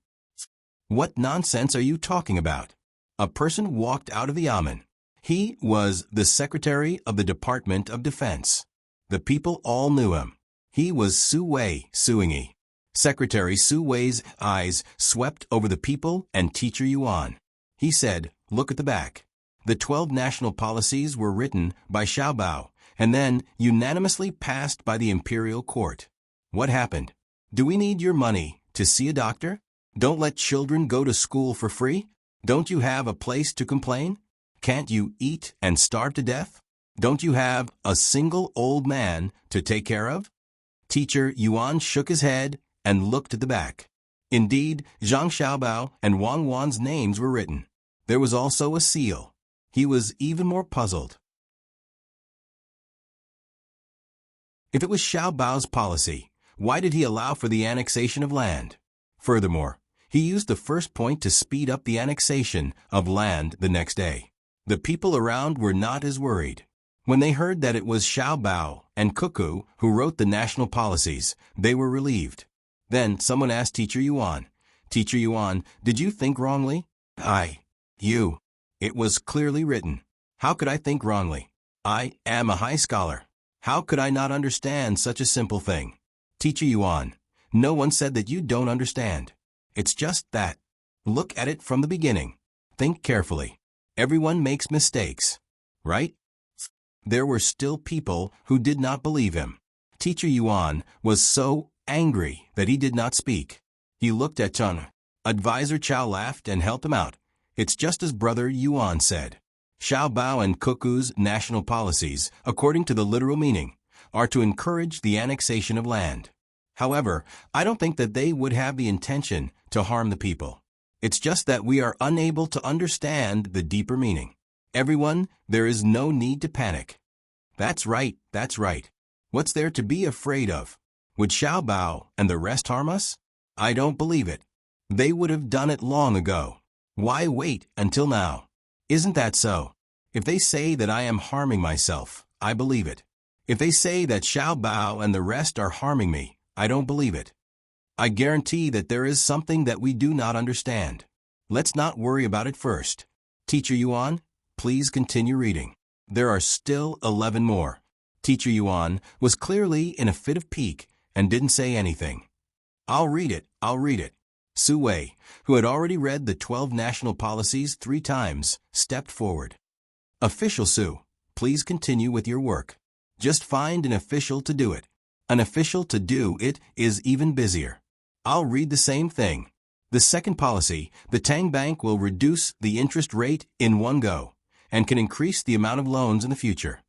What nonsense are you talking about? A person walked out of the Yamen. He was the Secretary of the Department of Defense. The people all knew him. He was Su Wei Suingyi. Secretary Su Wei's eyes swept over the people and Teacher Yuan. He said, "Look at the back." The 12 national policies were written by Xiaobao and then unanimously passed by the imperial court. What happened? Do we need your money to see a doctor? Don't let children go to school for free? Don't you have a place to complain? Can't you eat and starve to death? Don't you have a single old man to take care of? Teacher Yuan shook his head and looked at the back. Indeed, Zhang Xiaobao and Wang Wan's names were written. There was also a seal. He was even more puzzled. If it was Xiaobao's policy, why did he allow for the annexation of land? Furthermore, he used the first point to speed up the annexation of land the next day. The people around were not as worried. When they heard that it was Xiaobao and Cuckoo who wrote the national policies, they were relieved. Then someone asked Teacher Yuan, "Teacher Yuan, did you think wrongly?" You. It was clearly written. How could I think wrongly? I am a high scholar. How could I not understand such a simple thing? Teacher Yuan, no one said that you don't understand. It's just that. Look at it from the beginning. Think carefully. Everyone makes mistakes, right? There were still people who did not believe him. Teacher Yuan was so angry that he did not speak. He looked at Chun. Advisor Chow laughed and helped him out. It's just as Brother Yuan said. Xiaobao and Cuckoo's national policies, according to the literal meaning, are to encourage the annexation of land. However, I don't think that they would have the intention to harm the people. It's just that we are unable to understand the deeper meaning. Everyone, there is no need to panic. That's right, that's right. What's there to be afraid of? Would Xiaobao and the rest harm us? I don't believe it. They would have done it long ago. Why wait until now? Isn't that so? If they say that I am harming myself, I believe it. If they say that Xiaobao and the rest are harming me, I don't believe it. I guarantee that there is something that we do not understand. Let's not worry about it first. Teacher Yuan, please continue reading. There are still 11 more. Teacher Yuan was clearly in a fit of pique and didn't say anything. I'll read it. Su Wei, who had already read the 12 national policies 3 times, stepped forward. Official Su, please continue with your work. Just find an official to do it. An official to do it is even busier. I'll read the same thing. The second policy, the Tang Bank will reduce the interest rate in one go and can increase the amount of loans in the future.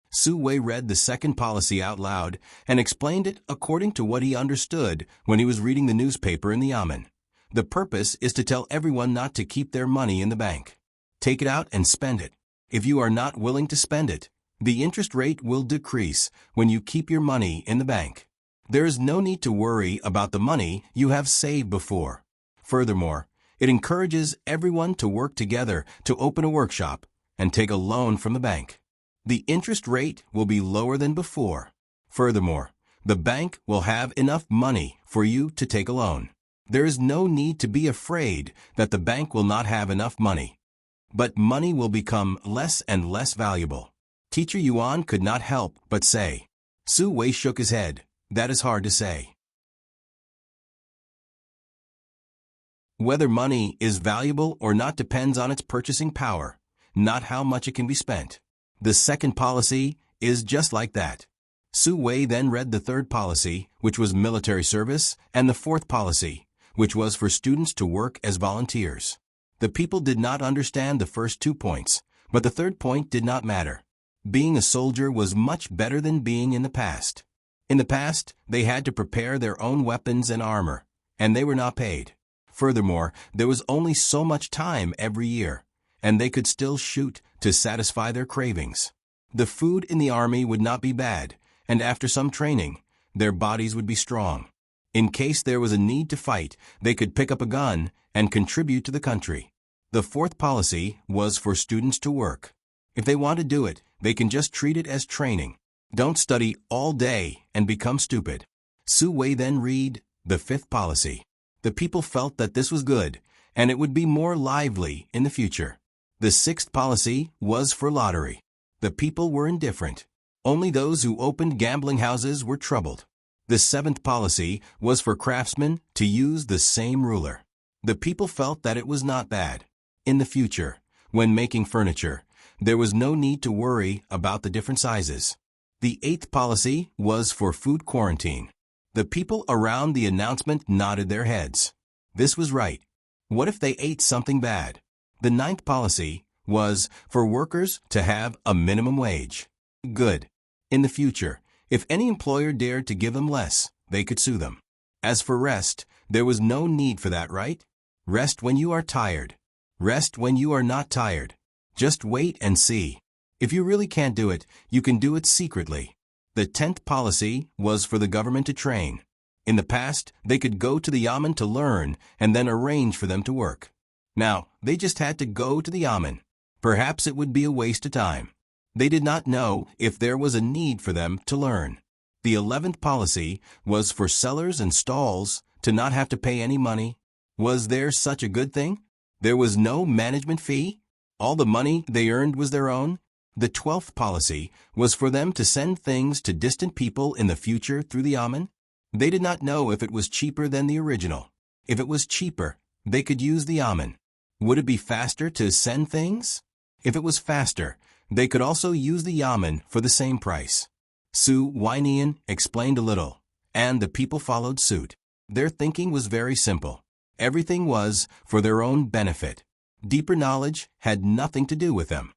Su Wei read the second policy out loud and explained it according to what he understood when he was reading the newspaper in the Yamen. The purpose is to tell everyone not to keep their money in the bank. Take it out and spend it. If you are not willing to spend it, the interest rate will decrease when you keep your money in the bank. There is no need to worry about the money you have saved before. Furthermore, it encourages everyone to work together to open a workshop and take a loan from the bank. The interest rate will be lower than before. Furthermore, the bank will have enough money for you to take a loan. There is no need to be afraid that the bank will not have enough money. But money will become less and less valuable. Teacher Yuan could not help but say. Su Wei shook his head. That is hard to say. Whether money is valuable or not depends on its purchasing power. not how much it can be spent. The second policy is just like that. Su Wei then read the third policy, which was military service, and the fourth policy, which was for students to work as volunteers. The people did not understand the first 2 points, but the third point did not matter. Being a soldier was much better than being in the past. In the past, they had to prepare their own weapons and armor, and they were not paid. Furthermore, there was only so much time every year, and they could still shoot to satisfy their cravings. The food in the army would not be bad, and after some training, their bodies would be strong. In case there was a need to fight, they could pick up a gun and contribute to the country. The fourth policy was for students to work. If they want to do it, they can just treat it as training. Don't study all day and become stupid. Su Wei then read the fifth policy. The people felt that this was good, and it would be more lively in the future. The sixth policy was for lottery. The people were indifferent. Only those who opened gambling houses were troubled. The seventh policy was for craftsmen to use the same ruler. The people felt that it was not bad. In the future, when making furniture, there was no need to worry about the different sizes. The eighth policy was for food quarantine. The people around the announcement nodded their heads. This was right. What if they ate something bad? The ninth policy was for workers to have a minimum wage. Good. In the future, if any employer dared to give them less, they could sue them. As for rest, there was no need for that, right? Rest when you are tired. Rest when you are not tired. Just wait and see. If you really can't do it, you can do it secretly. The 10th policy was for the government to train. In the past, they could go to the yamen to learn and then arrange for them to work. Now, they just had to go to the yamen. Perhaps it would be a waste of time. They did not know if there was a need for them to learn. The 11th policy was for sellers and stalls to not have to pay any money. Was there such a good thing? There was no management fee? All the money they earned was their own? The 12th policy was for them to send things to distant people in the future through the yamen. They did not know if it was cheaper than the original. If it was cheaper, they could use the yamen. Would it be faster to send things? If it was faster, they could also use the yamen for the same price. Su Weinian explained a little, and the people followed suit. Their thinking was very simple. Everything was for their own benefit. Deeper knowledge had nothing to do with them.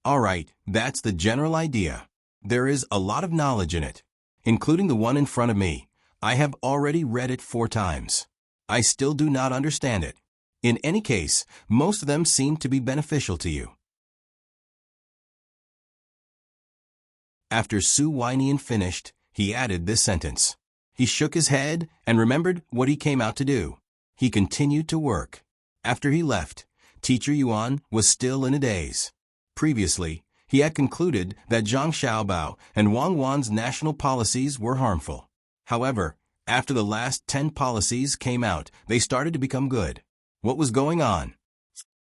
All right, that's the general idea. There is a lot of knowledge in it, including the one in front of me. I have already read it 4 times. I still do not understand it. In any case, most of them seem to be beneficial to you. After Su Weinian finished, he added this sentence. He shook his head and remembered what he came out to do. He continued to work. After he left, Teacher Yuan was still in a daze. Previously, he had concluded that Zhang Xiaobao and Wang Wan's national policies were harmful. However, after the last 10 policies came out, they started to become good. What was going on?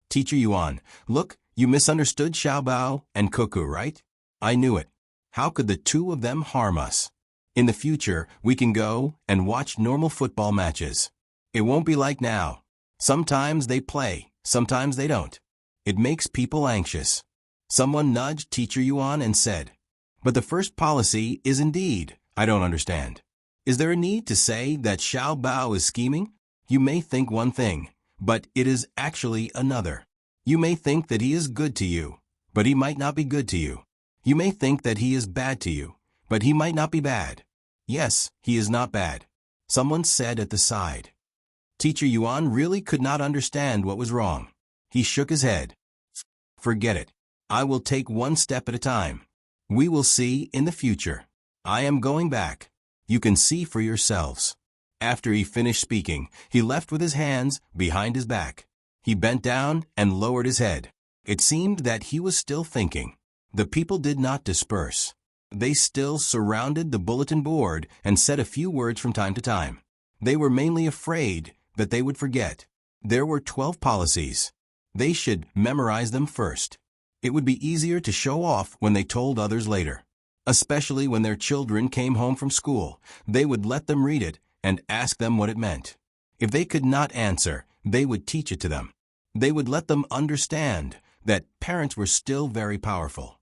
Teacher Yuan, look, you misunderstood Xiaobao and Cuckoo, right? I knew it. How could the 2 of them harm us? In the future, we can go and watch normal football matches. It won't be like now. Sometimes they play, sometimes they don't. It makes people anxious. Someone nudged Teacher Yuan and said, but the first policy is indeed, I don't understand. Is there a need to say that Xiao Bao is scheming? You may think one thing, but it is actually another. You may think that he is good to you, but he might not be good to you. You may think that he is bad to you, but he might not be bad. Yes, he is not bad. Someone said at the side. Teacher Yuan really could not understand what was wrong. He shook his head. Forget it. I will take one step at a time. We will see in the future. I am going back. You can see for yourselves. After he finished speaking, he left with his hands behind his back. He bent down and lowered his head. It seemed that he was still thinking. The people did not disperse. They still surrounded the bulletin board and said a few words from time to time. They were mainly afraid that they would forget. There were 12 policies. They should memorize them first. It would be easier to show off when they told others later. Especially when their children came home from school, they would let them read it and ask them what it meant. If they could not answer, they would teach it to them. They would let them understand that parents were still very powerful.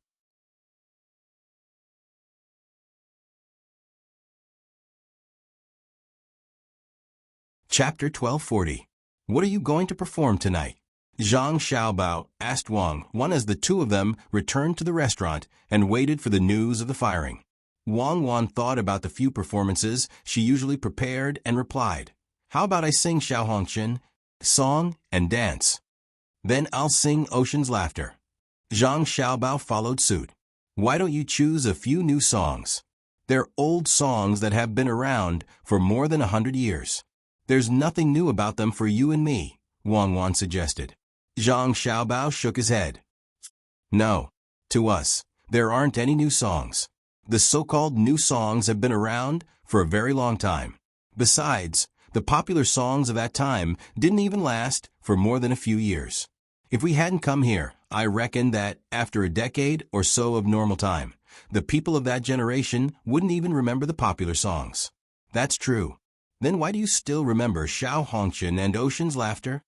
Chapter 1240. What are you going to perform tonight? Zhang Xiaobao asked Wang Wan as the two of them returned to the restaurant and waited for the news of the firing. Wang Wan thought about the few performances she usually prepared and replied, "How about I sing Xiaohongqian, song and dance? Then I'll sing Ocean's Laughter." Zhang Xiaobao followed suit. "Why don't you choose a few new songs? They're old songs that have been around for more than 100 years. There's nothing new about them for you and me," Wang Wan suggested. Zhang Xiaobao shook his head. "No. To us, there aren't any new songs. The so-called new songs have been around for a very long time. Besides, the popular songs of that time didn't even last for more than a few years. If we hadn't come here, I reckon that after a decade or so of normal time, the people of that generation wouldn't even remember the popular songs." "That's true. Then why do you still remember Xiaohongqian and Ocean's Laughter?"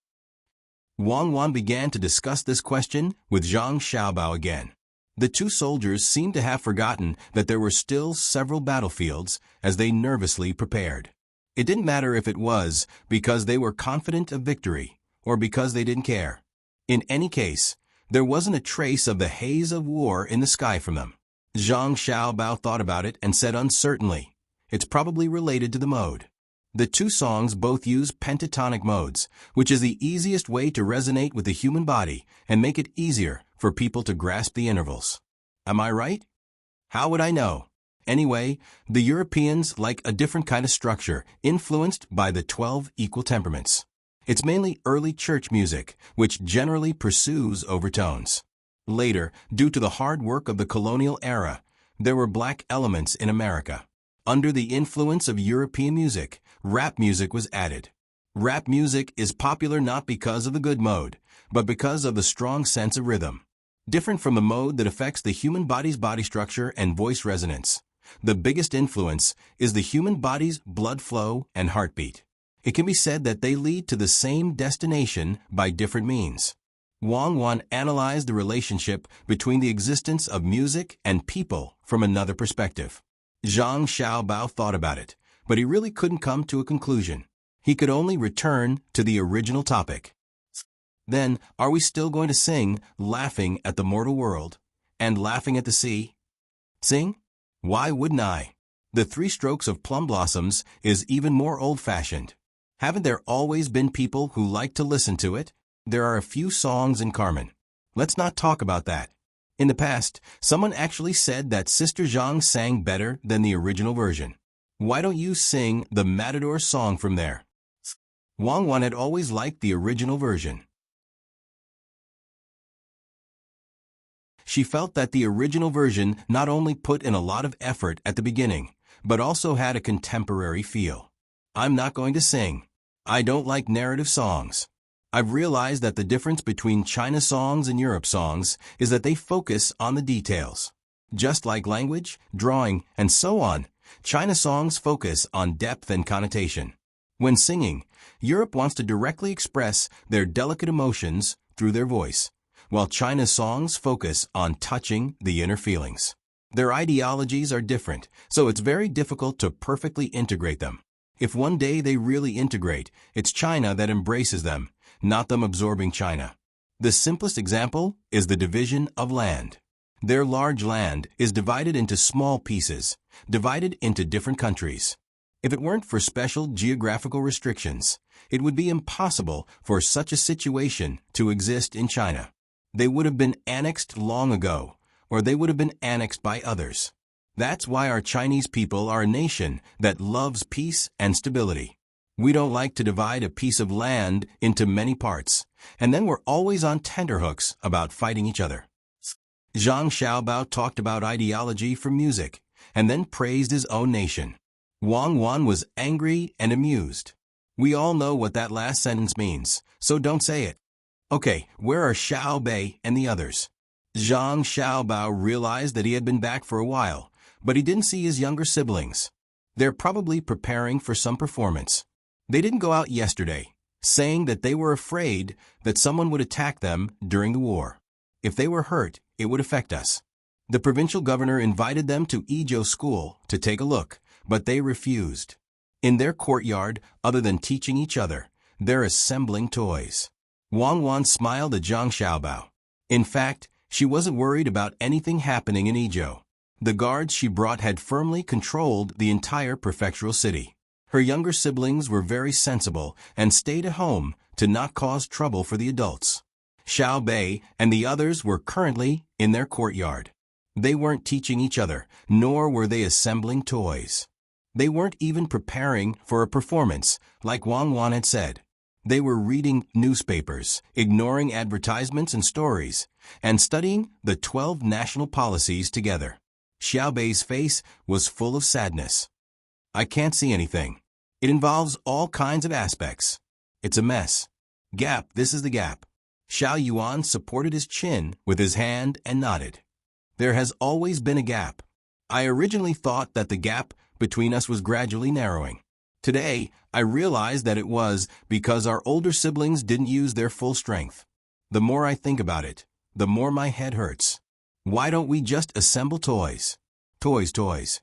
Wang Wan began to discuss this question with Zhang Xiaobao again. The two soldiers seemed to have forgotten that there were still several battlefields as they nervously prepared. It didn't matter if it was because they were confident of victory or because they didn't care. In any case, there wasn't a trace of the haze of war in the sky from them. Zhang Xiaobao thought about it and said uncertainly, "It's probably related to the mode." The two songs both use pentatonic modes, which is the easiest way to resonate with the human body and make it easier for people to grasp the intervals. Am I right? How would I know? Anyway, the Europeans like a different kind of structure, influenced by the 12 equal temperaments. It's mainly early church music, which generally pursues overtones. Later, due to the hard work of the colonial era, there were black elements in America. Under the influence of European music, rap music was added. Rap music is popular not because of the good mode, but because of the strong sense of rhythm. Different from the mode that affects the human body's body structure and voice resonance, the biggest influence is the human body's blood flow and heartbeat. It can be said that they lead to the same destination by different means. Wang Wan analyzed the relationship between the existence of music and people from another perspective. Zhang Xiaobao thought about it, but he really couldn't come to a conclusion. He could only return to the original topic. "Then, are we still going to sing Laughing at the Mortal World and Laughing at the Sea?" "Sing? Why wouldn't I? The Three Strokes of Plum Blossoms is even more old-fashioned. Haven't there always been people who like to listen to it? There are a few songs in Carmen. Let's not talk about that. In the past, someone actually said that Sister Zhang sang better than the original version. Why don't you sing the Matador song from there?" Wang Wan had always liked the original version. She felt that the original version not only put in a lot of effort at the beginning, but also had a contemporary feel. "I'm not going to sing. I don't like narrative songs. I've realized that the difference between China songs and Europe songs is that they focus on the details. Just like language, drawing, and so on, China songs focus on depth and connotation. When singing, Europe wants to directly express their delicate emotions through their voice, while China's songs focus on touching the inner feelings. Their ideologies are different, so it's very difficult to perfectly integrate them. If one day they really integrate, it's China that embraces them, not them absorbing China. The simplest example is the division of land. Their large land is divided into small pieces, divided into different countries. If it weren't for special geographical restrictions, it would be impossible for such a situation to exist in China. They would have been annexed long ago, or they would have been annexed by others. That's why our Chinese people are a nation that loves peace and stability. We don't like to divide a piece of land into many parts, and then we're always on tenterhooks about fighting each other." Zhang Xiaobao talked about ideology for music, and then praised his own nation. Wang Wan was angry and amused. "We all know what that last sentence means, so don't say it. Okay, where are Xiao Bei and the others?" Zhang Xiaobao realized that he had been back for a while, but he didn't see his younger siblings. They're probably preparing for some performance. They didn't go out yesterday, saying that they were afraid that someone would attack them during the war. If they were hurt, it would affect us. The provincial governor invited them to Ijo school to take a look, but they refused. In their courtyard, other than teaching each other, they're assembling toys. Wang Wan smiled at Zhang Xiaobao. In fact, she wasn't worried about anything happening in Ijo. The guards she brought had firmly controlled the entire prefectural city. Her younger siblings were very sensible and stayed at home to not cause trouble for the adults. Xiao Bei and the others were currently in their courtyard. They weren't teaching each other, nor were they assembling toys. They weren't even preparing for a performance, like Wang Wan had said. They were reading newspapers, ignoring advertisements and stories, and studying the 12 national policies together. Xiao Bei's face was full of sadness. I can't see anything. It involves all kinds of aspects. It's a mess. Gap, this is the gap. Xiao Yuan supported his chin with his hand and nodded. There has always been a gap. I originally thought that the gap between us was gradually narrowing. Today, I realized that it was because our older siblings didn't use their full strength. The more I think about it, the more my head hurts. Why don't we just assemble toys? Toys.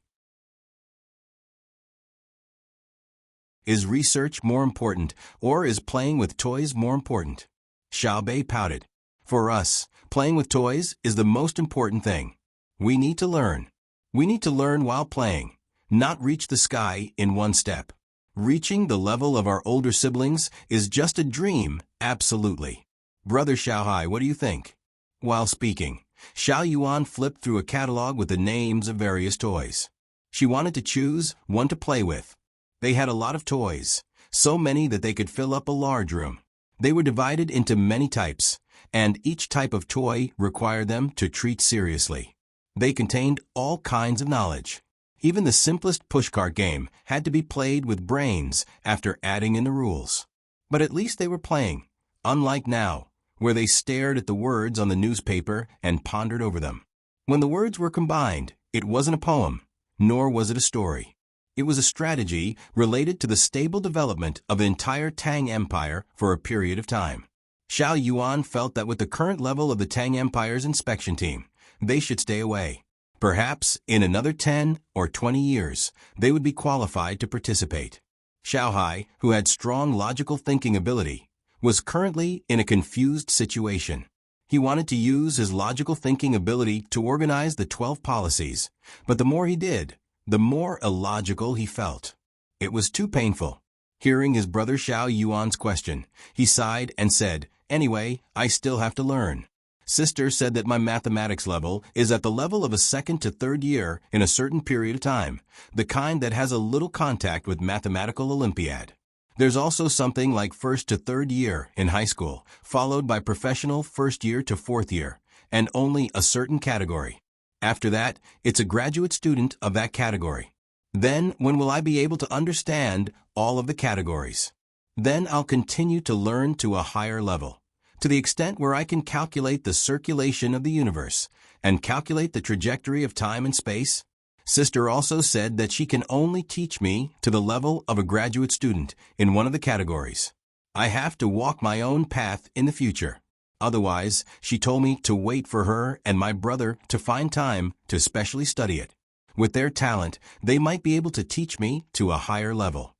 Is research more important, or is playing with toys more important? Xiao Bei pouted. For us, playing with toys is the most important thing. We need to learn. We need to learn while playing, not reach the sky in one step. Reaching the level of our older siblings is just a dream, absolutely. Brother Xiaohai, what do you think? While speaking, Xiao Yuan flipped through a catalog with the names of various toys. She wanted to choose one to play with. They had a lot of toys, so many that they could fill up a large room. They were divided into many types, and each type of toy required them to treat seriously. They contained all kinds of knowledge. Even the simplest pushcart game had to be played with brains after adding in the rules. But at least they were playing, unlike now, where they stared at the words on the newspaper and pondered over them. When the words were combined, it wasn't a poem, nor was it a story. It was a strategy related to the stable development of the entire Tang Empire for a period of time. Xiao Yuan felt that with the current level of the Tang Empire's inspection team, they should stay away. Perhaps in another 10 or 20 years, they would be qualified to participate. Xiao Hai, who had strong logical thinking ability, was currently in a confused situation. He wanted to use his logical thinking ability to organize the 12 policies, but the more he did, the more illogical he felt. It was too painful. Hearing his brother Xiao Yuan's question, he sighed and said, "Anyway, I still have to learn. Sister said that my mathematics level is at the level of a second to third year in a certain period of time, the kind that has a little contact with mathematical Olympiad. There's also something like first to third year in high school, followed by professional first year to fourth year, and only a certain category. After that, it's a graduate student of that category. Then, when will I be able to understand all of the categories? Then I'll continue to learn to a higher level, to the extent where I can calculate the circulation of the universe and calculate the trajectory of time and space. Sister also said that she can only teach me to the level of a graduate student in one of the categories. I have to walk my own path in the future. Otherwise, she told me to wait for her and my brother to find time to specially study it. With their talent, they might be able to teach me to a higher level."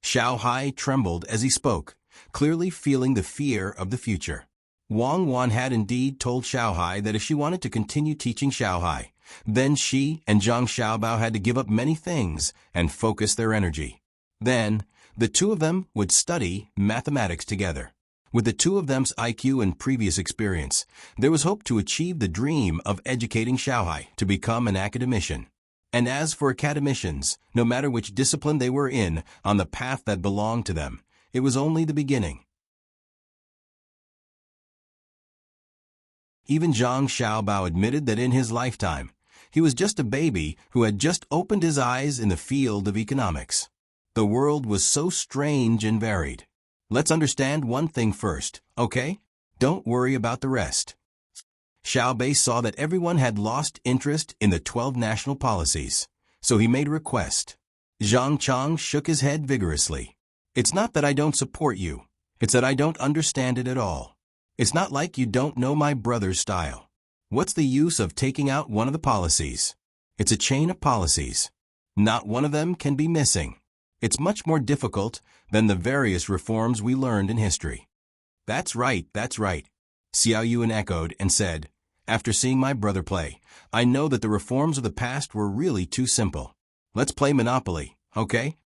Xiao Hai trembled as he spoke, clearly feeling the fear of the future. Wang Wan had indeed told Xiao Hai that if she wanted to continue teaching Xiao Hai, then she and Zhang Xiaobao had to give up many things and focus their energy. Then, the two of them would study mathematics together. With the two of them's IQ and previous experience, there was hope to achieve the dream of educating Xiao Hai to become an academician. And as for academicians, no matter which discipline they were in on the path that belonged to them, it was only the beginning. Even Zhang Xiaobao admitted that in his lifetime, he was just a baby who had just opened his eyes in the field of economics. The world was so strange and varied. Let's understand one thing first, okay? Don't worry about the rest. Xiao Bei saw that everyone had lost interest in the 12 national policies, so he made a request. Zhang Chang shook his head vigorously. It's not that I don't support you. It's that I don't understand it at all. It's not like you don't know my brother's style. What's the use of taking out one of the policies? It's a chain of policies. Not one of them can be missing. It's much more difficult than the various reforms we learned in history. That's right, that's right, Xiao Yuan echoed and said, after seeing my brother play, I know that the reforms of the past were really too simple. Let's play Monopoly, okay?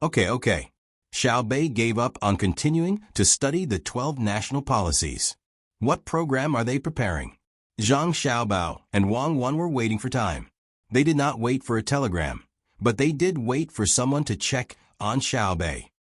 Okay. Xiao Bei gave up on continuing to study the 12 national policies. What program are they preparing? Zhang Xiaobao and Wang Wan were waiting for time. They did not wait for a telegram, but they did wait for someone to check on Xiao Bei.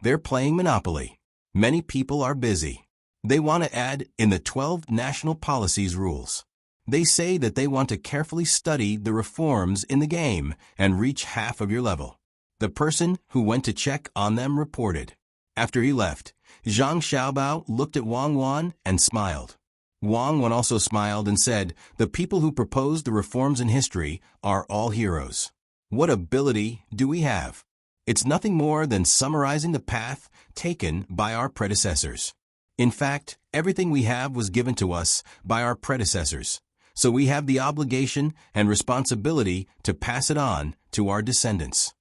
They're playing Monopoly. Many people are busy. They want to add in the 12 national policies rules. They say that they want to carefully study the reforms in the game and reach half of your level. The person who went to check on them reported. After he left, Zhang Xiaobao looked at Wang Wan and smiled. Wang Wan also smiled and said, the people who proposed the reforms in history are all heroes. What ability do we have? It's nothing more than summarizing the path taken by our predecessors. In fact, everything we have was given to us by our predecessors, so we have the obligation and responsibility to pass it on to our descendants.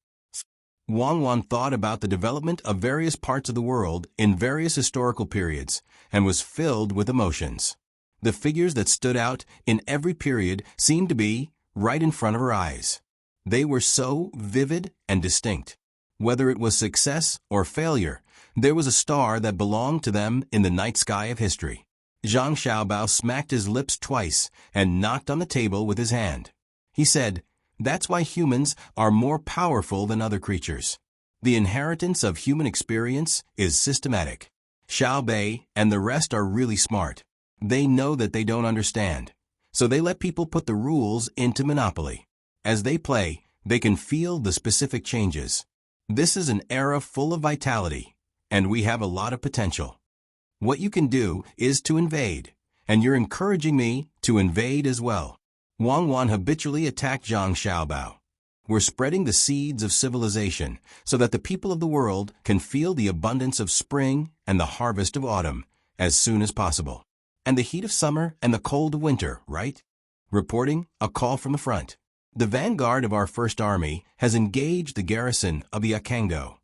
Wang Wan thought about the development of various parts of the world in various historical periods and was filled with emotions. The figures that stood out in every period seemed to be right in front of her eyes. They were so vivid and distinct. Whether it was success or failure, there was a star that belonged to them in the night sky of history. Zhang Xiaobao smacked his lips twice and knocked on the table with his hand. He said, that's why humans are more powerful than other creatures. The inheritance of human experience is systematic. Xiao Bei and the rest are really smart. They know that they don't understand, so they let people put the rules into Monopoly. As they play, they can feel the specific changes. This is an era full of vitality, and we have a lot of potential. What you can do is to invade, and you're encouraging me to invade as well. Wang Wan habitually attacked Zhang Xiaobao. We're spreading the seeds of civilization so that the people of the world can feel the abundance of spring and the harvest of autumn as soon as possible. And the heat of summer and the cold of winter, right? Reporting a call from the front. The vanguard of our First Army has engaged the garrison of the Akangdo.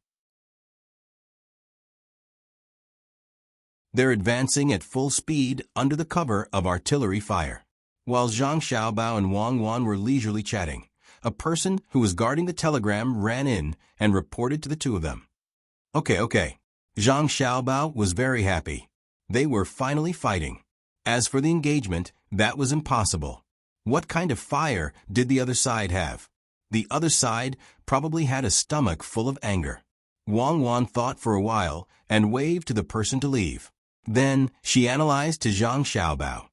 They're advancing at full speed under the cover of artillery fire. While Zhang Xiaobao and Wang Wan were leisurely chatting, a person who was guarding the telegram ran in and reported to the two of them. Okay. Zhang Xiaobao was very happy. They were finally fighting. As for the engagement, that was impossible. What kind of fire did the other side have? The other side probably had a stomach full of anger. Wang Wan thought for a while and waved to the person to leave. Then she analyzed to Zhang Xiaobao.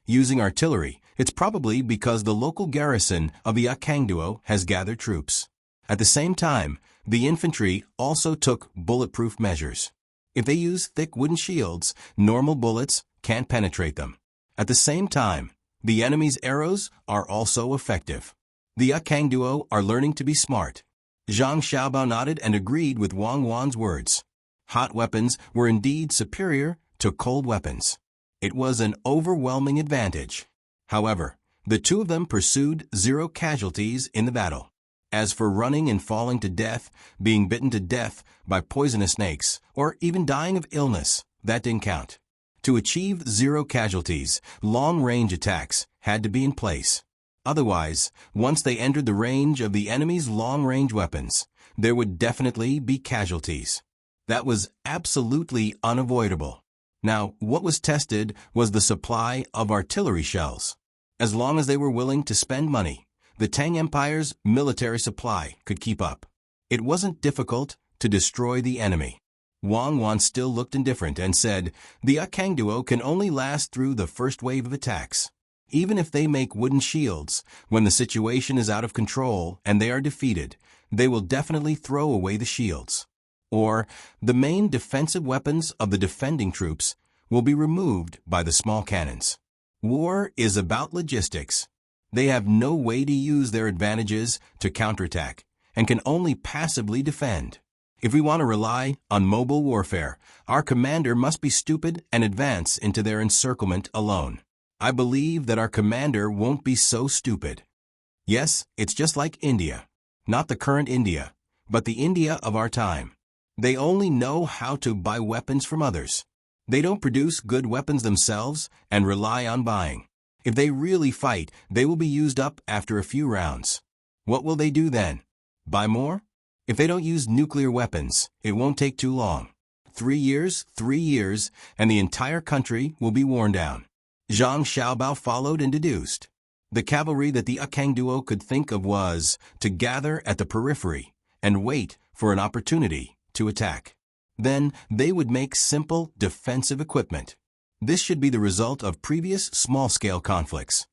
Using artillery, it's probably because the local garrison of the Akangduo has gathered troops. At the same time, the infantry also took bulletproof measures. If they use thick wooden shields, normal bullets can't penetrate them. At the same time, the enemy's arrows are also effective. The Akangduo are learning to be smart. Zhang Xiaobao nodded and agreed with Wang Wan's words. Hot weapons were indeed superior to cold weapons. It was an overwhelming advantage. However, the two of them pursued 0 casualties in the battle. As for running and falling to death, being bitten to death by poisonous snakes, or even dying of illness, that didn't count. To achieve 0 casualties, long-range attacks had to be in place. Otherwise, once they entered the range of the enemy's long-range weapons, there would definitely be casualties. That was absolutely unavoidable. Now, what was tested was the supply of artillery shells. As long as they were willing to spend money, the Tang Empire's military supply could keep up. It wasn't difficult to destroy the enemy. Wang Wan still looked indifferent and said, the Akangduo can only last through the first wave of attacks. Even if they make wooden shields, when the situation is out of control and they are defeated, they will definitely throw away the shields. Or, the main defensive weapons of the defending troops will be removed by the small cannons. War is about logistics. They have no way to use their advantages to counterattack and can only passively defend. If we want to rely on mobile warfare, our commander must be stupid and advance into their encirclement alone. I believe that our commander won't be so stupid. Yes, it's just like India. Not the current India, but the India of our time. They only know how to buy weapons from others. They don't produce good weapons themselves and rely on buying. If they really fight, they will be used up after a few rounds. What will they do then? Buy more? If they don't use nuclear weapons, it won't take too long. 3 years, and the entire country will be worn down. Zhang Xiaobao followed and deduced. The cavalry that the Akang duo could think of was to gather at the periphery and wait for an opportunity to attack. Then they would make simple defensive equipment. This should be the result of previous small-scale conflicts.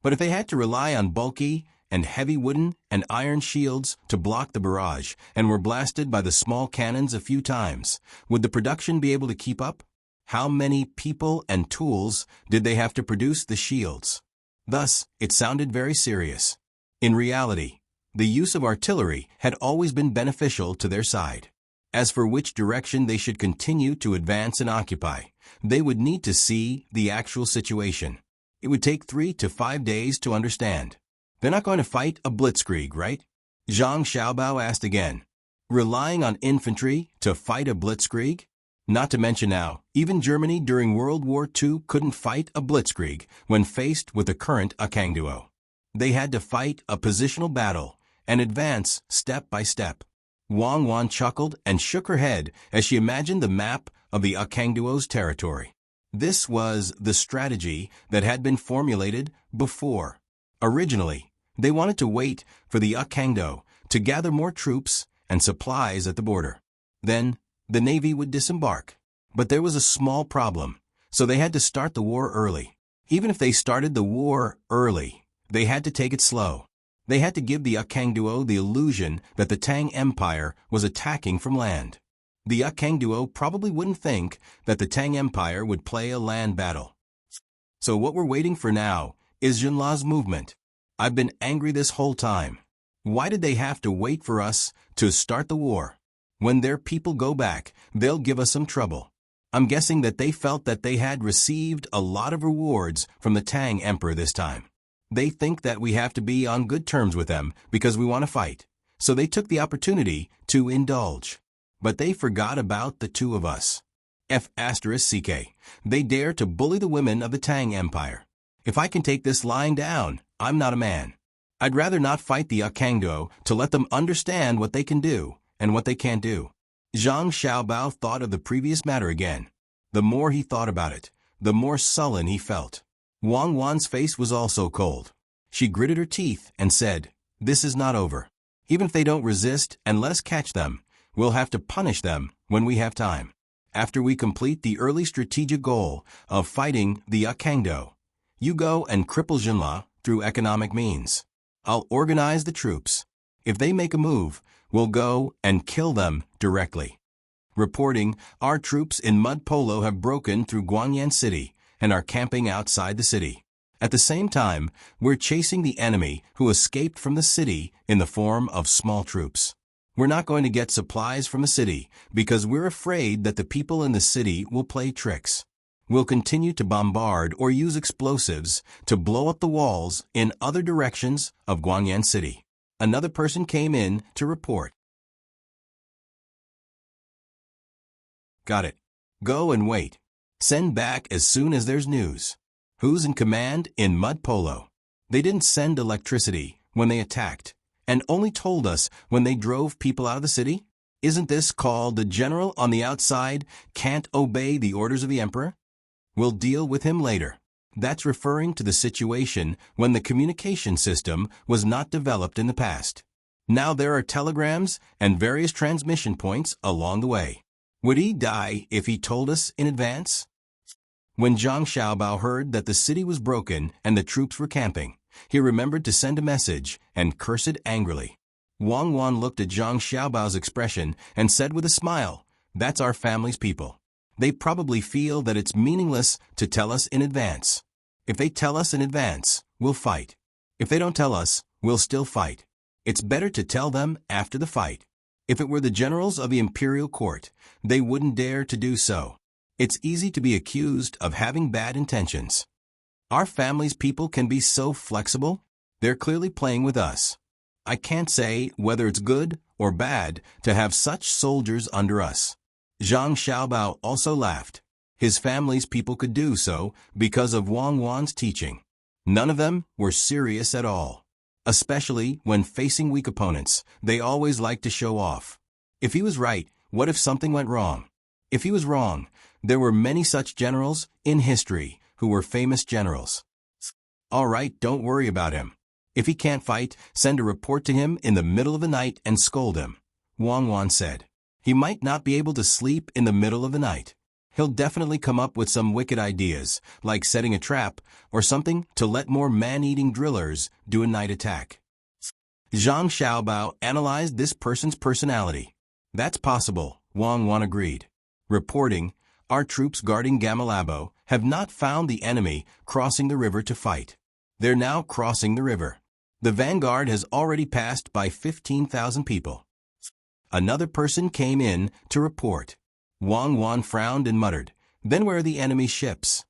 But if they had to rely on bulky and heavy wooden and iron shields to block the barrage and were blasted by the small cannons a few times, would the production be able to keep up? How many people and tools did they have to produce the shields? Thus, it sounded very serious. In reality, the use of artillery had always been beneficial to their side. As for which direction they should continue to advance and occupy, they would need to see the actual situation. It would take 3 to 5 days to understand. They're not going to fight a blitzkrieg, right? Zhang Xiaobao asked again. Relying on infantry to fight a blitzkrieg? Not to mention now, even Germany during World War II couldn't fight a blitzkrieg when faced with the current Akang duo. They had to fight a positional battle and advance step by step. Wang Wan chuckled and shook her head as she imagined the map of the Akang duo's territory. This was the strategy that had been formulated before. Originally, they wanted to wait for the Akang duo to gather more troops and supplies at the border. Then, the Navy would disembark. But there was a small problem, so they had to start the war early. Even if they started the war early, they had to take it slow. They had to give the Akang duo the illusion that the Tang Empire was attacking from land. The Akang duo probably wouldn't think that the Tang Empire would play a land battle. So what we're waiting for now is Junla's movement. I've been angry this whole time. Why did they have to wait for us to start the war? When their people go back, they'll give us some trouble. I'm guessing that they felt that they had received a lot of rewards from the Tang Emperor this time. They think that we have to be on good terms with them because we want to fight. So they took the opportunity to indulge. But they forgot about the two of us. F***ck. They dare to bully the women of the Tang Empire. If I can take this lying down, I'm not a man. I'd rather not fight the Akang duo to let them understand what they can do and what they can't do. Zhang Xiaobao thought of the previous matter again. The more he thought about it, the more sullen he felt. Wang Wan's face was also cold. She gritted her teeth and said, "This is not over. Even if they don't resist and let us catch them, we'll have to punish them when we have time. After we complete the early strategic goal of fighting the Akang duo, you go and cripple Junla through economic means. I'll organize the troops. If they make a move, we'll go and kill them directly." Reporting, our troops in mud polo have broken through Guanyan City and are camping outside the city. At the same time, we're chasing the enemy who escaped from the city in the form of small troops. We're not going to get supplies from the city because we're afraid that the people in the city will play tricks. We'll continue to bombard or use explosives to blow up the walls in other directions of Guanyan City. Another person came in to report. Got it. Go and wait. Send back as soon as there's news. Who's in command in mud polo? They didn't send electricity when they attacked, and only told us when they drove people out of the city? Isn't this called the general on the outside can't obey the orders of the emperor? We'll deal with him later. That's referring to the situation when the communication system was not developed in the past. Now there are telegrams and various transmission points along the way. Would he die if he told us in advance? When Zhang Xiaobao heard that the city was broken and the troops were camping, he remembered to send a message and cursed angrily. Wang Wan looked at Zhang Xiaobao's expression and said with a smile, "That's our family's people. They probably feel that it's meaningless to tell us in advance. If they tell us in advance, we'll fight. If they don't tell us, we'll still fight. It's better to tell them after the fight. If it were the generals of the imperial court, they wouldn't dare to do so. It's easy to be accused of having bad intentions. Our family's people can be so flexible. They're clearly playing with us. I can't say whether it's good or bad to have such soldiers under us. Zhang Xiaobao also laughed. His family's people could do so because of Wang Wan's teaching. None of them were serious at all. Especially when facing weak opponents, they always like to show off. If he was right, what if something went wrong? If he was wrong, there were many such generals in history who were famous generals. All right, don't worry about him. If he can't fight, send a report to him in the middle of the night and scold him, Wang Wan said. He might not be able to sleep in the middle of the night. He'll definitely come up with some wicked ideas, like setting a trap or something to let more man-eating drillers do a night attack. Zhang Xiaobao analyzed this person's personality. That's possible, Wang Wan agreed. Reporting, our troops guarding Gamalabo have not found the enemy crossing the river to fight. They're now crossing the river. The vanguard has already passed by 15,000 people. Another person came in to report. Wang Wan frowned and muttered, "Then where are the enemy ships?"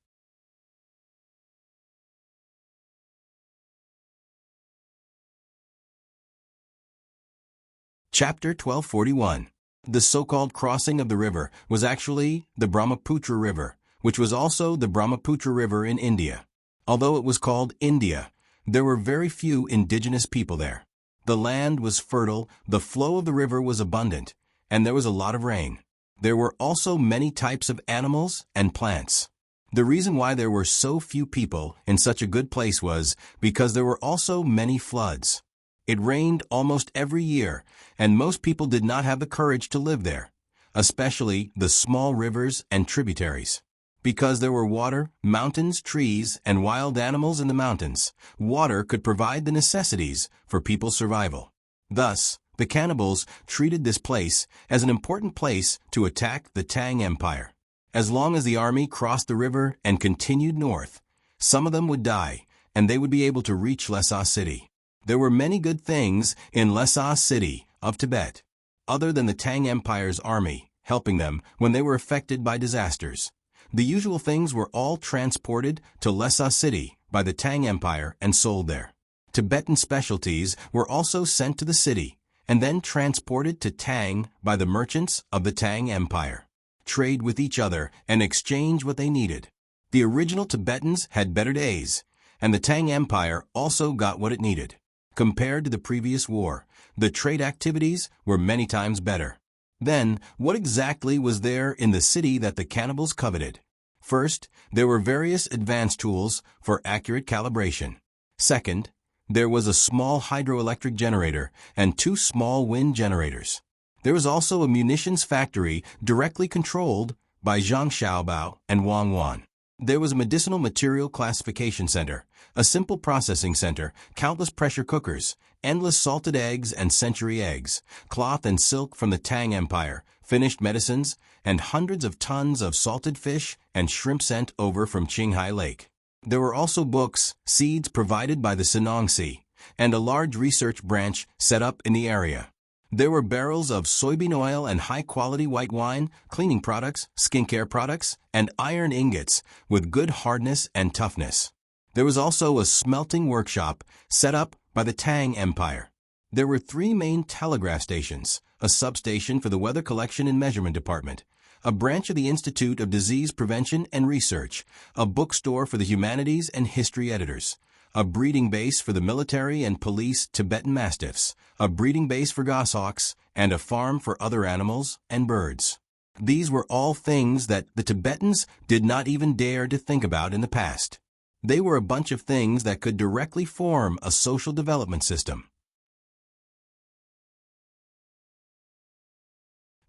Chapter 1241. The so-called crossing of the river was actually the Brahmaputra River, which was also the Brahmaputra River in India. Although it was called India, there were very few indigenous people there. The land was fertile, the flow of the river was abundant, and there was a lot of rain. There were also many types of animals and plants. The reason why there were so few people in such a good place was because there were also many floods. It rained almost every year, and most people did not have the courage to live there, especially the small rivers and tributaries. Because there were water, mountains, trees, and wild animals in the mountains, water could provide the necessities for people's survival. Thus, the cannibals treated this place as an important place to attack the Tang Empire. As long as the army crossed the river and continued north, some of them would die, and they would be able to reach Lhasa City. There were many good things in Lhasa City of Tibet, other than the Tang Empire's army helping them when they were affected by disasters. The usual things were all transported to Lhasa City by the Tang Empire and sold there. Tibetan specialties were also sent to the city and then transported to Tang by the merchants of the Tang Empire. Trade with each other and exchange what they needed. The original Tibetans had better days, and the Tang Empire also got what it needed. Compared to the previous war, the trade activities were many times better. Then, what exactly was there in the city that the cannibals coveted? First, there were various advanced tools for accurate calibration. Second, there was a small hydroelectric generator and 2 small wind generators. There was also a munitions factory directly controlled by Zhang Xiaobao and Wang Wan. There was a medicinal material classification center, a simple processing center, countless pressure cookers, endless salted eggs and century eggs, cloth and silk from the Tang Empire, finished medicines, and hundreds of tons of salted fish and shrimp sent over from Qinghai Lake. There were also books, seeds provided by the Senong Sea, and a large research branch set up in the area. There were barrels of soybean oil and high-quality white wine, cleaning products, skincare products, and iron ingots with good hardness and toughness. There was also a smelting workshop set up by the Tang Empire. There were 3 main telegraph stations, a substation for the Weather Collection and Measurement Department, a branch of the Institute of Disease Prevention and Research, a bookstore for the humanities and history editors, a breeding base for the military and police Tibetan Mastiffs, a breeding base for goshawks, and a farm for other animals and birds. These were all things that the Tibetans did not even dare to think about in the past. They were a bunch of things that could directly form a social development system.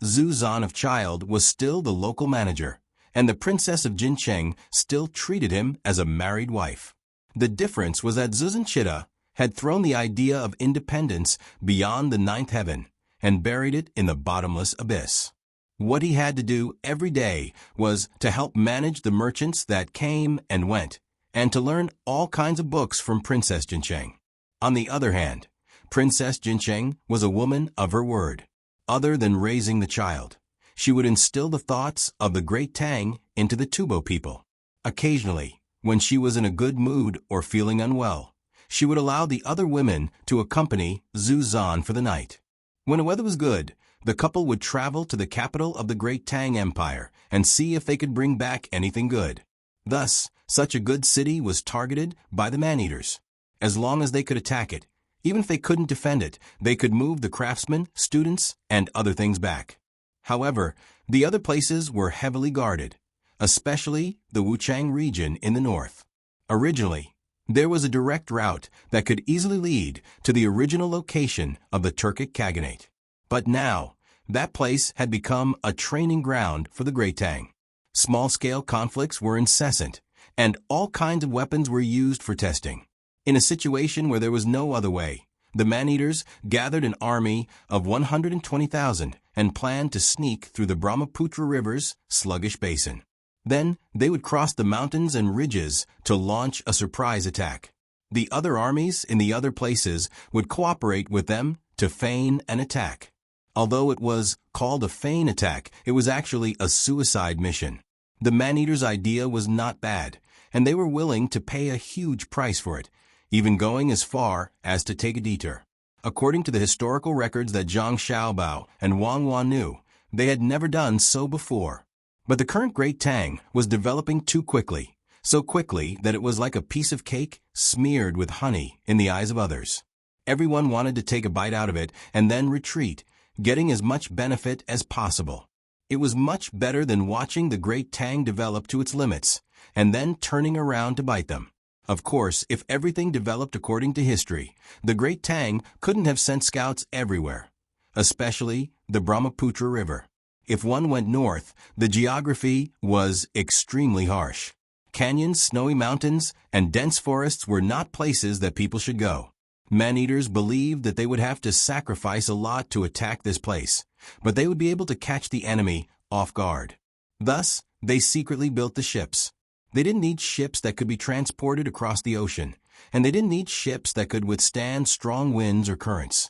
Zhu Zan of Child was still the local manager, and the Princess of Jincheng still treated him as a married wife. The difference was that Zuzanchita had thrown the idea of independence beyond the 9th heaven and buried it in the bottomless abyss. What he had to do every day was to help manage the merchants that came and went, and to learn all kinds of books from Princess Jincheng. On the other hand, Princess Jincheng was a woman of her word. Other than raising the child, she would instill the thoughts of the great Tang into the Tubo people. Occasionally, when she was in a good mood or feeling unwell, she would allow the other women to accompany Zhu Zan for the night. When the weather was good, the couple would travel to the capital of the great Tang Empire and see if they could bring back anything good. Thus, such a good city was targeted by the man-eaters. As long as they could attack it, even if they couldn't defend it, they could move the craftsmen, students, and other things back. However, the other places were heavily guarded, especially the Wuchang region in the north. Originally, there was a direct route that could easily lead to the original location of the Turkic Khaganate. But now, that place had become a training ground for the Great Tang. Small-scale conflicts were incessant, and all kinds of weapons were used for testing. In a situation where there was no other way, the man-eaters gathered an army of 120,000 and planned to sneak through the Brahmaputra River's sluggish basin. Then, they would cross the mountains and ridges to launch a surprise attack. The other armies in the other places would cooperate with them to feign an attack. Although it was called a feign attack, it was actually a suicide mission. The man-eaters' idea was not bad, and they were willing to pay a huge price for it, even going as far as to take a detour. According to the historical records that Zhang Xiaobao and Wang Wan knew, they had never done so before. But the current Great Tang was developing too quickly, so quickly that it was like a piece of cake smeared with honey in the eyes of others. Everyone wanted to take a bite out of it and then retreat, getting as much benefit as possible. It was much better than watching the Great Tang develop to its limits, and then turning around to bite them. Of course, if everything developed according to history, the Great Tang couldn't have sent scouts everywhere, especially the Brahmaputra River. If one went north, the geography was extremely harsh. Canyons, snowy mountains, and dense forests were not places that people should go. Man-eaters believed that they would have to sacrifice a lot to attack this place, but they would be able to catch the enemy off guard. Thus, they secretly built the ships. They didn't need ships that could be transported across the ocean, and they didn't need ships that could withstand strong winds or currents.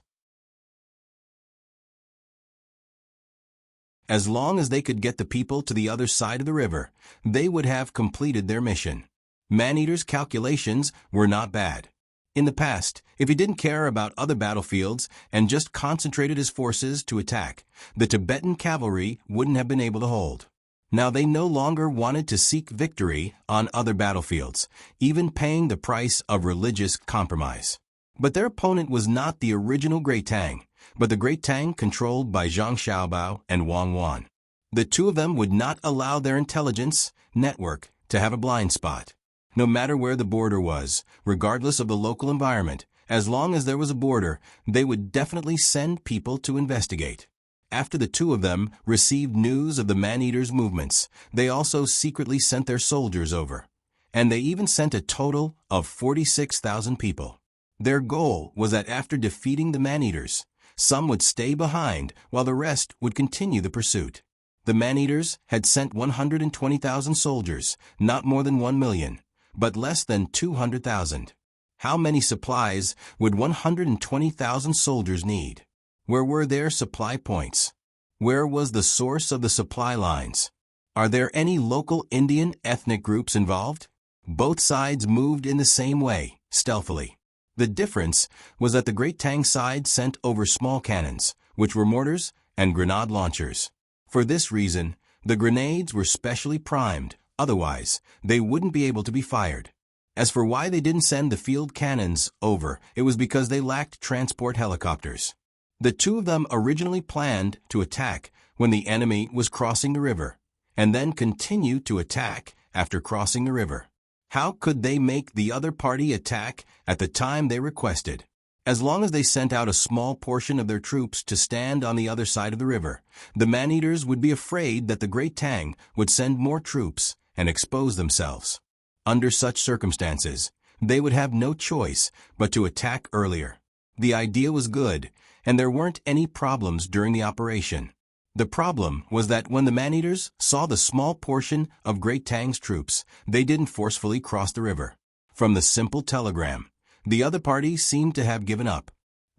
As long as they could get the people to the other side of the river, they would have completed their mission. Man-eaters' calculations were not bad. In the past, if he didn't care about other battlefields and just concentrated his forces to attack, the Tibetan cavalry wouldn't have been able to hold. Now they no longer wanted to seek victory on other battlefields, even paying the price of religious compromise. But their opponent was not the original Great Tang, but the Great Tang controlled by Zhang Xiaobao and Wang Wan. The two of them would not allow their intelligence network to have a blind spot. No matter where the border was, regardless of the local environment, as long as there was a border, they would definitely send people to investigate. After the two of them received news of the man-eaters' movements, they also secretly sent their soldiers over. And they even sent a total of 46,000 people. Their goal was that after defeating the man-eaters, some would stay behind while the rest would continue the pursuit. The man-eaters had sent 120,000 soldiers, not more than 1 million, but less than 200,000. How many supplies would 120,000 soldiers need? Where were their supply points? Where was the source of the supply lines? Are there any local Indian ethnic groups involved? Both sides moved in the same way, stealthily. The difference was that the Great Tang side sent over small cannons, which were mortars and grenade launchers. For this reason, the grenades were specially primed, otherwise, they wouldn't be able to be fired. As for why they didn't send the field cannons over, it was because they lacked transport helicopters. The two of them originally planned to attack when the enemy was crossing the river, and then continue to attack after crossing the river. How could they make the other party attack at the time they requested? As long as they sent out a small portion of their troops to stand on the other side of the river, the man-eaters would be afraid that the Great Tang would send more troops and expose themselves. Under such circumstances, they would have no choice but to attack earlier. The idea was good, and there weren't any problems during the operation. The problem was that when the man-eaters saw the small portion of Great Tang's troops, they didn't forcefully cross the river. From the simple telegram, the other party seemed to have given up.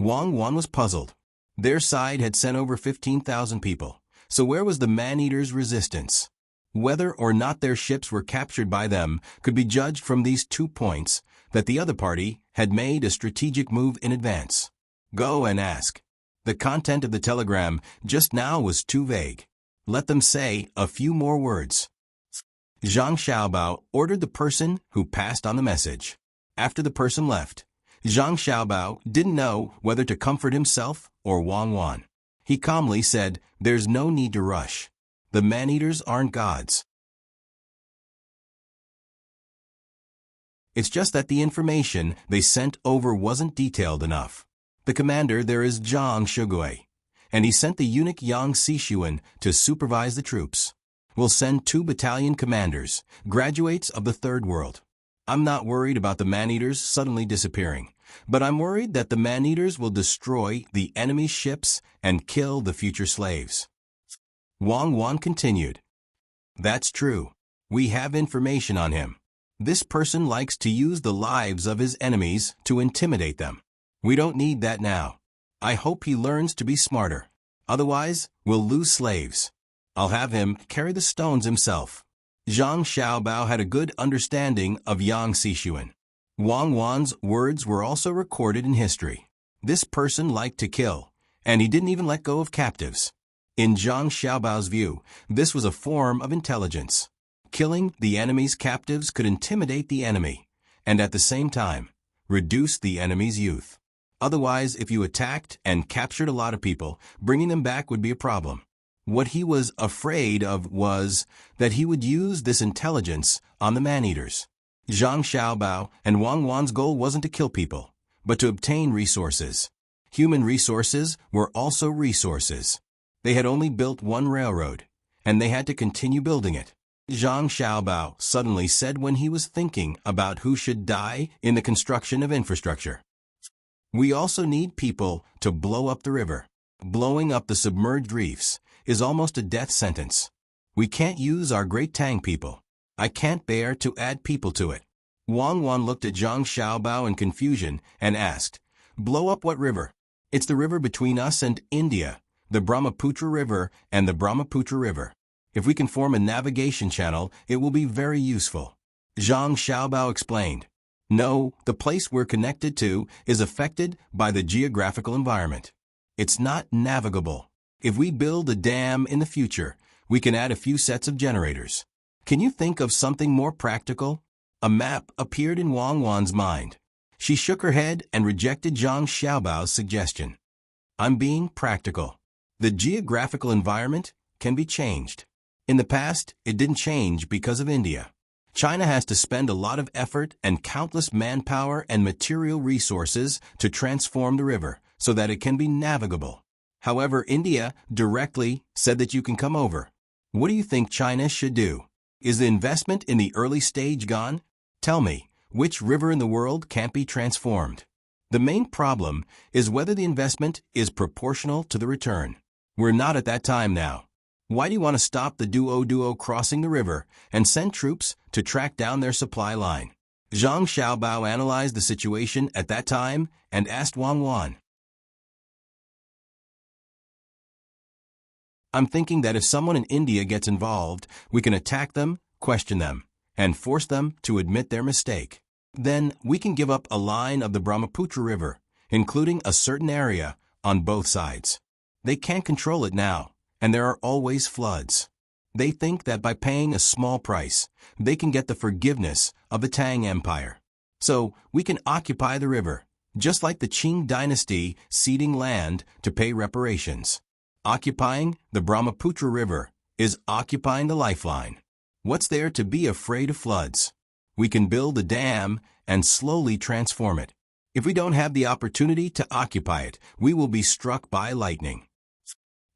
Wang Wan was puzzled. Their side had sent over 15,000 people, so where was the man-eaters' resistance? Whether or not their ships were captured by them could be judged from these 2 points: that the other party had made a strategic move in advance. Go and ask. The content of the telegram just now was too vague. Let them say a few more words. Zhang Xiaobao ordered the person who passed on the message. After the person left, Zhang Xiaobao didn't know whether to comfort himself or Wang Wan. He calmly said, "There's no need to rush. The man-eaters aren't gods. It's just that the information they sent over wasn't detailed enough. The commander there is Zhang Shigui, and he sent the eunuch Yang Xishuan to supervise the troops. We'll send 2 battalion commanders, graduates of the Third World. I'm not worried about the man-eaters suddenly disappearing, but I'm worried that the man-eaters will destroy the enemy's ships and kill the future slaves." Wang Wan continued, "That's true. We have information on him. This person likes to use the lives of his enemies to intimidate them. We don't need that now. I hope he learns to be smarter. Otherwise, we'll lose slaves. I'll have him carry the stones himself." Zhang Xiaobao had a good understanding of Yang Xishuan. Wang Wan's words were also recorded in history. This person liked to kill, and he didn't even let go of captives. In Zhang Xiaobao's view, this was a form of intelligence. Killing the enemy's captives could intimidate the enemy, and at the same time, reduce the enemy's youth. Otherwise, if you attacked and captured a lot of people, bringing them back would be a problem. What he was afraid of was that he would use this intelligence on the man-eaters. Zhang Xiaobao and Wang Wan's goal wasn't to kill people, but to obtain resources. Human resources were also resources. They had only built 1 railroad, and they had to continue building it. Zhang Xiaobao suddenly said when he was thinking about who should die in the construction of infrastructure. "We also need people to blow up the river. Blowing up the submerged reefs is almost a death sentence. We can't use our great Tang people. I can't bear to add people to it." Wang Wan looked at Zhang Xiaobao in confusion and asked, "Blow up what river?" "It's the river between us and India, the Brahmaputra River and the Brahmaputra River. If we can form a navigation channel, it will be very useful." Zhang Xiaobao explained, "No, the place we're connected to is affected by the geographical environment. It's not navigable. If we build a dam in the future, we can add a few sets of generators. Can you think of something more practical?" A map appeared in Wang Wan's mind. She shook her head and rejected Zhang Xiaobao's suggestion. "I'm being practical. The geographical environment can be changed. In the past, it didn't change because of India. China has to spend a lot of effort and countless manpower and material resources to transform the river so that it can be navigable. However, India directly said that you can come over. What do you think China should do? Is the investment in the early stage gone? Tell me, which river in the world can't be transformed? The main problem is whether the investment is proportional to the return. We're not at that time now. Why do you want to stop the duo crossing the river and send troops to track down their supply line?" Zhang Xiaobao analyzed the situation at that time and asked Wang Wan, "I'm thinking that if someone in India gets involved, we can attack them, question them, and force them to admit their mistake. Then we can give up a line of the Brahmaputra River, including a certain area, on both sides. They can't control it now, and there are always floods. They think that by paying a small price, they can get the forgiveness of the Tang Empire. So we can occupy the river, just like the Qing Dynasty ceding land to pay reparations. Occupying the Brahmaputra River is occupying the lifeline. What's there to be afraid of floods? We can build a dam and slowly transform it. If we don't have the opportunity to occupy it, we will be struck by lightning."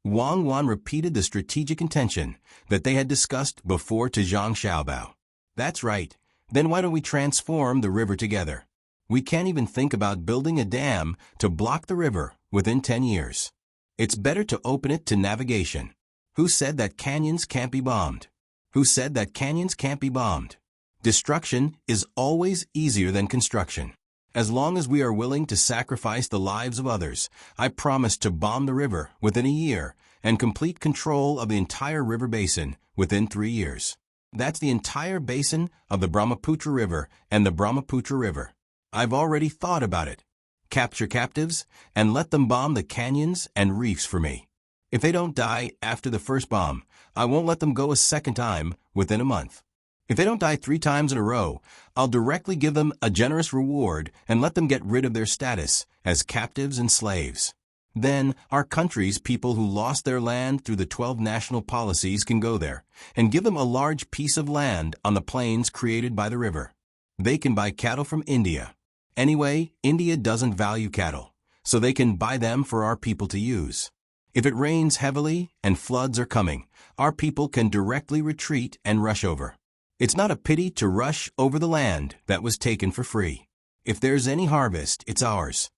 Wang Wan repeated the strategic intention that they had discussed before to Zhang Xiaobao. "That's right. Then why don't we transform the river together? We can't even think about building a dam to block the river within 10 years. It's better to open it to navigation. Who said that canyons can't be bombed? Who said that canyons can't be bombed? Destruction is always easier than construction. As long as we are willing to sacrifice the lives of others, I promise to bomb the river within a year and complete control of the entire river basin within 3 years. That's the entire basin of the Brahmaputra River and the Brahmaputra River. I've already thought about it. Capture captives and let them bomb the canyons and reefs for me. If they don't die after the first bomb, I won't let them go a second time within a month. If they don't die 3 times in a row, I'll directly give them a generous reward and let them get rid of their status as captives and slaves. Then, our country's people who lost their land through the 12 national policies can go there and give them a large piece of land on the plains created by the river. They can buy cattle from India. Anyway, India doesn't value cattle, so they can buy them for our people to use. If it rains heavily and floods are coming, our people can directly retreat and rush over. It's not a pity to rush over the land that was taken for free. If there's any harvest, it's ours.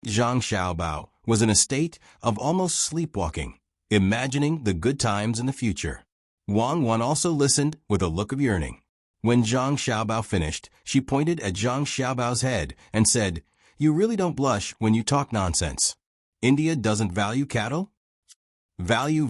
Zhang Xiaobao was in a state of almost sleepwalking, imagining the good times in the future. Wang Wan also listened with a look of yearning. When Zhang Xiaobao finished, she pointed at Zhang Xiaobao's head and said, "You really don't blush when you talk nonsense. India doesn't value cattle?" Value?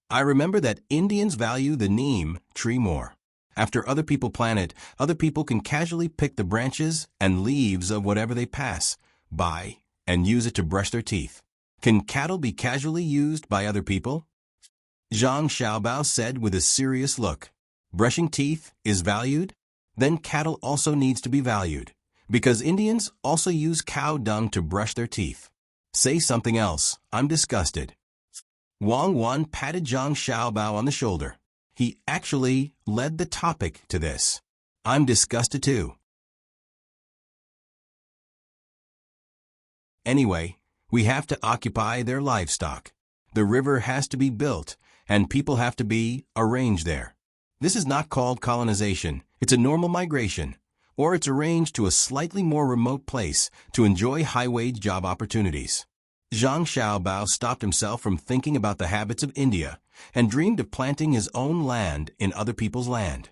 I remember that Indians value the neem tree more. After other people plant it, other people can casually pick the branches and leaves of whatever they pass by and use it to brush their teeth. Can cattle be casually used by other people? Zhang Xiaobao said with a serious look. Brushing teeth is valued? Then cattle also needs to be valued, because Indians also use cow dung to brush their teeth. Say something else. I'm disgusted. Wang Wan patted Zhang Xiaobao on the shoulder. He actually led the topic to this. I'm disgusted too. Anyway, we have to occupy their livestock. The river has to be built, and people have to be arranged there. This is not called colonization. It's a normal migration, or it's arranged to a slightly more remote place to enjoy high-wage job opportunities. Zhang Xiaobao stopped himself from thinking about the habits of India and dreamed of planting his own land in other people's land.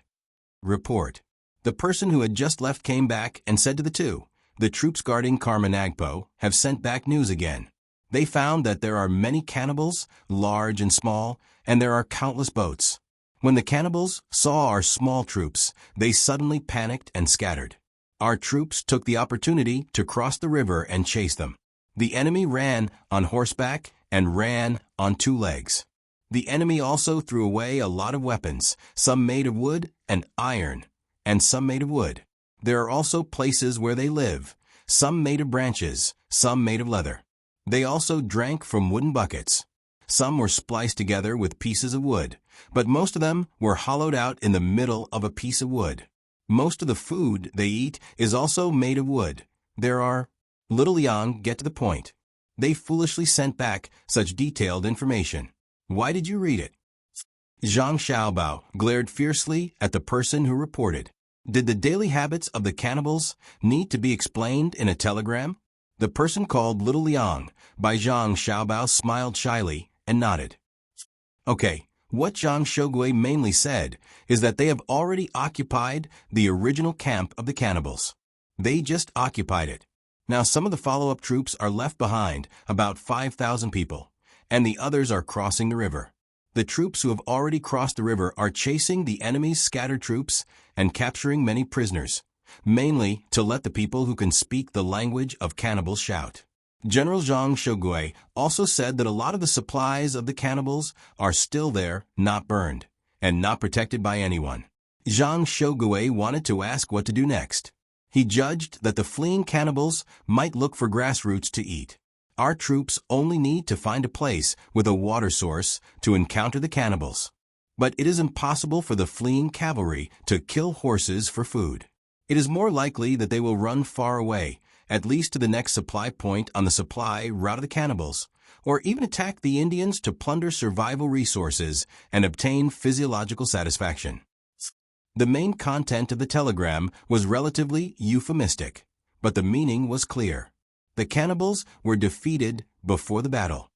Report. The person who had just left came back and said to the two, "The troops guarding Karmanagpo have sent back news again. They found that there are many cannibals, large and small, and there are countless boats. When the cannibals saw our small troops, they suddenly panicked and scattered. Our troops took the opportunity to cross the river and chase them. The enemy ran on horseback and ran on 2 legs. The enemy also threw away a lot of weapons, some made of wood and iron, and some made of wood. There are also places where they live, some made of branches, some made of leather. They also drank from wooden buckets. Some were spliced together with pieces of wood, but most of them were hollowed out in the middle of a piece of wood. Most of the food they eat is also made of wood. There are..." Little Liang, get to the point. They foolishly sent back such detailed information. Why did you read it? Zhang Xiaobao glared fiercely at the person who reported. Did the daily habits of the cannibals need to be explained in a telegram? The person called Little Liang by Zhang Xiaobao smiled shyly and nodded. Okay, what Zhang Shogui mainly said is that they have already occupied the original camp of the cannibals. They just occupied it. Now some of the follow-up troops are left behind, about 5,000 people, and the others are crossing the river. The troops who have already crossed the river are chasing the enemy's scattered troops and capturing many prisoners, mainly to let the people who can speak the language of cannibals shout. General Zhang Shogui also said that a lot of the supplies of the cannibals are still there, not burned, and not protected by anyone. Zhang Shogui wanted to ask what to do next. He judged that the fleeing cannibals might look for grass roots to eat. Our troops only need to find a place with a water source to encounter the cannibals. But it is impossible for the fleeing cavalry to kill horses for food. It is more likely that they will run far away, at least to the next supply point on the supply route of the cannibals, or even attack the Indians to plunder survival resources and obtain physiological satisfaction. The main content of the telegram was relatively euphemistic, but the meaning was clear. The cannibals were defeated before the battle.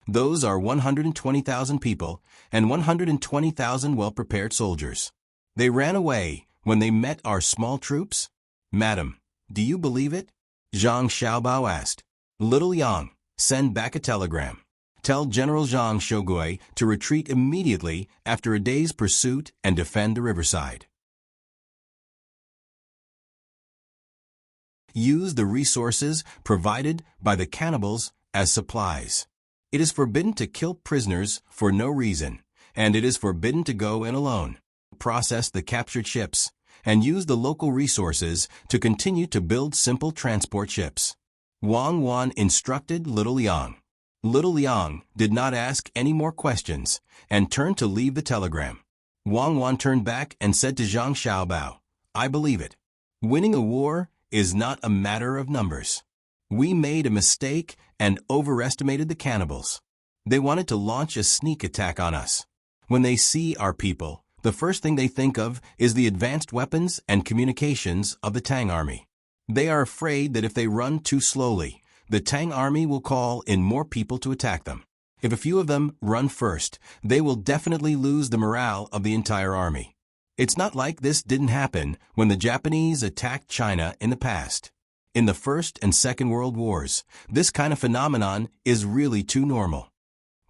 Those are 120,000 people and 120,000 well-prepared soldiers. They ran away when they met our small troops? Madam, Do you believe it? Zhang Xiaobao asked. Little Yang, send back a telegram. Tell General Zhang Shogui to retreat immediately after a day's pursuit and defend the riverside. Use the resources provided by the cannibals as supplies. It is forbidden to kill prisoners for no reason, and it is forbidden to go in alone. Process the captured ships, and use the local resources to continue to build simple transport ships. Wang Wan instructed Little Yang. Little Yang did not ask any more questions and turned to leave the telegram. Wang Wan turned back and said to Zhang Xiaobao, I believe it. Winning a war is not a matter of numbers. We made a mistake and overestimated the cannibals. They wanted to launch a sneak attack on us. When they see our people, the first thing they think of is the advanced weapons and communications of the Tang army. They are afraid that if they run too slowly, the Tang army will call in more people to attack them. If a few of them run first, they will definitely lose the morale of the entire army. It's not like this didn't happen when the Japanese attacked China in the past. In the First and Second World Wars, this kind of phenomenon is really too normal.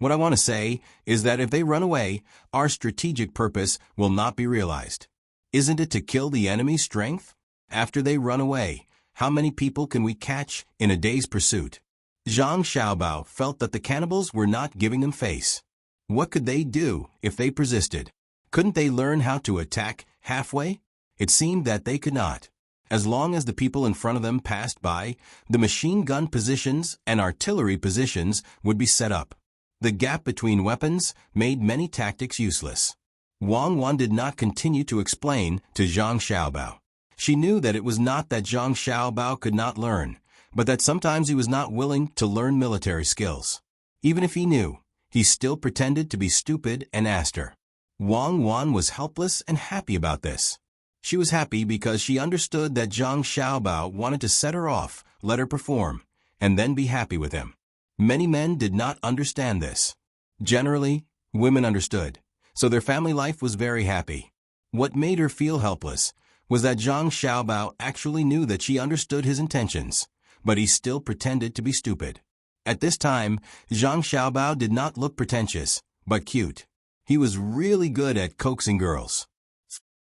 What I want to say is that if they run away, our strategic purpose will not be realized. Isn't it to kill the enemy's strength? After they run away, how many people can we catch in a day's pursuit? Zhang Xiaobao felt that the cannibals were not giving them face. What could they do if they persisted? Couldn't they learn how to attack halfway? It seemed that they could not. As long as the people in front of them passed by, the machine gun positions and artillery positions would be set up. The gap between weapons made many tactics useless. Wang Wan did not continue to explain to Zhang Xiaobao. She knew that it was not that Zhang Xiaobao could not learn, but that sometimes he was not willing to learn military skills. Even if he knew, he still pretended to be stupid and asked her. Wang Wan was helpless and happy about this. She was happy because she understood that Zhang Xiaobao wanted to set her off, let her perform, and then be happy with him. Many men did not understand this. Generally, women understood, so their family life was very happy. What made her feel helpless was that Zhang Xiaobao actually knew that she understood his intentions, but he still pretended to be stupid. At this time, Zhang Xiaobao did not look pretentious, but cute. He was really good at coaxing girls.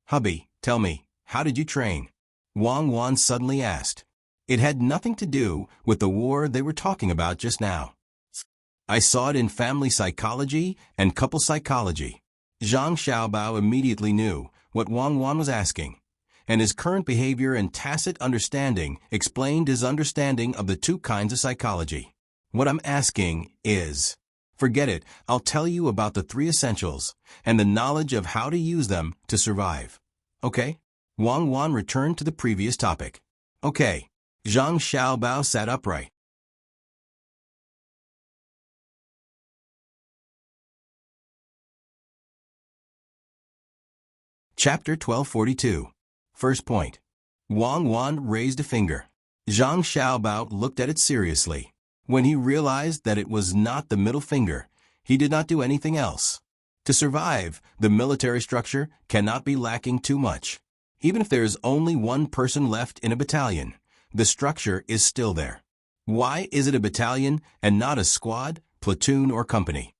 Hubby, tell me, how did you train? Wang Wan suddenly asked. It had nothing to do with the war they were talking about just now. I saw it in family psychology and couple psychology. Zhang Xiaobao immediately knew what Wang Wan was asking, and his current behavior and tacit understanding explained his understanding of the two kinds of psychology. What I'm asking is, forget it, I'll tell you about the three essentials and the knowledge of how to use them to survive. Okay? Wang Wan returned to the previous topic. Okay. Zhang Xiaobao sat upright. Chapter 1242. First point. Wang Wan raised a finger. Zhang Xiaobao looked at it seriously. When he realized that it was not the middle finger, he did not do anything else. To survive, the military structure cannot be lacking too much. Even if there is only one person left in a battalion, the structure is still there. Why is it a battalion and not a squad, platoon, or company?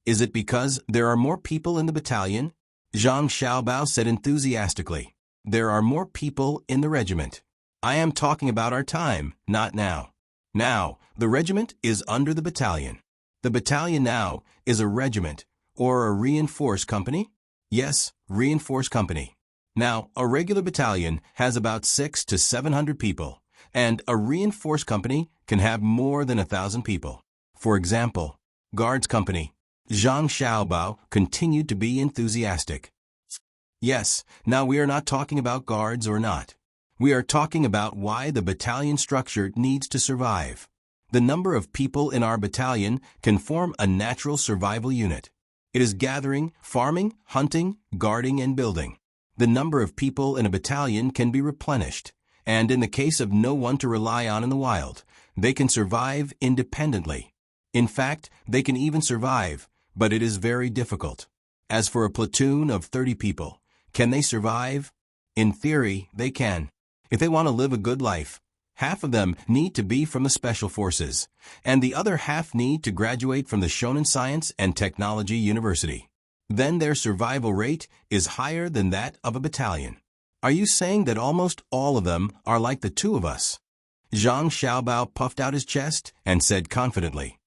Is it because there are more people in the battalion? Zhang Xiaobao said enthusiastically. There are more people in the regiment. I am talking about our time, not now. Now, the regiment is under the battalion. The battalion now is a regiment, or a reinforced company? Yes, reinforced company. Now, a regular battalion has about 600 to 700 people, and a reinforced company can have more than 1,000 people. For example, Guards Company. Zhang Xiaobao continued to be enthusiastic. Yes, now we are not talking about guards or not. We are talking about why the battalion structure needs to survive. The number of people in our battalion can form a natural survival unit. It is gathering, farming, hunting, guarding, and building. The number of people in a battalion can be replenished, and in the case of no one to rely on in the wild, they can survive independently. In fact, they can even survive, but it is very difficult. As for a platoon of 30 people, can they survive? In theory, they can. If they want to live a good life, half of them need to be from the Special Forces, and the other half need to graduate from the Shonen Science and Technology University. Then their survival rate is higher than that of a battalion. Are you saying that almost all of them are like the two of us? Zhang Xiaobao puffed out his chest and said confidently,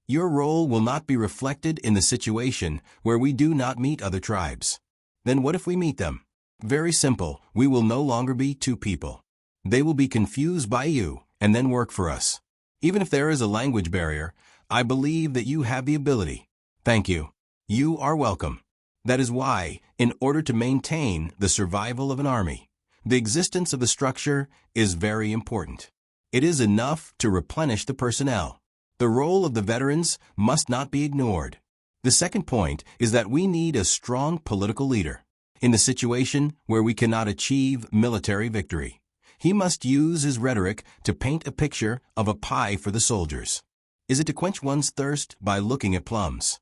"Your role will not be reflected in the situation where we do not meet other tribes. Then what if we meet them? Very simple, we will no longer be two people. They will be confused by you and then work for us. Even if there is a language barrier, I believe that you have the ability. Thank you. You are welcome. That is why, in order to maintain the survival of an army, the existence of the structure is very important. It is enough to replenish the personnel. The role of the veterans must not be ignored. The second point is that we need a strong political leader. In the situation where we cannot achieve military victory, he must use his rhetoric to paint a picture of a pie for the soldiers. Is it to quench one's thirst by looking at plums?"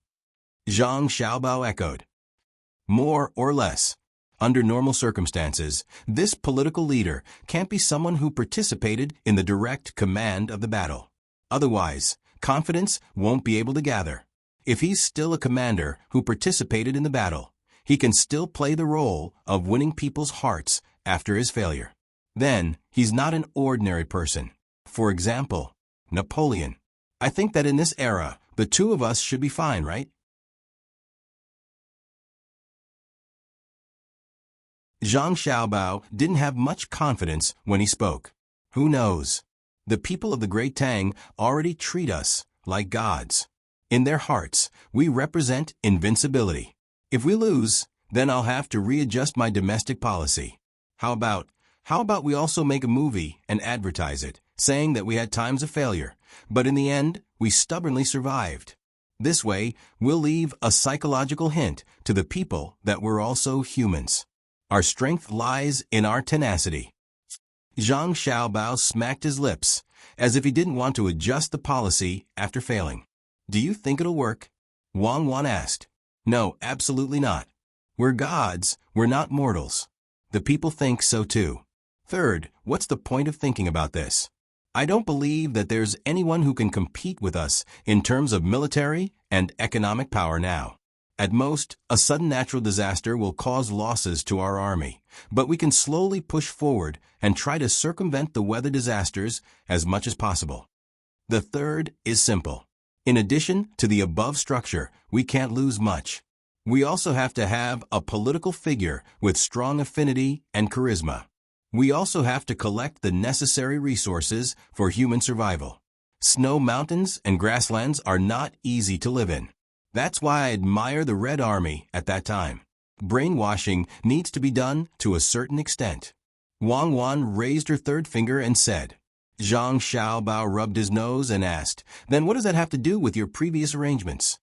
Zhang Xiaobao echoed. "More or less. Under normal circumstances, this political leader can't be someone who participated in the direct command of the battle. Otherwise, confidence won't be able to gather. If he's still a commander who participated in the battle, he can still play the role of winning people's hearts after his failure. Then, he's not an ordinary person. For example, Napoleon. I think that in this era, the two of us should be fine, right?" Zhang Xiaobao didn't have much confidence when he spoke. Who knows? The people of the Great Tang already treat us like gods. In their hearts, we represent invincibility. If we lose, then I'll have to readjust my domestic policy. How about we also make a movie and advertise it, saying that we had times of failure, but in the end, we stubbornly survived. This way, we'll leave a psychological hint to the people that we're also humans. Our strength lies in our tenacity. Zhang Xiaobao smacked his lips, as if he didn't want to adjust the policy after failing. "Do you think it'll work?" Wang Wan asked. "No, absolutely not. We're gods, we're not mortals. The people think so too. Third, what's the point of thinking about this? I don't believe that there's anyone who can compete with us in terms of military and economic power now. At most, a sudden natural disaster will cause losses to our army, but we can slowly push forward and try to circumvent the weather disasters as much as possible. The third is simple. In addition to the above structure, we can't lose much. We also have to have a political figure with strong affinity and charisma. We also have to collect the necessary resources for human survival. Snow mountains and grasslands are not easy to live in. That's why I admire the Red Army at that time. Brainwashing needs to be done to a certain extent." Wang Wan raised her third finger and said. Zhang Xiaobao rubbed his nose and asked, "Then what does that have to do with your previous arrangements?"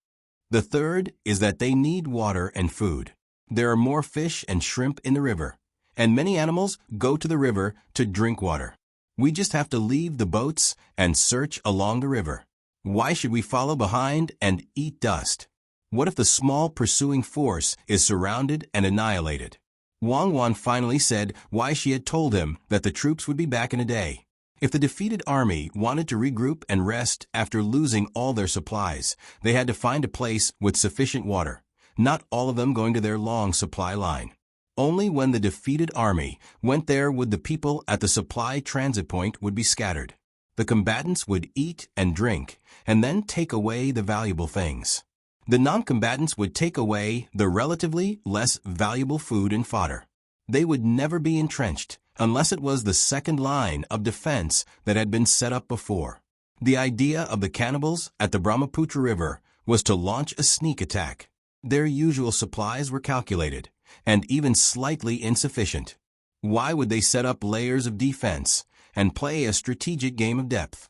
"The third is that they need water and food. There are more fish and shrimp in the river, and many animals go to the river to drink water. We just have to leave the boats and search along the river. Why should we follow behind and eat dust? What if the small pursuing force is surrounded and annihilated?" Wang Wan finally said why she had told him that the troops would be back in a day. If the defeated army wanted to regroup and rest after losing all their supplies, they had to find a place with sufficient water, not all of them going to their long supply line. Only when the defeated army went there would the people at the supply transit point would be scattered. The combatants would eat and drink, and then take away the valuable things. The non-combatants would take away the relatively less valuable food and fodder. They would never be entrenched, unless it was the second line of defense that had been set up before. The idea of the cannibals at the Brahmaputra River was to launch a sneak attack. Their usual supplies were calculated, and even slightly insufficient. Why would they set up layers of defense and play a strategic game of depth?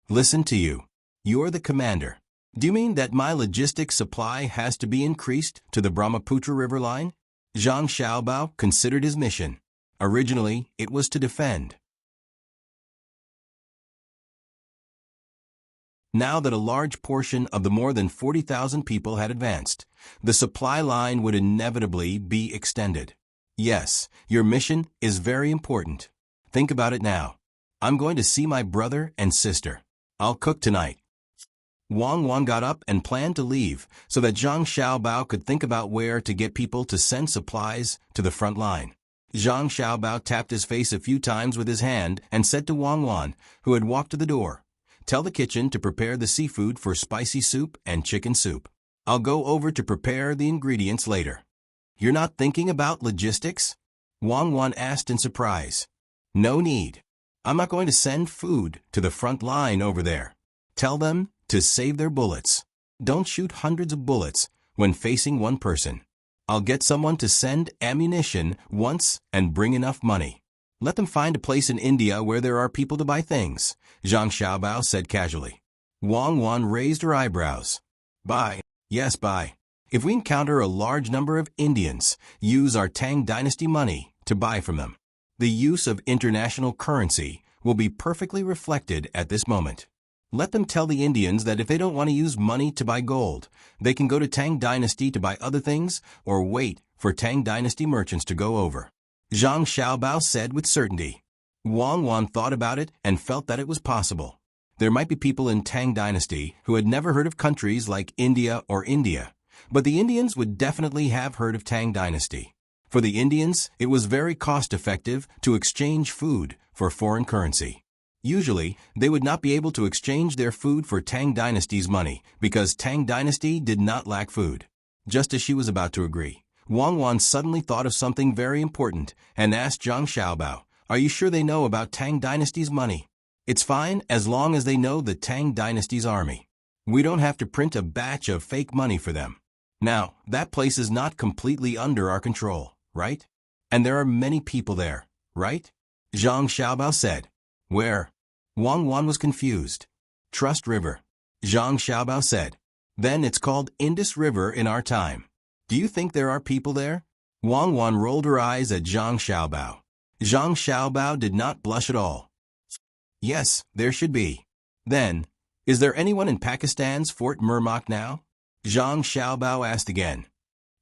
Listen to you. You're the commander. Do you mean that my logistics supply has to be increased to the Brahmaputra River line? Zhang Xiaobao considered his mission. Originally, it was to defend. Now that a large portion of the more than 40,000 people had advanced, the supply line would inevitably be extended. Yes, your mission is very important. Think about it now. I'm going to see my brother and sister. I'll cook tonight. Wang Wan got up and planned to leave so that Zhang Xiaobao could think about where to get people to send supplies to the front line. Zhang Xiaobao tapped his face a few times with his hand and said to Wang Wan, who had walked to the door, "Tell the kitchen to prepare the seafood for spicy soup and chicken soup. I'll go over to prepare the ingredients later." "You're not thinking about logistics?" Wang Wan asked in surprise. "No need. I'm not going to send food to the front line over there. Tell them to save their bullets. Don't shoot hundreds of bullets when facing one person. I'll get someone to send ammunition once and bring enough money. Let them find a place in India where there are people to buy things," Zhang Xiaobao said casually. Wang Wan raised her eyebrows. "Buy? Yes, buy. If we encounter a large number of Indians, use our Tang Dynasty money to buy from them. The use of international currency will be perfectly reflected at this moment. Let them tell the Indians that if they don't want to use money to buy gold, they can go to Tang Dynasty to buy other things or wait for Tang Dynasty merchants to go over," Zhang Xiaobao said with certainty. Wang Wan thought about it and felt that it was possible. There might be people in Tang Dynasty who had never heard of countries like India or India, but the Indians would definitely have heard of Tang Dynasty. For the Indians, it was very cost-effective to exchange food for foreign currency. Usually, they would not be able to exchange their food for Tang Dynasty's money because Tang Dynasty did not lack food. Just as she was about to agree, Wang Wan suddenly thought of something very important and asked Zhang Xiaobao, "Are you sure they know about Tang Dynasty's money?" "It's fine as long as they know the Tang Dynasty's army. We don't have to print a batch of fake money for them. Now, that place is not completely under our control, right? And there are many people there, right?" Zhang Xiaobao said. "Where?" Wang Wan was confused. "Trust River," Zhang Xiaobao said. "Then it's called Indus River in our time. Do you think there are people there?" Wang Wan rolled her eyes at Zhang Xiaobao. Zhang Xiaobao did not blush at all. "Yes, there should be." "Then, is there anyone in Pakistan's Fort Murmak now?" Zhang Xiaobao asked again.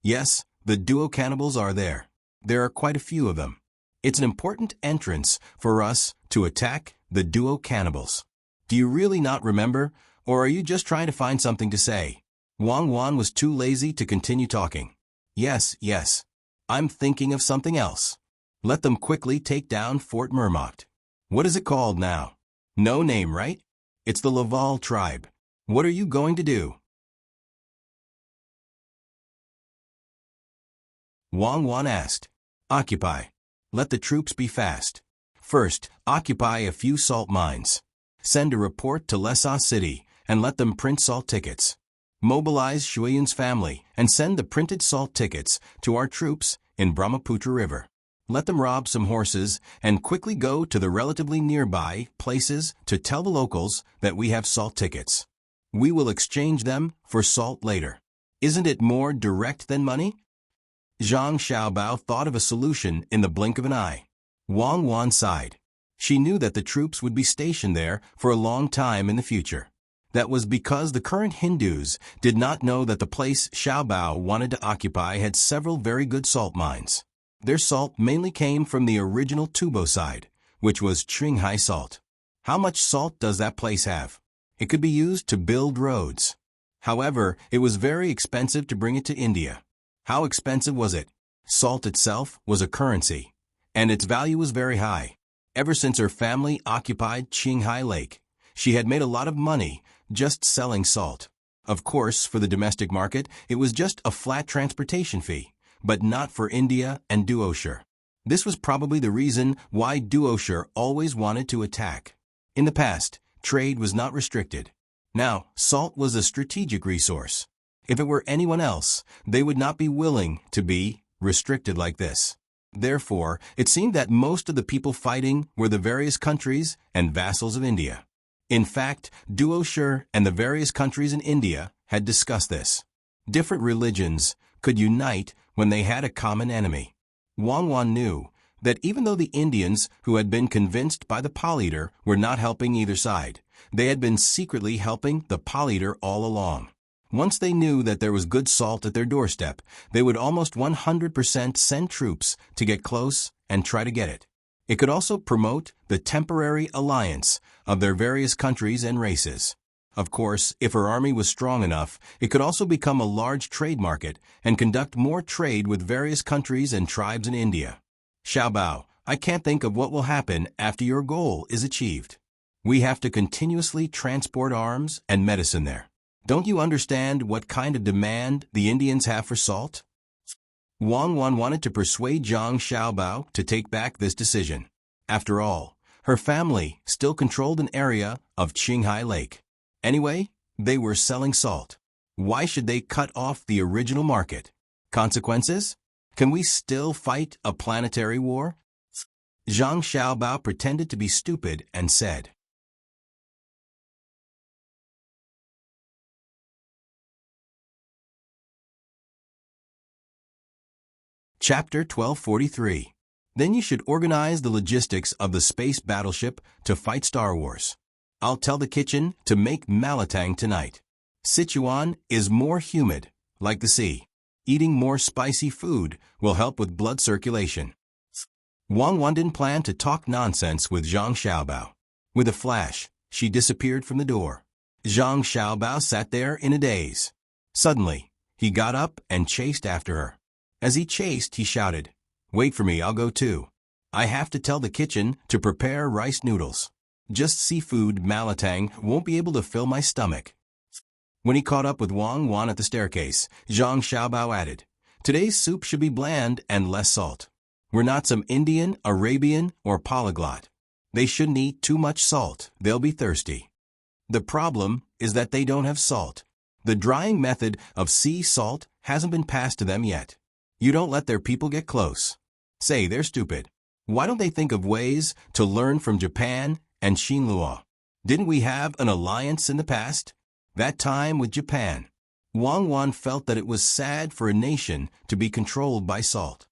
"Yes, the duo cannibals are there. There are quite a few of them. It's an important entrance for us to attack the duo cannibals. Do you really not remember, or are you just trying to find something to say?" Wang Wan was too lazy to continue talking. Yes. I'm thinking of something else. Let them quickly take down Fort Murmak. What is it called now?" "No name, right? It's the Laval tribe. What are you going to do?" Wang Wan asked. "Occupy. Let the troops be fast. First, occupy a few salt mines. Send a report to Lhasa City and let them print salt tickets. Mobilize Shuiyan's family and send the printed salt tickets to our troops in Brahmaputra River. Let them rob some horses and quickly go to the relatively nearby places to tell the locals that we have salt tickets. We will exchange them for salt later. Isn't it more direct than money?" Zhang Xiaobao thought of a solution in the blink of an eye. Wang Wan sighed. She knew that the troops would be stationed there for a long time in the future. That was because the current Hindus did not know that the place Xiaobao wanted to occupy had several very good salt mines. Their salt mainly came from the original Tubo side, which was Qinghai salt. How much salt does that place have? It could be used to build roads. However, it was very expensive to bring it to India. How expensive was it? Salt itself was a currency, and its value was very high. Ever since her family occupied Qinghai Lake, she had made a lot of money just selling salt. Of course, for the domestic market, it was just a flat transportation fee, but not for India and Duoshire. This was probably the reason why Duoshire always wanted to attack. In the past, trade was not restricted. Now, salt was a strategic resource. If it were anyone else, they would not be willing to be restricted like this. Therefore, it seemed that most of the people fighting were the various countries and vassals of India. In fact, Duoshire and the various countries in India had discussed this. Different religions could unite when they had a common enemy. Wang Wan knew that even though the Indians who had been convinced by the Pal-Eater were not helping either side, they had been secretly helping the Pal-Eater all along. Once they knew that there was good salt at their doorstep, they would almost 100% send troops to get close and try to get it. It could also promote the temporary alliance of their various countries and races. Of course, if her army was strong enough, it could also become a large trade market and conduct more trade with various countries and tribes in India. Xiaobao, I can't think of what will happen after your goal is achieved. We have to continuously transport arms and medicine there. Don't you understand what kind of demand the Indians have for salt? Wang Wan wanted to persuade Zhang Xiaobao to take back this decision. After all, her family still controlled an area of Qinghai Lake. Anyway, they were selling salt. Why should they cut off the original market? Consequences? Can we still fight a planetary war? Zhang Xiaobao pretended to be stupid and said, Chapter 1243. Then you should organize the logistics of the space battleship to fight Star Wars. I'll tell the kitchen to make malatang tonight. Sichuan is more humid, like the sea. Eating more spicy food will help with blood circulation. Wang Wan didn't plan to talk nonsense with Zhang Xiaobao. With a flash, she disappeared from the door. Zhang Xiaobao sat there in a daze. Suddenly, he got up and chased after her. As he chased, he shouted, "Wait for me, I'll go too. I have to tell the kitchen to prepare rice noodles. Just seafood malatang won't be able to fill my stomach." When he caught up with Wang Wan at the staircase, Zhang Xiaobao added, "Today's soup should be bland and less salt. We're not some Indian, Arabian, or polyglot. They shouldn't eat too much salt. They'll be thirsty." The problem is that they don't have salt. The drying method of sea salt hasn't been passed to them yet. You don't let their people get close. Say, they're stupid. Why don't they think of ways to learn from Japan and Xinhua? Didn't we have an alliance in the past? That time with Japan. Wang Wan felt that it was sad for a nation to be controlled by salt.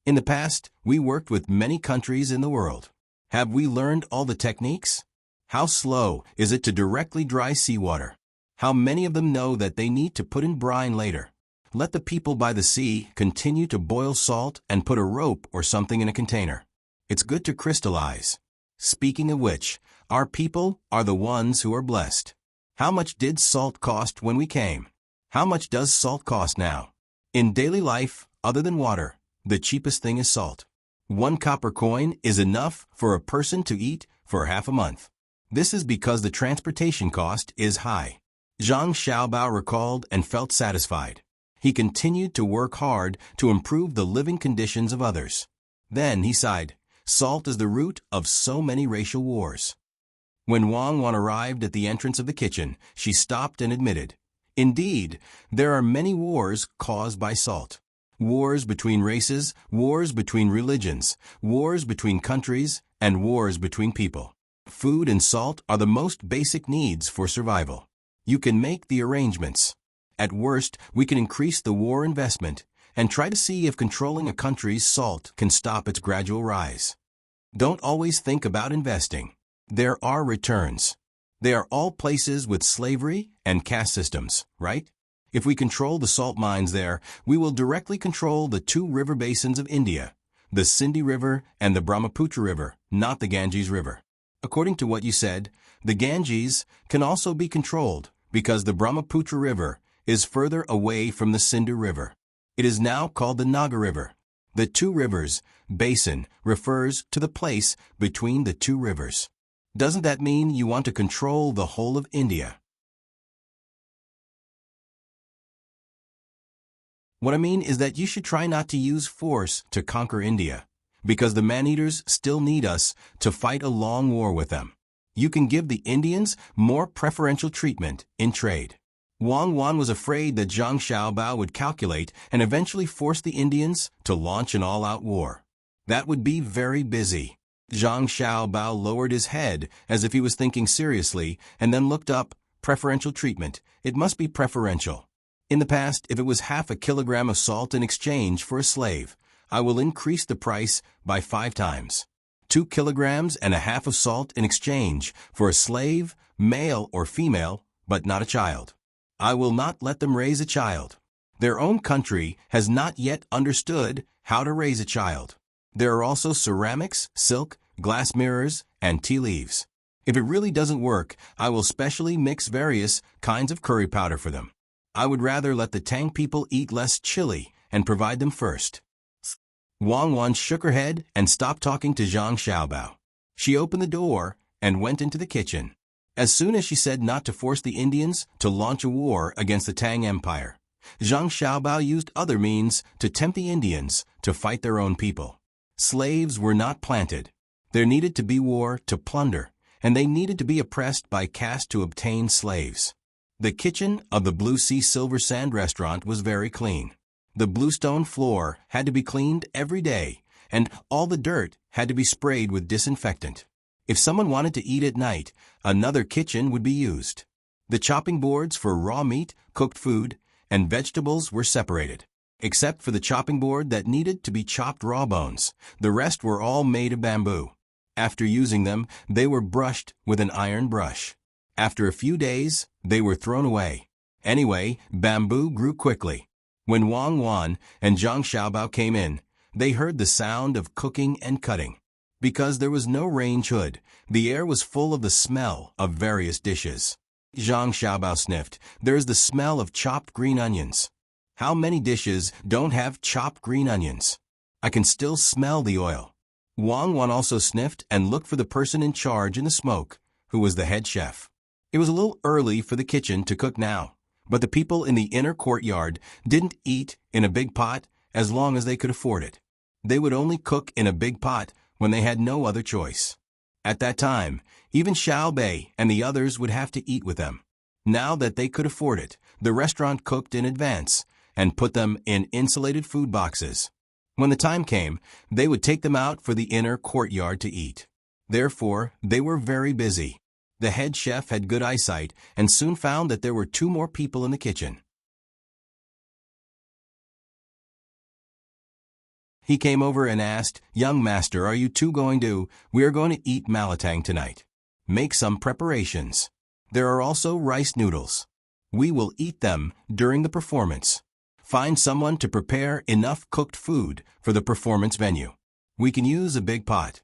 In the past, we worked with many countries in the world. Have we learned all the techniques? How slow is it to directly dry seawater? How many of them know that they need to put in brine later? Let the people by the sea continue to boil salt and put a rope or something in a container. It's good to crystallize. Speaking of which, our people are the ones who are blessed. How much did salt cost when we came? How much does salt cost now? In daily life, other than water, the cheapest thing is salt. 1 copper coin is enough for a person to eat for half a month. This is because the transportation cost is high. Zhang Xiaobao recalled and felt satisfied. He continued to work hard to improve the living conditions of others. Then he sighed, "Salt is the root of so many racial wars." When Wang Wan arrived at the entrance of the kitchen, she stopped and admitted, "Indeed, there are many wars caused by salt. Wars between races, wars between religions, wars between countries, and wars between people. Food and salt are the most basic needs for survival. You can make the arrangements. At worst, we can increase the war investment and try to see if controlling a country's salt can stop its gradual rise. Don't always think about investing. There are returns. They are all places with slavery and caste systems, right? If we control the salt mines there, we will directly control the 2 river basins of India, the Sindhi River and the Brahmaputra River, not the Ganges River. According to what you said, the Ganges can also be controlled because the Brahmaputra River is further away from the Sindhu River. It is now called the Naga River. The 2 rivers basin refers to the place between the 2 rivers. Doesn't that mean you want to control the whole of India? What I mean is that you should try not to use force to conquer India, because the man-eaters still need us to fight a long war with them. You can give the Indians more preferential treatment in trade. Wang Wan was afraid that Zhang Xiaobao would calculate and eventually force the Indians to launch an all-out war. That would be very busy. Zhang Xiaobao lowered his head as if he was thinking seriously and then looked up. Preferential treatment. It must be preferential. In the past, if it was half a kilogram of salt in exchange for a slave, I will increase the price by 5 times. 2 kilograms and a half of salt in exchange for a slave, male or female, but not a child. I will not let them raise a child. Their own country has not yet understood how to raise a child. There are also ceramics, silk, glass mirrors, and tea leaves. If it really doesn't work, I will specially mix various kinds of curry powder for them. I would rather let the Tang people eat less chili and provide them first. Wang Wan shook her head and stopped talking to Zhang Xiaobao. She opened the door and went into the kitchen. As soon as she said not to force the Indians to launch a war against the Tang Empire, Zhang Xiaobao used other means to tempt the Indians to fight their own people. Slaves were not planted. There needed to be war to plunder, and they needed to be oppressed by caste to obtain slaves. The kitchen of the Blue Sea Silver Sand restaurant was very clean. The bluestone floor had to be cleaned every day, and all the dirt had to be sprayed with disinfectant. If someone wanted to eat at night, another kitchen would be used. The chopping boards for raw meat, cooked food, and vegetables were separated. Except for the chopping board that needed to be chopped raw bones, the rest were all made of bamboo. After using them, they were brushed with an iron brush. After a few days, they were thrown away. Anyway, bamboo grew quickly. When Wang Wan and Zhang Xiaobao came in, they heard the sound of cooking and cutting. Because there was no range hood, the air was full of the smell of various dishes. Zhang Xiaobao sniffed. There is the smell of chopped green onions. How many dishes don't have chopped green onions? I can still smell the oil. Wang Wan also sniffed and looked for the person in charge in the smoke, who was the head chef. It was a little early for the kitchen to cook now, but the people in the inner courtyard didn't eat in a big pot as long as they could afford it. They would only cook in a big pot when they had no other choice. At that time, even Xiao Bei and the others would have to eat with them. Now that they could afford it, the restaurant cooked in advance and put them in insulated food boxes. When the time came, they would take them out for the inner courtyard to eat. Therefore, they were very busy. The head chef had good eyesight and soon found that there were 2 more people in the kitchen. He came over and asked, "Young master, are you 2 going to? We are going to eat malatang tonight. Make some preparations. There are also rice noodles. We will eat them during the performance. Find someone to prepare enough cooked food for the performance venue. We can use a big pot."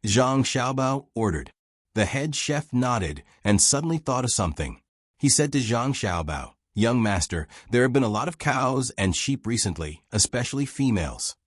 Zhang Xiaobao ordered. The head chef nodded and suddenly thought of something. He said to Zhang Xiaobao, "Young master, there have been a lot of cows and sheep recently, especially females."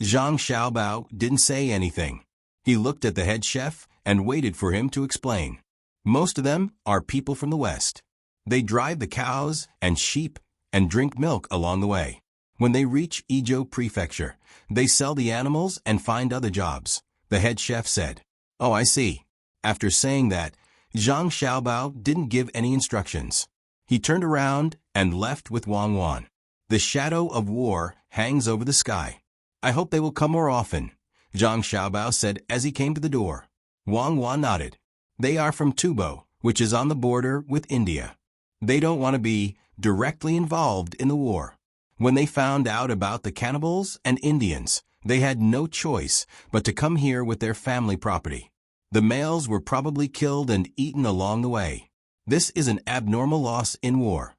Zhang Xiaobao didn't say anything. He looked at the head chef and waited for him to explain. Most of them are people from the West. They drive the cows and sheep and drink milk along the way. When they reach Izhou Prefecture, they sell the animals and find other jobs, the head chef said. "Oh, I see." After saying that, Zhang Xiaobao didn't give any instructions. He turned around and left with Wang Wan. The shadow of war hangs over the sky. "I hope they will come more often," Zhang Xiaobao said as he came to the door. Wang Wan nodded. "They are from Tubo, which is on the border with India. They don't want to be directly involved in the war. When they found out about the cannibals and Indians, they had no choice but to come here with their family property. The males were probably killed and eaten along the way. This is an abnormal loss in war.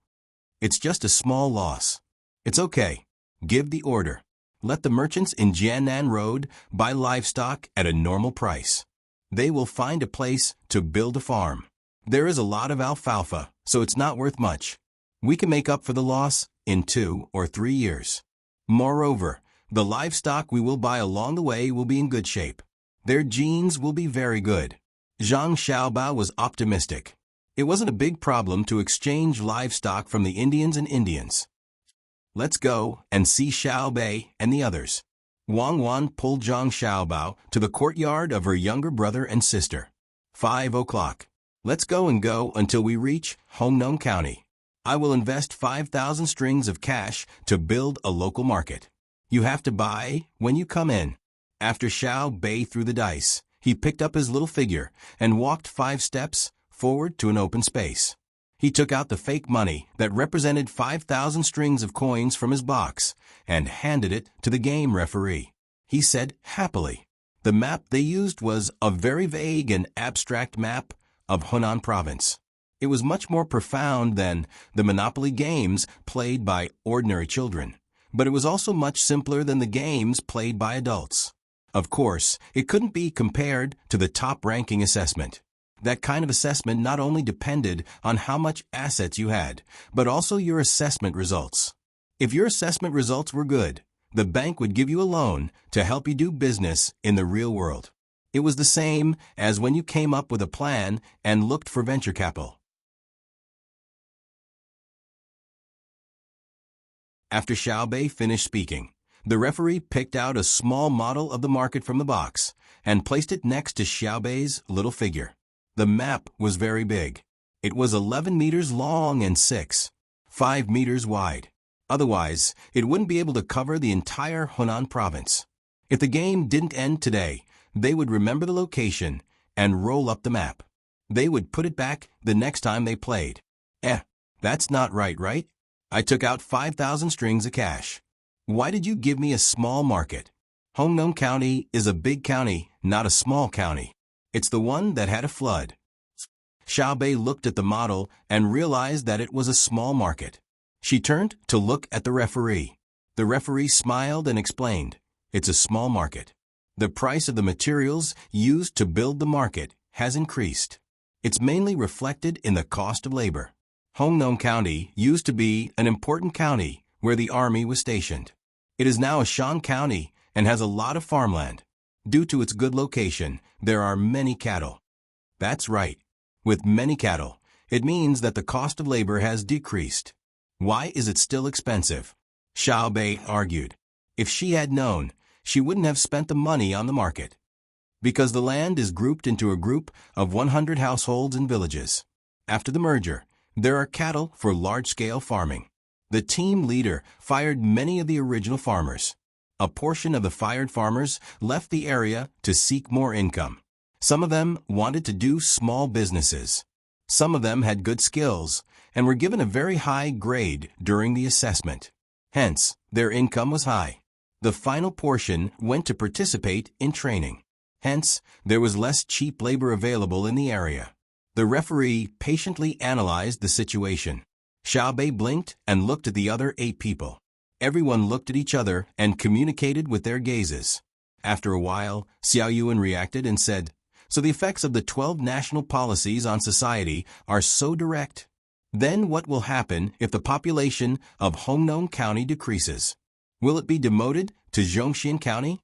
It's just a small loss. It's okay. Give the order. Let the merchants in Jiannan Road buy livestock at a normal price. They will find a place to build a farm. There is a lot of alfalfa, so it's not worth much. We can make up for the loss in 2 or 3 years. Moreover, the livestock we will buy along the way will be in good shape. Their genes will be very good." Zhang Xiaobao was optimistic. It wasn't a big problem to exchange livestock from the Indians and Indians. "Let's go and see Xiao Bei and the others." Wang Wan pulled Zhang Xiaobao to the courtyard of her younger brother and sister. 5 o'clock. "Let's go until we reach Hongnong County. I will invest 5,000 strings of cash to build a local market. You have to buy when you come in." After Xiao Bei threw the dice, he picked up his little figure and walked 5 steps forward to an open space. He took out the fake money that represented 5,000 strings of coins from his box and handed it to the game referee. He said happily. The map they used was a very vague and abstract map of Hunan province. It was much more profound than the Monopoly games played by ordinary children, but it was also much simpler than the games played by adults. Of course, it couldn't be compared to the top-ranking assessment. That kind of assessment not only depended on how much assets you had, but also your assessment results. If your assessment results were good, the bank would give you a loan to help you do business in the real world. It was the same as when you came up with a plan and looked for venture capital. After Xiaobei finished speaking, the referee picked out a small model of the market from the box and placed it next to Xiaobei's little figure. The map was very big. It was 11 meters long and 5 meters wide. Otherwise, it wouldn't be able to cover the entire Hunan province. If the game didn't end today, they would remember the location and roll up the map. They would put it back the next time they played. That's not right? I took out 5,000 strings of cash. Why did you give me a small market? Hongnon County is a big county, not a small county. It's the one that had a flood. Xiaobei looked at the model and realized that it was a small market. She turned to look at the referee. The referee smiled and explained, "It's a small market. The price of the materials used to build the market has increased. It's mainly reflected in the cost of labor. Hongnon County used to be an important county where the army was stationed. It is now a Shan County and has a lot of farmland. Due to its good location, there are many cattle." That's right. With many cattle, it means that the cost of labor has decreased. Why is it still expensive? Xiaobei argued. If she had known, she wouldn't have spent the money on the market. Because the land is grouped into a group of 100 households and villages. After the merger, there are cattle for large-scale farming. The team leader fired many of the original farmers. A portion of the fired farmers left the area to seek more income. Some of them wanted to do small businesses. Some of them had good skills and were given a very high grade during the assessment. Hence, their income was high. The final portion went to participate in training. Hence, there was less cheap labor available in the area. The referee patiently analyzed the situation. Xiaobei blinked and looked at the other 8 people. Everyone looked at each other and communicated with their gazes. After a while, Xiao Yuan reacted and said, "So the effects of the 12 national policies on society are so direct. Then what will happen if the population of Hongnon County decreases? Will it be demoted to Zhongxian County?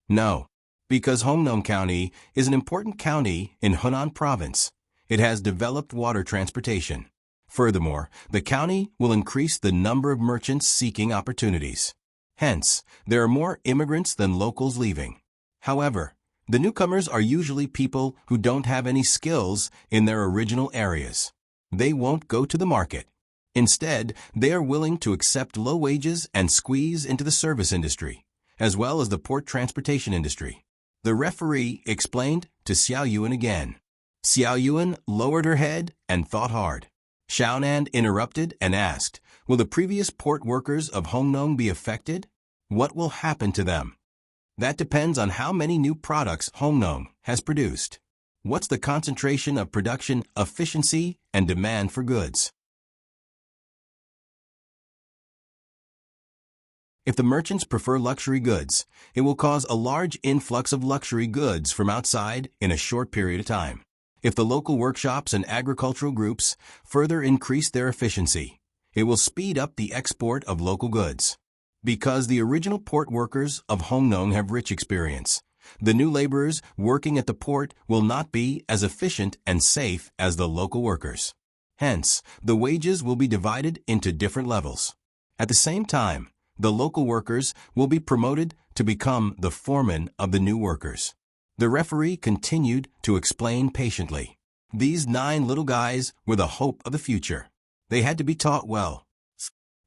No, because Hongnon County is an important county in Hunan Province. It has developed water transportation. Furthermore, the county will increase the number of merchants seeking opportunities. Hence, there are more immigrants than locals leaving. However, the newcomers are usually people who don't have any skills in their original areas. They won't go to the market. Instead, they are willing to accept low wages and squeeze into the service industry, as well as the port transportation industry." The referee explained to Xiao Yuan again. Xiao Yuan lowered her head and thought hard. Xiaonan interrupted and asked, "Will the previous port workers of Hongnon be affected? What will happen to them?" "That depends on how many new products Hongnon has produced. What's the concentration of production efficiency and demand for goods?" If the merchants prefer luxury goods, it will cause a large influx of luxury goods from outside in a short period of time. If the local workshops and agricultural groups further increase their efficiency, it will speed up the export of local goods. Because the original port workers of Hongnon have rich experience, the new laborers working at the port will not be as efficient and safe as the local workers. Hence, the wages will be divided into different levels. At the same time, the local workers will be promoted to become the foreman of the new workers. The referee continued to explain patiently. These 9 little guys were the hope of the future. They had to be taught well.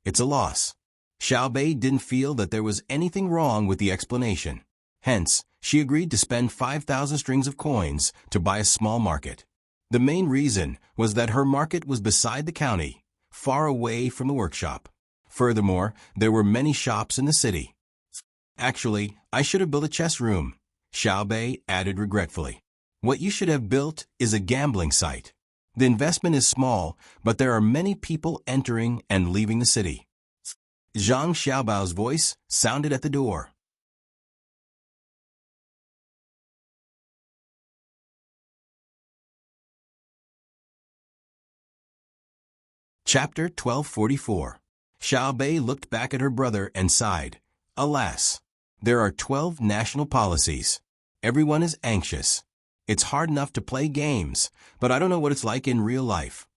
It's a loss. Xiaobei didn't feel that there was anything wrong with the explanation. Hence, she agreed to spend 5,000 strings of coins to buy a small market. The main reason was that her market was beside the county, far away from the workshop. Furthermore, there were many shops in the city. "Actually, I should have built a chess room," Xiaobei added regretfully. "What you should have built is a gambling site. The investment is small, but there are many people entering and leaving the city. Zhang Xiaobao's voice sounded at the door. Chapter 1244. Xiao Bei looked back at her brother and sighed. Alas, there are 12 national policies. Everyone is anxious. It's hard enough to play games, but I don't know what it's like in real life.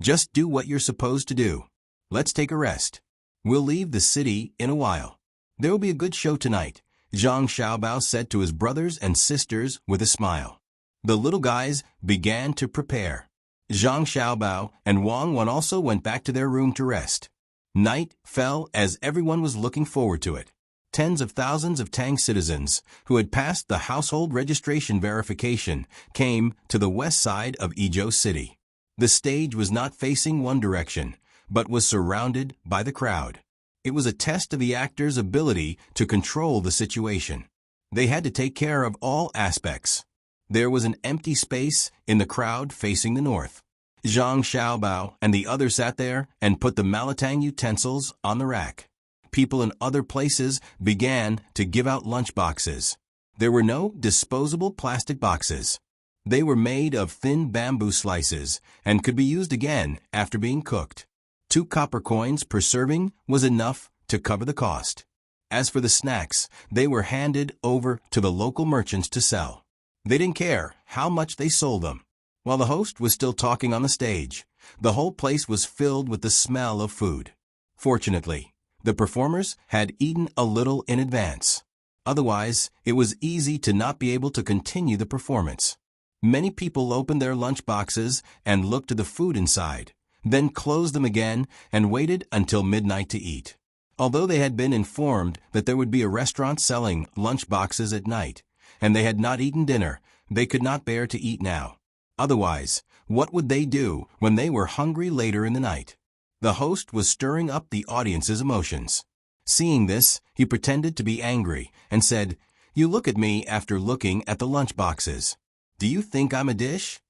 Just do what you're supposed to do. Let's take a rest. We'll leave the city in a while. There will be a good show tonight, Zhang Xiaobao said to his brothers and sisters with a smile. The little guys began to prepare. Zhang Xiaobao and Wang Wan also went back to their room to rest. Night fell as everyone was looking forward to it. Tens of thousands of Tang citizens who had passed the household registration verification came to the west side of Yizhou City. The stage was not facing one direction, but was surrounded by the crowd. It was a test of the actors' ability to control the situation. They had to take care of all aspects. There was an empty space in the crowd facing the north. Zhang Xiaobao and the others sat there and put the Malatang utensils on the rack. People in other places began to give out lunch boxes. There were no disposable plastic boxes. They were made of thin bamboo slices and could be used again after being cooked. 2 copper coins per serving was enough to cover the cost. As for the snacks, they were handed over to the local merchants to sell. They didn't care how much they sold them. While the host was still talking on the stage, the whole place was filled with the smell of food. Fortunately, the performers had eaten a little in advance. Otherwise, it was easy to not be able to continue the performance. Many people opened their lunch boxes and looked at the food inside, then closed them again and waited until midnight to eat. Although they had been informed that there would be a restaurant selling lunch boxes at night, and they had not eaten dinner, they could not bear to eat now. Otherwise, what would they do when they were hungry later in the night? The host was stirring up the audience's emotions. Seeing this, he pretended to be angry and said, "You look at me after looking at the lunch boxes. Do you think I'm a dish?"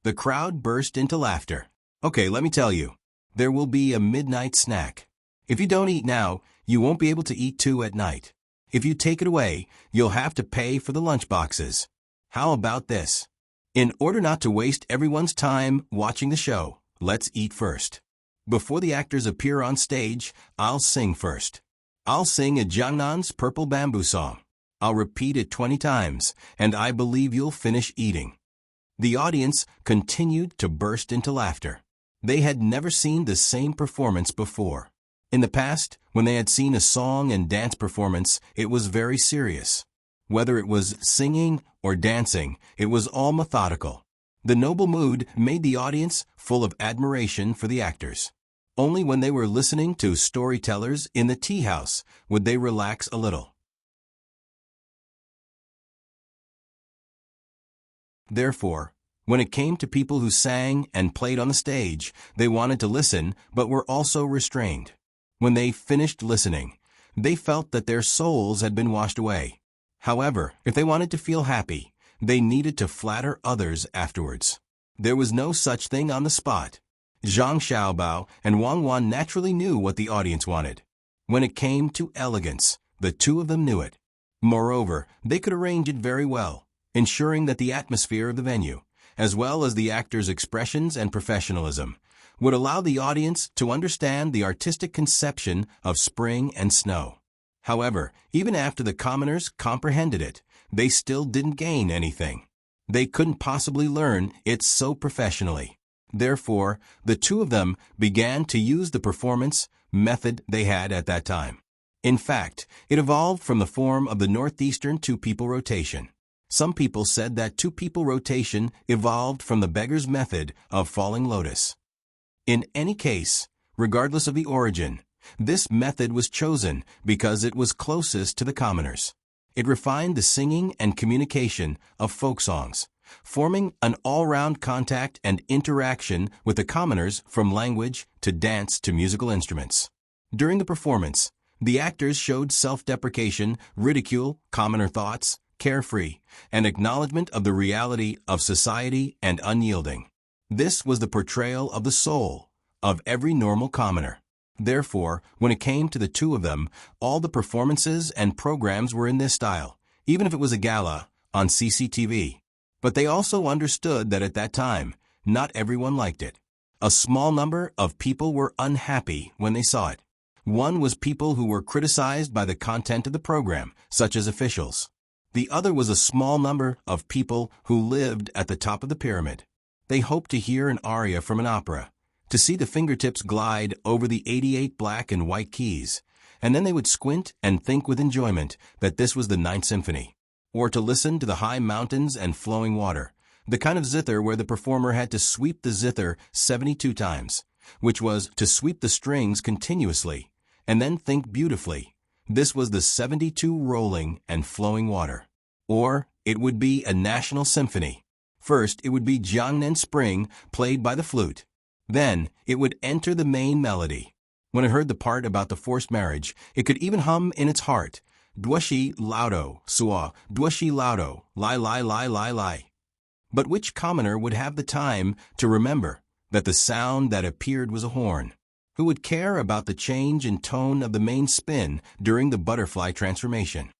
The crowd burst into laughter. "Okay, let me tell you. There will be a midnight snack. If you don't eat now, you won't be able to eat too at night. If you take it away, you'll have to pay for the lunch boxes. How about this? In order not to waste everyone's time watching the show, let's eat first. Before the actors appear on stage, I'll sing first. I'll sing a Jiangnan's Purple Bamboo song. I'll repeat it 20 times, and I believe you'll finish eating." The audience continued to burst into laughter. They had never seen the same performance before. In the past, when they had seen a song and dance performance, it was very serious. Whether it was singing or dancing, it was all methodical. The noble mood made the audience full of admiration for the actors. Only when they were listening to storytellers in the tea house would they relax a little. Therefore, when it came to people who sang and played on the stage, they wanted to listen but were also restrained. When they finished listening, they felt that their souls had been washed away. However, if they wanted to feel happy, they needed to flatter others afterwards. There was no such thing on the spot. Zhang Xiaobao and Wang Wan naturally knew what the audience wanted. When it came to elegance, the two of them knew it. Moreover, they could arrange it very well, ensuring that the atmosphere of the venue, as well as the actors' expressions and professionalism, would allow the audience to understand the artistic conception of spring and snow. However, even after the commoners comprehended it, they still didn't gain anything. They couldn't possibly learn it so professionally. Therefore, the two of them began to use the performance method they had at that time. In fact, it evolved from the form of the northeastern two-people rotation. Some people said that two-people rotation evolved from the beggar's method of falling lotus. In any case, regardless of the origin, this method was chosen because it was closest to the commoners. It refined the singing and communication of folk songs, forming an all-round contact and interaction with the commoners from language to dance to musical instruments. During the performance, the actors showed self-deprecation, ridicule, commoner thoughts, carefree, and acknowledgement of the reality of society and unyielding. This was the portrayal of the soul of every normal commoner. Therefore, when it came to the two of them, all the performances and programs were in this style, even if it was a gala on CCTV. But they also understood that at that time, not everyone liked it. A small number of people were unhappy when they saw it. One was people who were criticized by the content of the program, such as officials. The other was a small number of people who lived at the top of the pyramid. They hoped to hear an aria from an opera, to see the fingertips glide over the 88 black and white keys, and then they would squint and think with enjoyment that this was the Ninth Symphony. Or to listen to the high mountains and flowing water, the kind of zither where the performer had to sweep the zither 72 times, which was to sweep the strings continuously, and then think beautifully. This was the 72 rolling and flowing water. Or it would be a national symphony. First, it would be Jiangnan Spring played by the flute. Then, it would enter the main melody. When it heard the part about the forced marriage, it could even hum in its heart, Duoshi Laudo, Sua, Duoshi Laudo, Lai Lai Lai Lai Lai. But which commoner would have the time to remember that the sound that appeared was a horn? Who would care about the change in tone of the main spin during the butterfly transformation?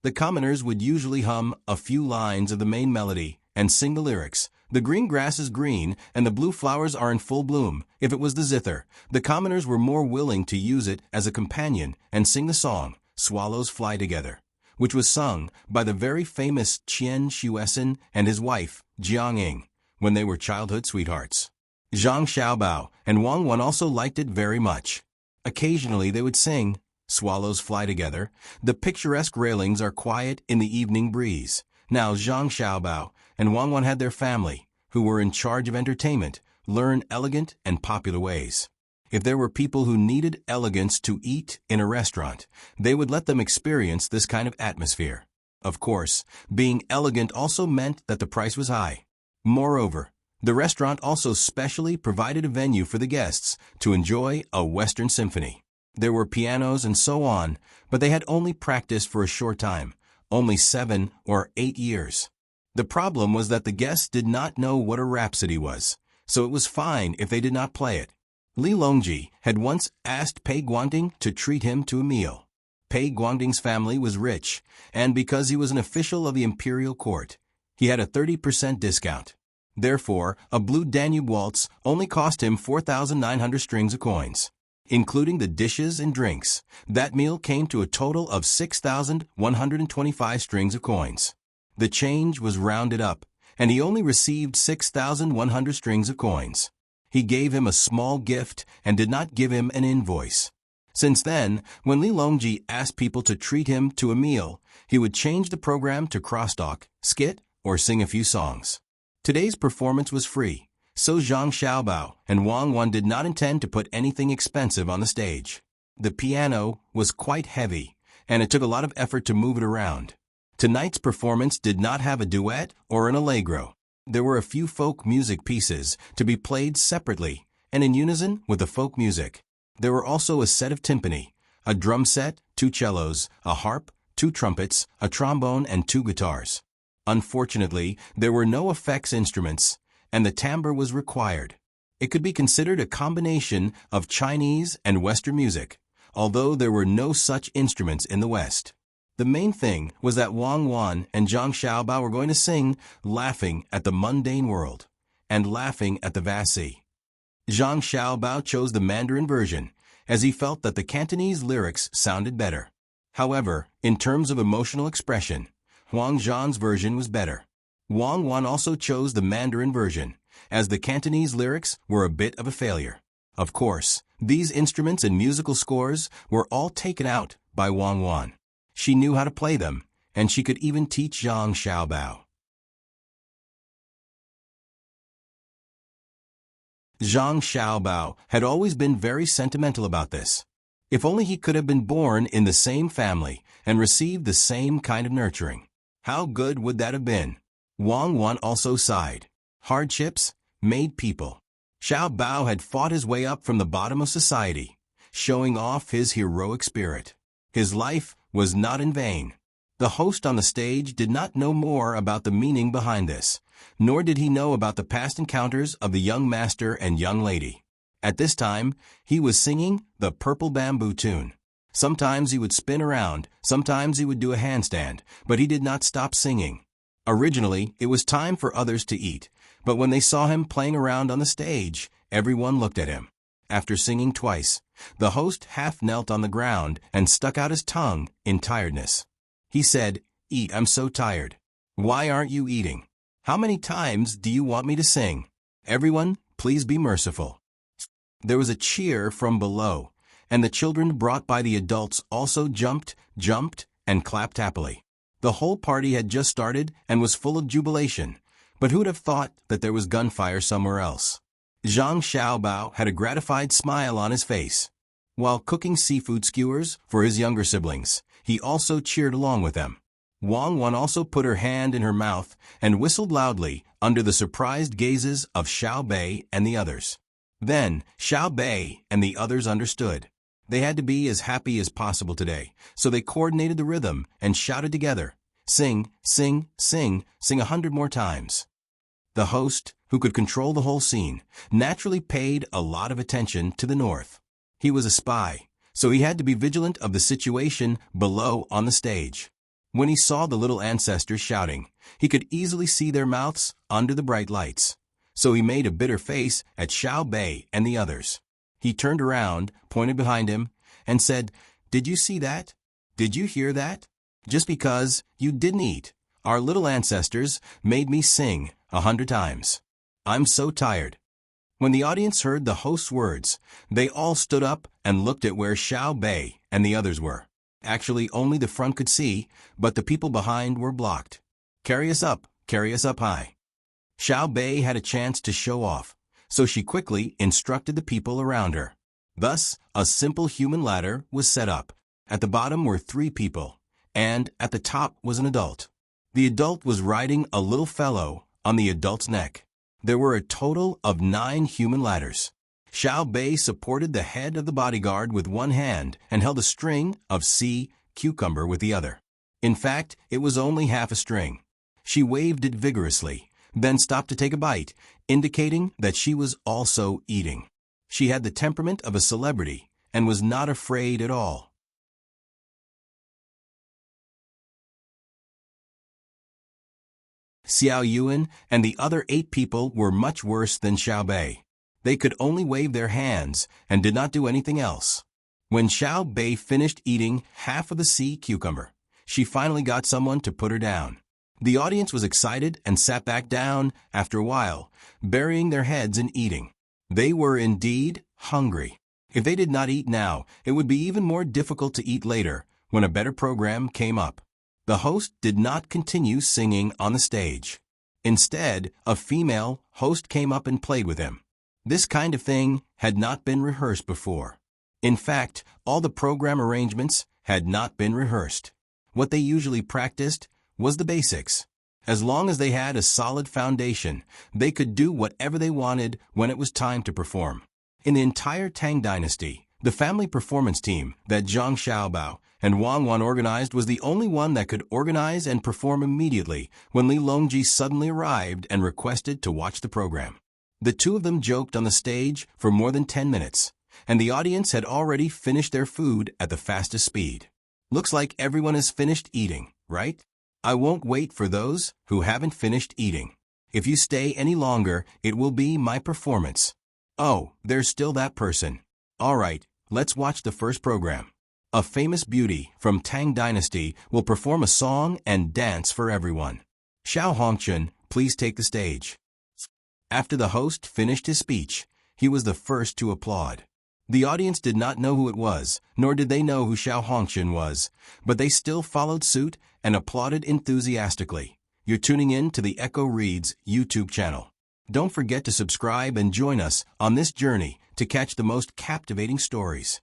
The commoners would usually hum a few lines of the main melody and sing the lyrics. The green grass is green and the blue flowers are in full bloom. If it was the zither, the commoners were more willing to use it as a companion and sing the song, Swallows Fly Together, which was sung by the very famous Qian Xuesen and his wife, Jiang Ying, when they were childhood sweethearts. Zhang Xiaobao and Wang Wan also liked it very much. Occasionally they would sing, Swallows Fly Together. The picturesque railings are quiet in the evening breeze. Now Zhang Xiaobao and Wang Wan had their family, who were in charge of entertainment, learn elegant and popular ways. If there were people who needed elegance to eat in a restaurant, they would let them experience this kind of atmosphere. Of course, being elegant also meant that the price was high. Moreover, the restaurant also specially provided a venue for the guests to enjoy a Western symphony. There were pianos and so on, but they had only practiced for a short time, only 7 or 8 years. The problem was that the guests did not know what a rhapsody was, so it was fine if they did not play it. Li Longji had once asked Pei Guangding to treat him to a meal. Pei Guangding's family was rich, and because he was an official of the imperial court, he had a 30% discount. Therefore, a blue Danube waltz only cost him 4,900 strings of coins. Including the dishes and drinks, that meal came to a total of 6,125 strings of coins. The change was rounded up, and he only received 6,100 strings of coins. He gave him a small gift and did not give him an invoice. Since then, when Li Longji asked people to treat him to a meal, he would change the program to crosstalk, skit, or sing a few songs. Today's performance was free, so Zhang Xiaobao and Wang Wan did not intend to put anything expensive on the stage. The piano was quite heavy, and it took a lot of effort to move it around. Tonight's performance did not have a duet or an allegro. There were a few folk music pieces to be played separately and in unison with the folk music. There were also a set of timpani, a drum set, 2 cellos, a harp, 2 trumpets, a trombone, and 2 guitars. Unfortunately, there were no effects instruments, and the timbre was required. It could be considered a combination of Chinese and Western music, although there were no such instruments in the West. The main thing was that Wang Wan and Zhang Xiaobao were going to sing laughing at the mundane world and laughing at the vast sea. Zhang Xiaobao chose the Mandarin version, as he felt that the Cantonese lyrics sounded better. However, in terms of emotional expression, Huang Zhan's version was better. Wang Wan also chose the Mandarin version, as the Cantonese lyrics were a bit of a failure. Of course, these instruments and musical scores were all taken out by Wang Wan. She knew how to play them, and she could even teach Zhang Xiaobao. Zhang Xiaobao had always been very sentimental about this. If only he could have been born in the same family and received the same kind of nurturing. How good would that have been? Wang Wan also sighed. Hardships made people. Xiaobao had fought his way up from the bottom of society, showing off his heroic spirit. His life was not in vain. The host on the stage did not know more about the meaning behind this, nor did he know about the past encounters of the young master and young lady. At this time, he was singing the Purple Bamboo tune. Sometimes he would spin around, sometimes he would do a handstand, but he did not stop singing. Originally, it was time for others to eat, but when they saw him playing around on the stage, everyone looked at him. After singing twice, the host half knelt on the ground and stuck out his tongue in tiredness. He said, "Eat, I'm so tired." "Why aren't you eating?" "How many times do you want me to sing?" "Everyone, please be merciful." There was a cheer from below, and the children brought by the adults also jumped, and clapped happily. The whole party had just started and was full of jubilation, but who'd have thought that there was gunfire somewhere else? Zhang Xiaobao had a gratified smile on his face. While cooking seafood skewers for his younger siblings, he also cheered along with them. Wang Wan also put her hand in her mouth and whistled loudly under the surprised gazes of Xiao Bei and the others. Then Xiao Bei and the others understood. They had to be as happy as possible today, so they coordinated the rhythm and shouted together, "Sing, sing, sing, sing 100 more times." The host, who could control the whole scene, naturally paid a lot of attention to the north. He was a spy, so he had to be vigilant of the situation below on the stage. When he saw the little ancestors shouting, he could easily see their mouths under the bright lights. So he made a bitter face at Xiao Bei and the others. He turned around, pointed behind him, and said, "Did you see that? Did you hear that? Just because you didn't eat, our little ancestors made me sing 100 times. I'm so tired." When the audience heard the host's words, they all stood up and looked at where Xiao Bei and the others were. Actually, only the front could see, but the people behind were blocked. Carry us up high." Xiao Bei had a chance to show off, so she quickly instructed the people around her. Thus, a simple human ladder was set up. At the bottom were 3 people, and at the top was an adult. The adult was riding a little fellow on the adult's neck. There were a total of 9 human ladders. Xiao Bei supported the head of the bodyguard with one hand and held a string of sea cucumber with the other. In fact, it was only half a string. She waved it vigorously, then stopped to take a bite, indicating that she was also eating. She had the temperament of a celebrity and was not afraid at all. Xiao Yuan and the other 8 people were much worse than Xiao Bei. They could only wave their hands and did not do anything else. When Xiao Bei finished eating half of the sea cucumber, she finally got someone to put her down. The audience was excited and sat back down after a while, burying their heads in eating. They were indeed hungry. If they did not eat now, it would be even more difficult to eat later when a better program came up. The host did not continue singing on the stage. Instead, a female host came up and played with him. This kind of thing had not been rehearsed before. In fact, all the program arrangements had not been rehearsed. What they usually practiced was the basics. As long as they had a solid foundation, they could do whatever they wanted when it was time to perform. In the entire Tang Dynasty, the family performance team that Zhang Xiaobao and Wang Wan organized was the only one that could organize and perform immediately when Li Longji suddenly arrived and requested to watch the program. The 2 of them joked on the stage for more than 10 minutes, and the audience had already finished their food at the fastest speed. Looks like everyone has finished eating, right? I won't wait for those who haven't finished eating. If you stay any longer, it will be my performance. Oh, there's still that person. All right, let's watch the first program. A famous beauty from Tang Dynasty will perform a song and dance for everyone. Xiao Hongchun, please take the stage. After the host finished his speech, he was the first to applaud. The audience did not know who it was, nor did they know who Xiao Hongchun was, but they still followed suit and applauded enthusiastically. You're tuning in to the Echo Reads YouTube channel. Don't forget to subscribe and join us on this journey to catch the most captivating stories.